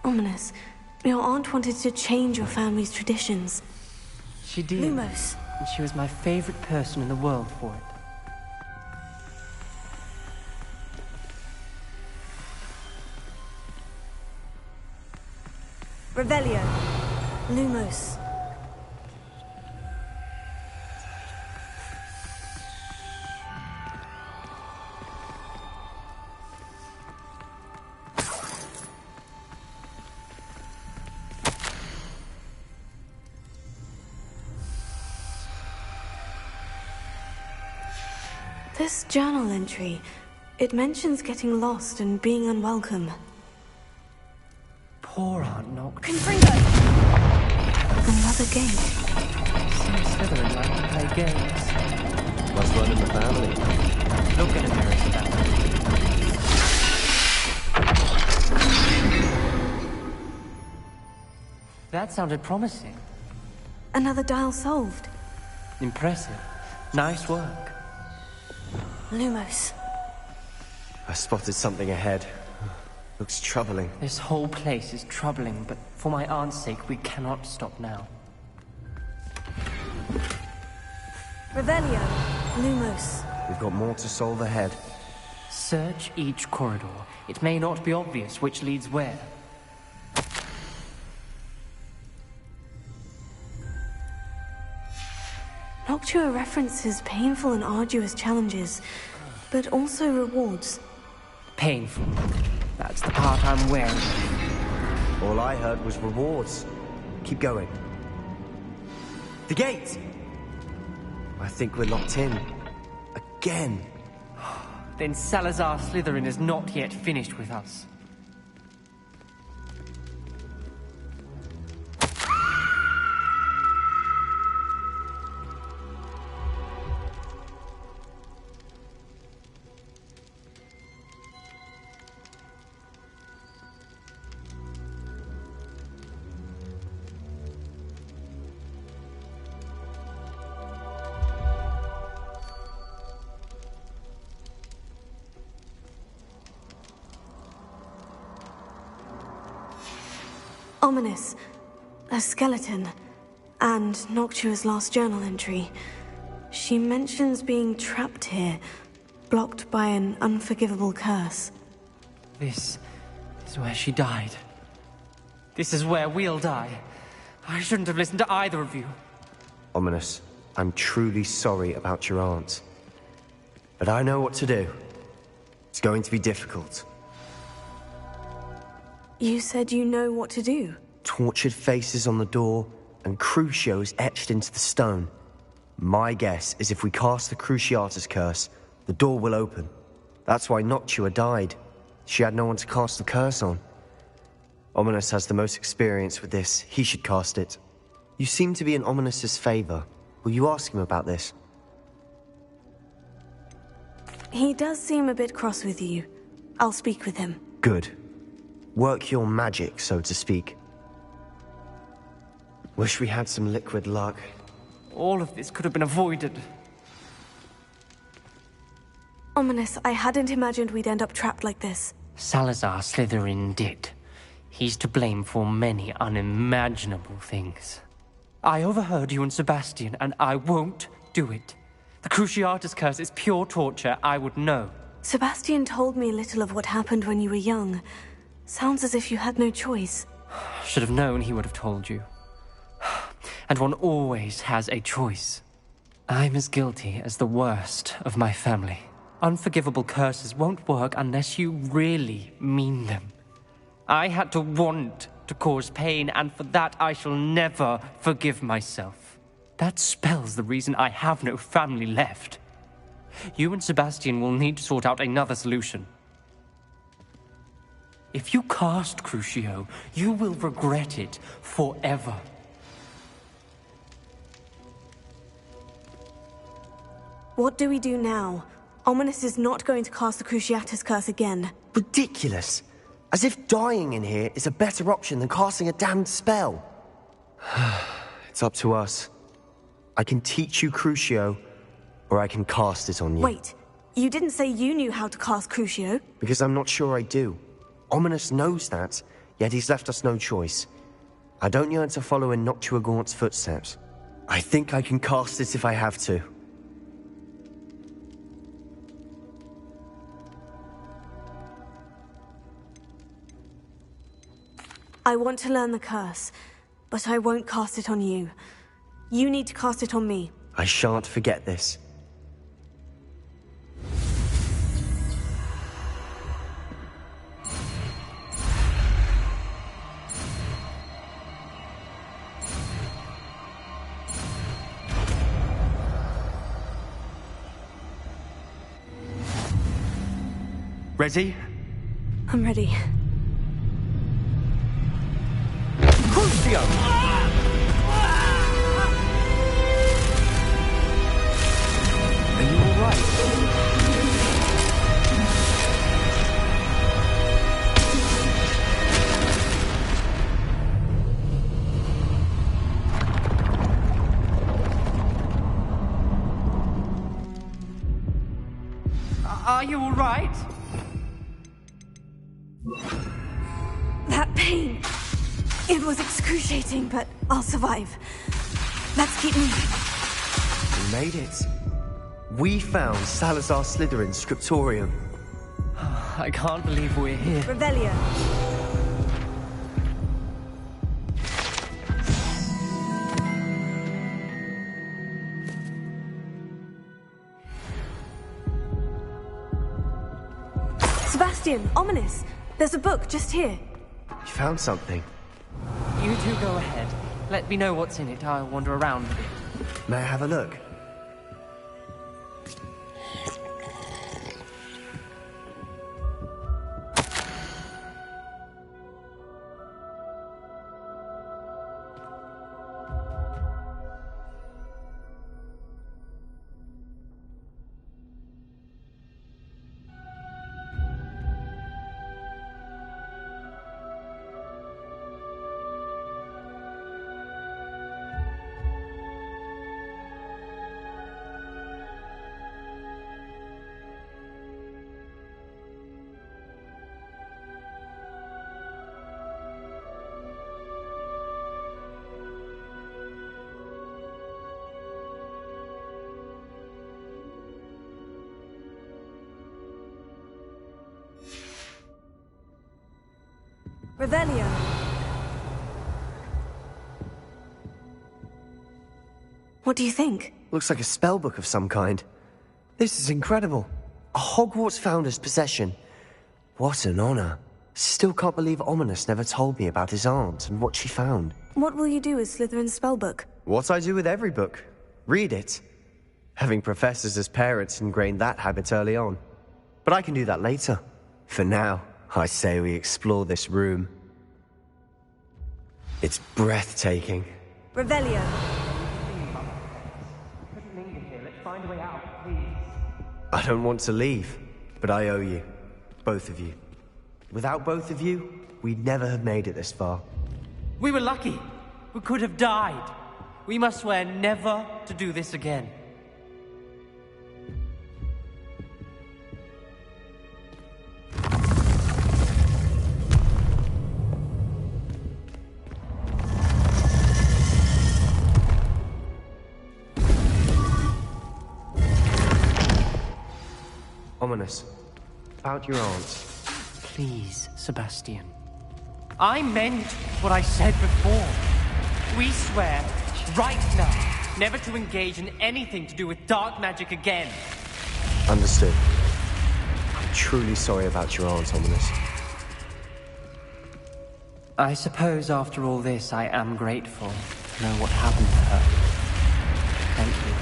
Ominous, your aunt wanted to change your family's traditions. She did. Lumos. And she was my favorite person in the world for it. Revelio. Lumos. This journal entry, it mentions getting lost and being unwelcome. Poor Aunt Noctua. Confringo! Another game. Seems Slytherin like to play games. Must run in the family. Don't get embarrassed about it. That sounded promising. Another dial solved. Impressive. Nice work. Lumos. I spotted something ahead. Looks troubling. This whole place is troubling, but for my aunt's sake, we cannot stop now. Revelio. Lumos. We've got more to solve ahead. Search each corridor. It may not be obvious which leads where. Noctua references painful and arduous challenges, but also rewards. Painful. That's the part I'm wearing. All I heard was rewards. Keep going. The gate! I think we're locked in. Again. Then Salazar Slytherin is not yet finished with us. Ominous. A skeleton. And Noctua's last journal entry. She mentions being trapped here, blocked by an unforgivable curse. This is where she died. This is where we'll die. I shouldn't have listened to either of you. Ominous, I'm truly sorry about your aunt. But I know what to do. It's going to be difficult. You said you know what to do. Tortured faces on the door, and Crucio is etched into the stone. My guess is if we cast the Cruciatus curse, the door will open. That's why Noctua died. She had no one to cast the curse on. Ominous has the most experience with this. He should cast it. You seem to be in Ominous's favor. Will you ask him about this? He does seem a bit cross with you. I'll speak with him. Good. Work your magic, so to speak. Wish we had some liquid luck. All of this could have been avoided. Ominous, I hadn't imagined we'd end up trapped like this. Salazar Slytherin did. He's to blame for many unimaginable things. I overheard you and Sebastian, and I won't do it. The Cruciatus curse is pure torture. I would know. Sebastian told me little of what happened when you were young. Sounds as if you had no choice. Should have known he would have told you. And one always has a choice. I'm as guilty as the worst of my family. Unforgivable curses won't work unless you really mean them. I had to want to cause pain, and for that I shall never forgive myself. That spells the reason I have no family left. You and Sebastian will need to sort out another solution. If you cast Crucio, you will regret it forever. What do we do now? Ominous is not going to cast the Cruciatus curse again. Ridiculous! As if dying in here is a better option than casting a damned spell. It's up to us. I can teach you Crucio, or I can cast it on you. Wait, you didn't say you knew how to cast Crucio? Because I'm not sure I do. Ominous knows that, yet he's left us no choice. I don't yearn to follow in Noctua Gaunt's footsteps. I think I can cast it if I have to. I want to learn the curse, but I won't cast it on you. You need to cast it on me. I shan't forget this. Ready? I'm ready. Crucio! Are you all right? Are you all right? That pain. It was excruciating, but I'll survive. Let's keep moving. We made it. We found Salazar Slytherin's scriptorium. I can't believe we're here. Revelio. Sebastian, Ominous. There's a book just here. You found something. You two go ahead. Let me know what's in it. I'll wander around a bit. May I have a look? Revelio. What do you think? Looks like a spellbook of some kind. This is incredible. A Hogwarts founder's possession. What an honor. Still can't believe Ominous never told me about his aunt and what she found. What will you do with Slytherin's spellbook? What I do with every book. Read it. Having professors as parents ingrained that habit early on. But I can do that later. For now, I say we explore this room. It's breathtaking. Revelio. I don't want to leave, but I owe you. Both of you. Without both of you, we'd never have made it this far. We were lucky. We could have died. We must swear never to do this again. Ominous. About your aunt. Please, Sebastian. I meant what I said before. We swear, right now, never to engage in anything to do with dark magic again. Understood. I'm truly sorry about your aunt, Ominous. I suppose after all this, I am grateful to know what happened to her. Thank you.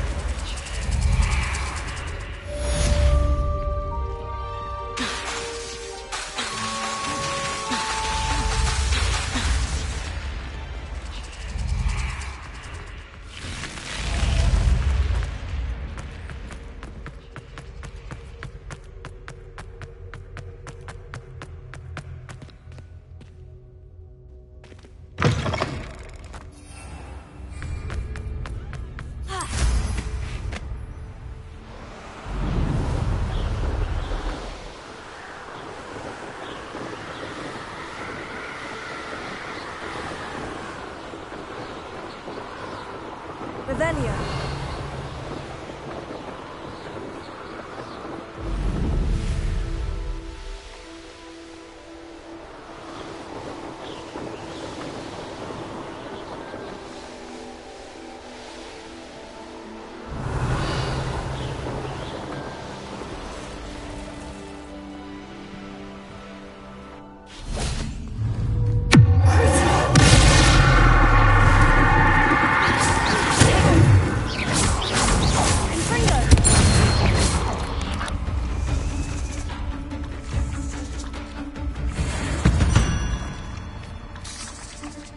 Revelio.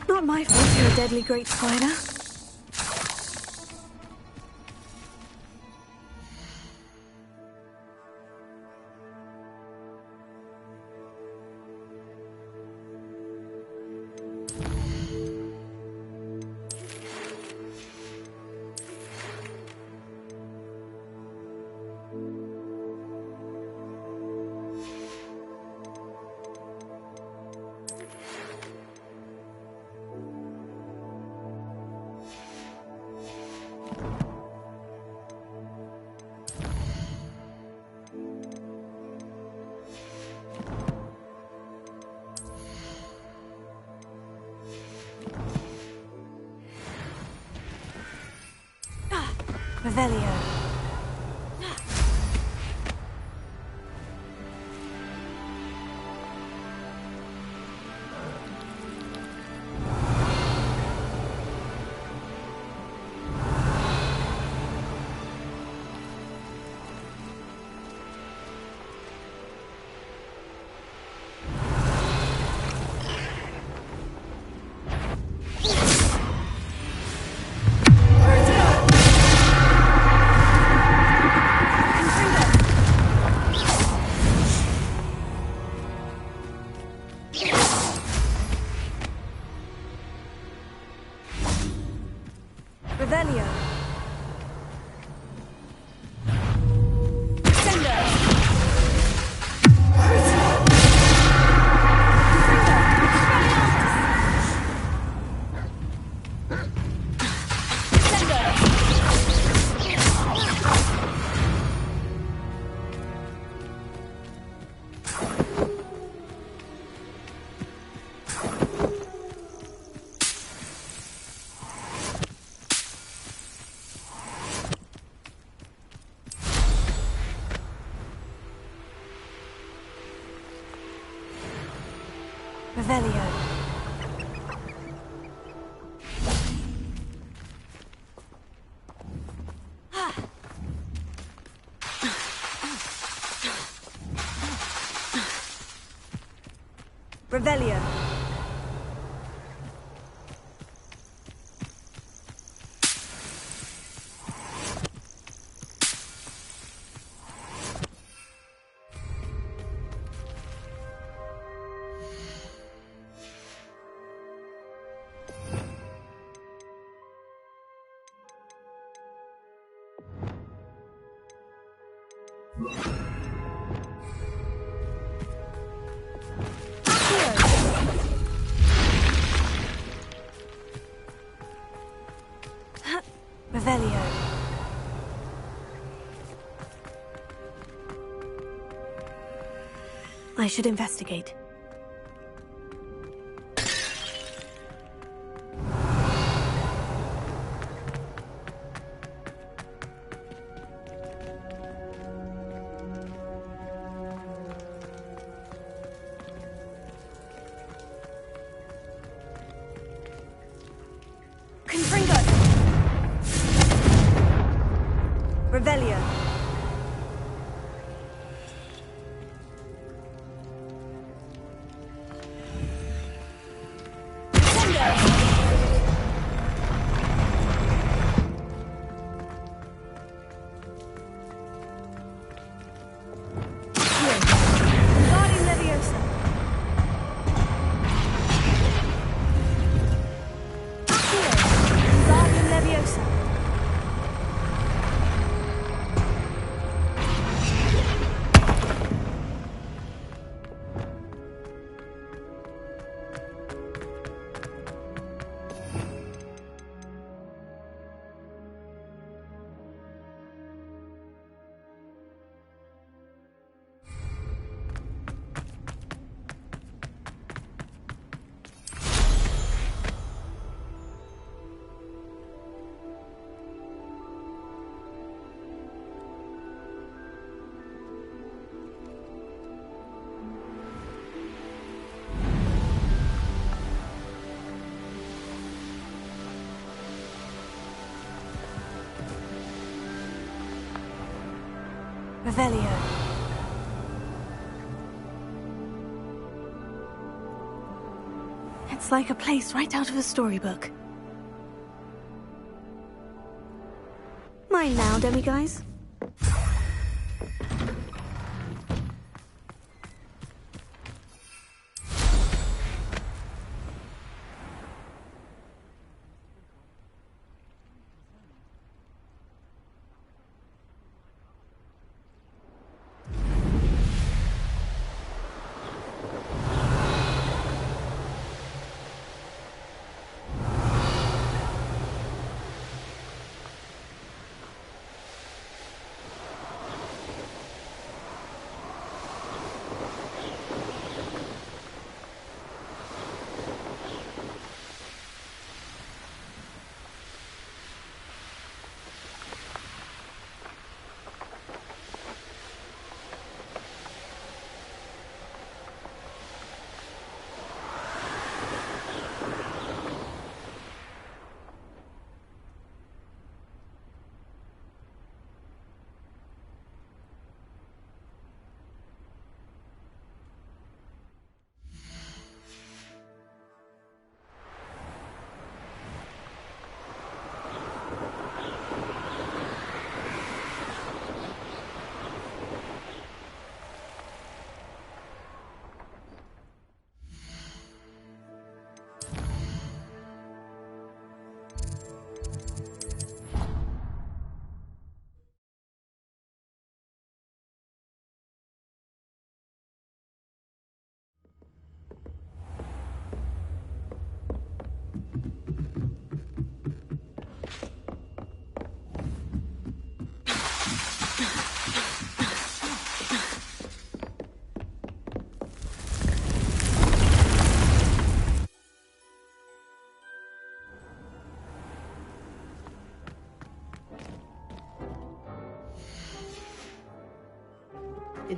Not my fault you're a deadly great spider. Revelio. Revelio. Revelio. Revelio. I should investigate. Confringo. Revelio. Revelio. It's like a place right out of a storybook. Mine now, demiguise.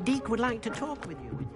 Deke would like to talk with you.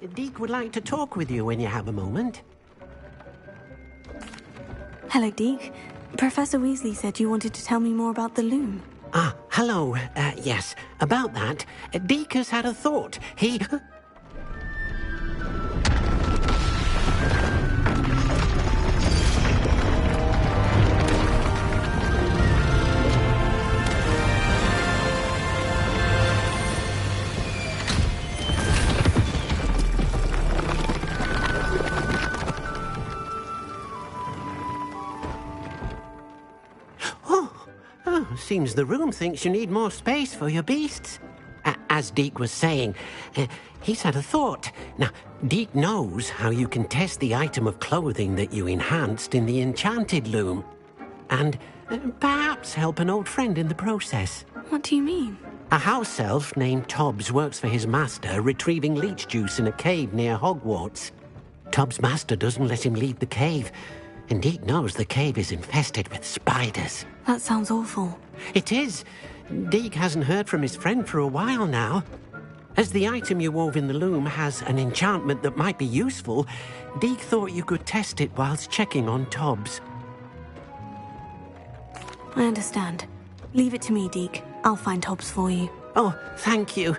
Deke would like to talk with you when you have a moment. Hello, Deke. Professor Weasley said you wanted to tell me more about the loom. Ah, hello. Yes, about that. Deke has had a thought. He... Seems the room thinks you need more space for your beasts. As Deke was saying, he's had a thought. Now, Deke knows how you can test the item of clothing that you enhanced in the enchanted loom. And perhaps help an old friend in the process. What do you mean? A house elf named Tobbs works for his master, retrieving leech juice in a cave near Hogwarts. Tobbs' master doesn't let him leave the cave, and Deke knows the cave is infested with spiders. That sounds awful. It is. Deke hasn't heard from his friend for a while now. As the item you wove in the loom has an enchantment that might be useful, Deke thought you could test it whilst checking on Tobbs. I understand. Leave it to me, Deke. I'll find Tobbs for you. Oh, thank you.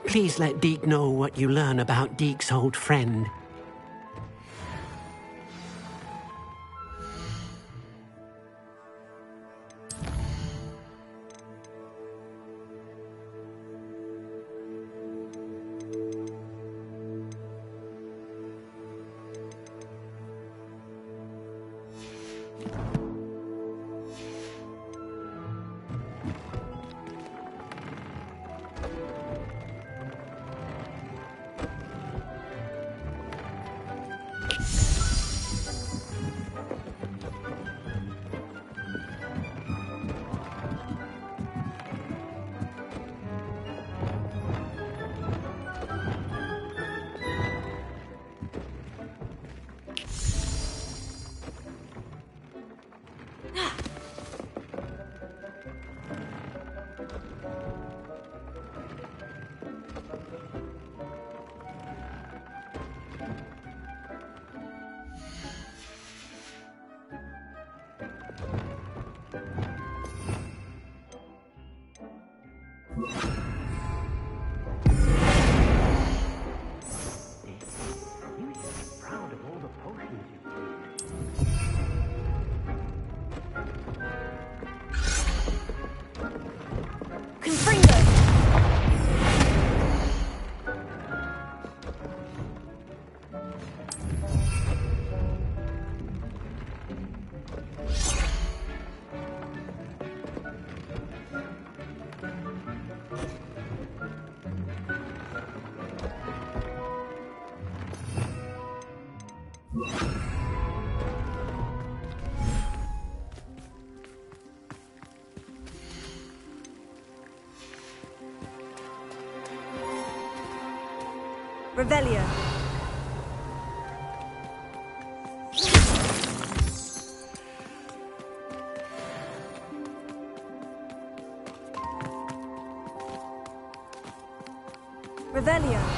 Please let Deke know what you learn about Deke's old friend. Revelio. Revelio.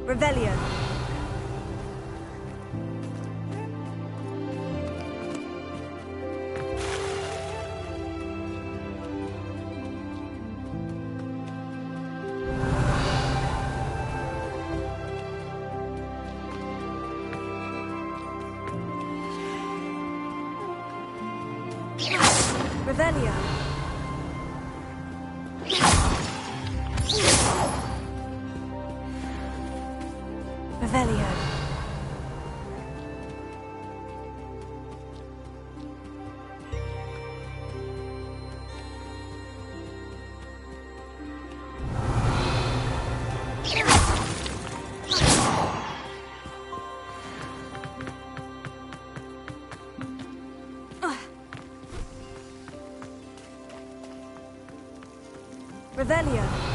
Revelio. Revelio. Revelio. Revelio.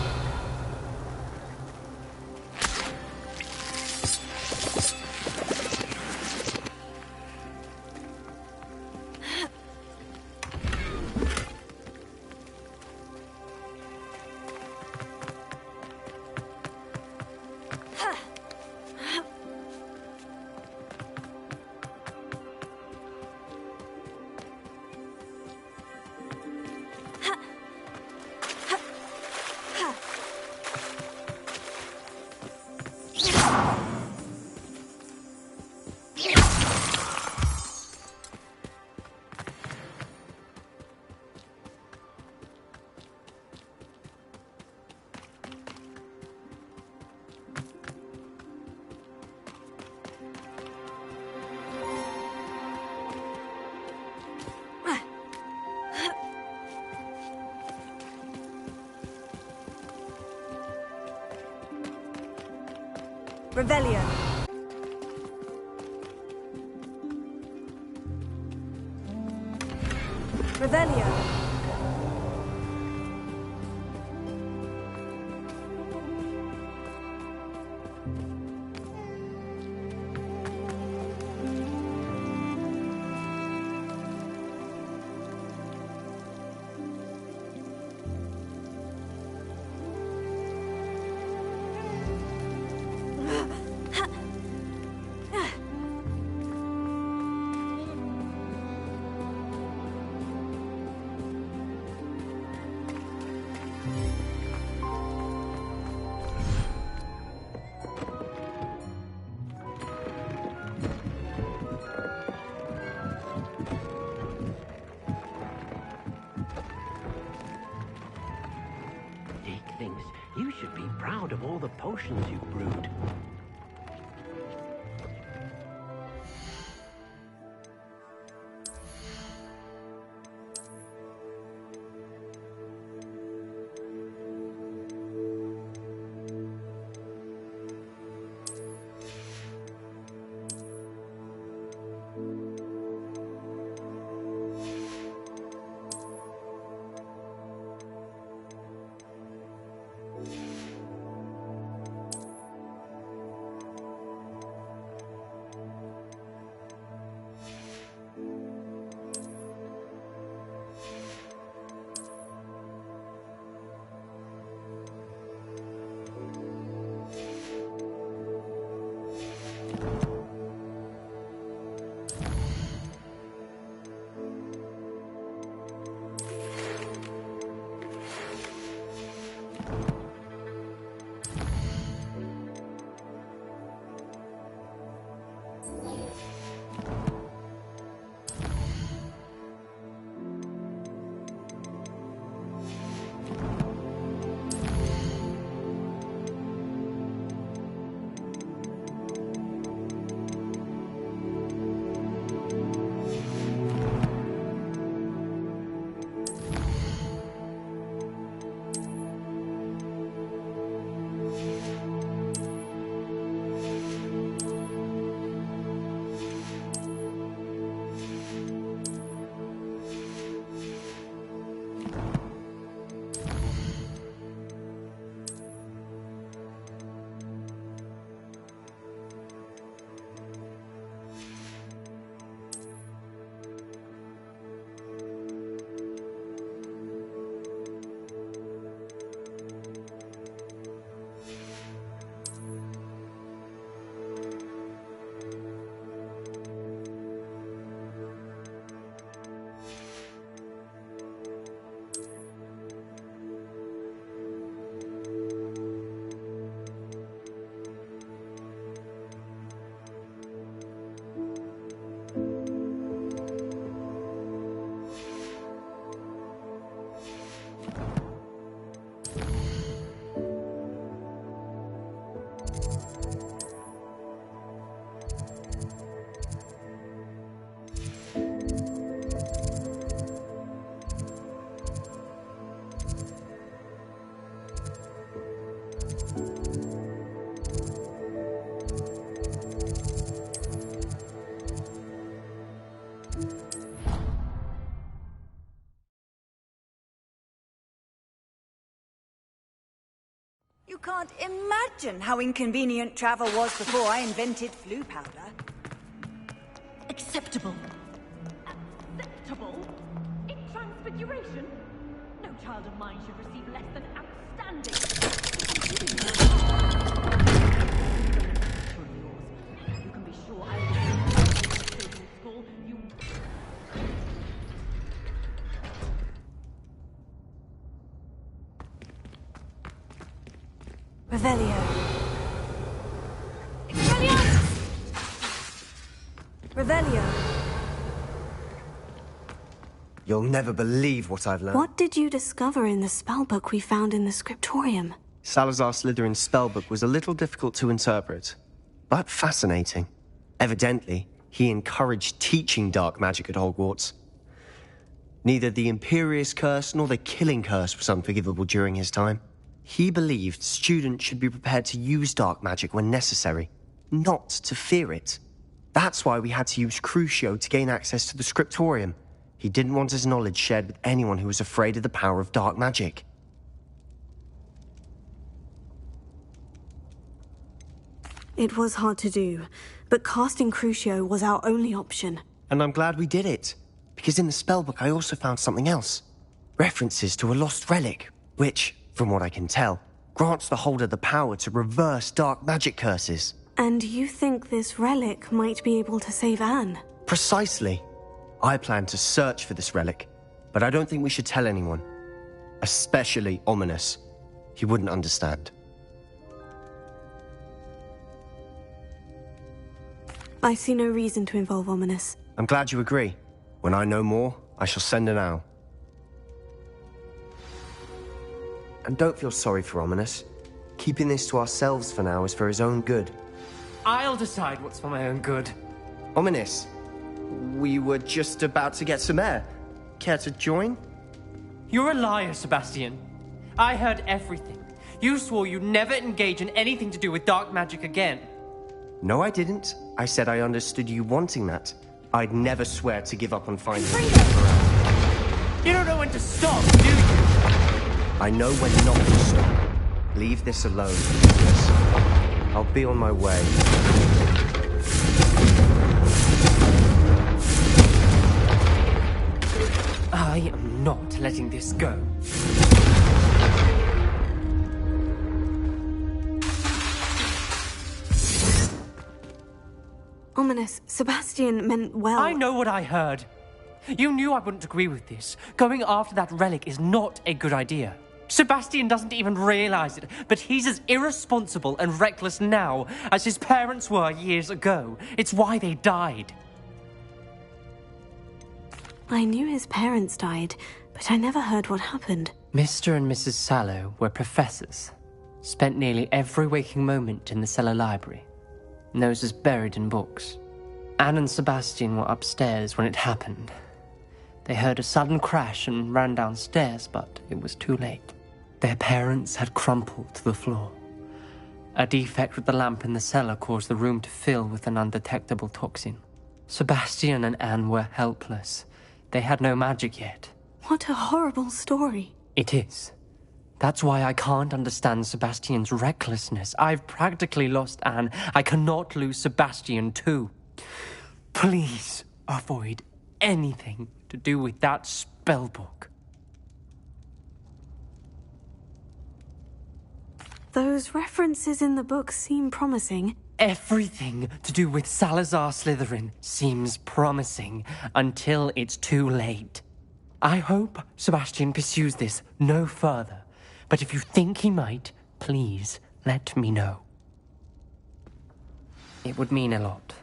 Revelio. Revelio. Dick thinks you should be proud of all the potions you've brewed. can't imagine how inconvenient travel was before I invented flu powder. Acceptable. Acceptable? In transfiguration? No child of mine should receive less than outstanding. You can be sure I will school. You. Revelio. Revelio. You'll never believe what I've learned. What did you discover in the spellbook we found in the scriptorium? Salazar Slytherin's spellbook was a little difficult to interpret, but fascinating. Evidently, he encouraged teaching dark magic at Hogwarts. Neither the Imperious Curse nor the Killing Curse was unforgivable during his time. He believed students should be prepared to use dark magic when necessary, not to fear it. That's why we had to use Crucio to gain access to the scriptorium. He didn't want his knowledge shared with anyone who was afraid of the power of dark magic. It was hard to do, but casting Crucio was our only option. And I'm glad we did it, because in the spellbook I also found something else. References to a lost relic, which, from what I can tell, grants the holder the power to reverse dark magic curses. And you think this relic might be able to save Anne? Precisely. I plan to search for this relic, but I don't think we should tell anyone. Especially Ominous. He wouldn't understand. I see no reason to involve Ominous. I'm glad you agree. When I know more, I shall send an owl. And don't feel sorry for Ominous. Keeping this to ourselves for now is for his own good. I'll decide what's for my own good. Ominous, we were just about to get some air. Care to join? You're a liar, Sebastian. I heard everything. You swore you'd never engage in anything to do with dark magic again. No, I didn't. I said I understood you wanting that. I'd never swear to give up on finding You don't know when to stop, do you? I know when not to stop. Leave this alone, Ominous. I'll be on my way. I am not letting this go. Ominous, Sebastian meant well. I know what I heard. You knew I wouldn't agree with this. Going after that relic is not a good idea. Sebastian doesn't even realize it, but he's as irresponsible and reckless now as his parents were years ago. It's why they died. I knew his parents died, but I never heard what happened. Mr. and Mrs. Sallow were professors. Spent nearly every waking moment in the cellar library. Noses buried in books. Anne and Sebastian were upstairs when it happened. They heard a sudden crash and ran downstairs, but it was too late. Their parents had crumpled to the floor. A defect with the lamp in the cellar caused the room to fill with an undetectable toxin. Sebastian and Anne were helpless. They had no magic yet. What a horrible story. It is. That's why I can't understand Sebastian's recklessness. I've practically lost Anne. I cannot lose Sebastian too. Please avoid anything to do with that spellbook. Those references in the book seem promising. Everything to do with Salazar Slytherin seems promising until it's too late. I hope Sebastian pursues this no further, but if you think he might, please let me know. It would mean a lot.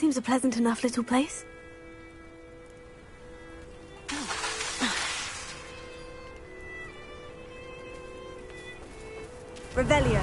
Seems a pleasant enough little place. Revelio.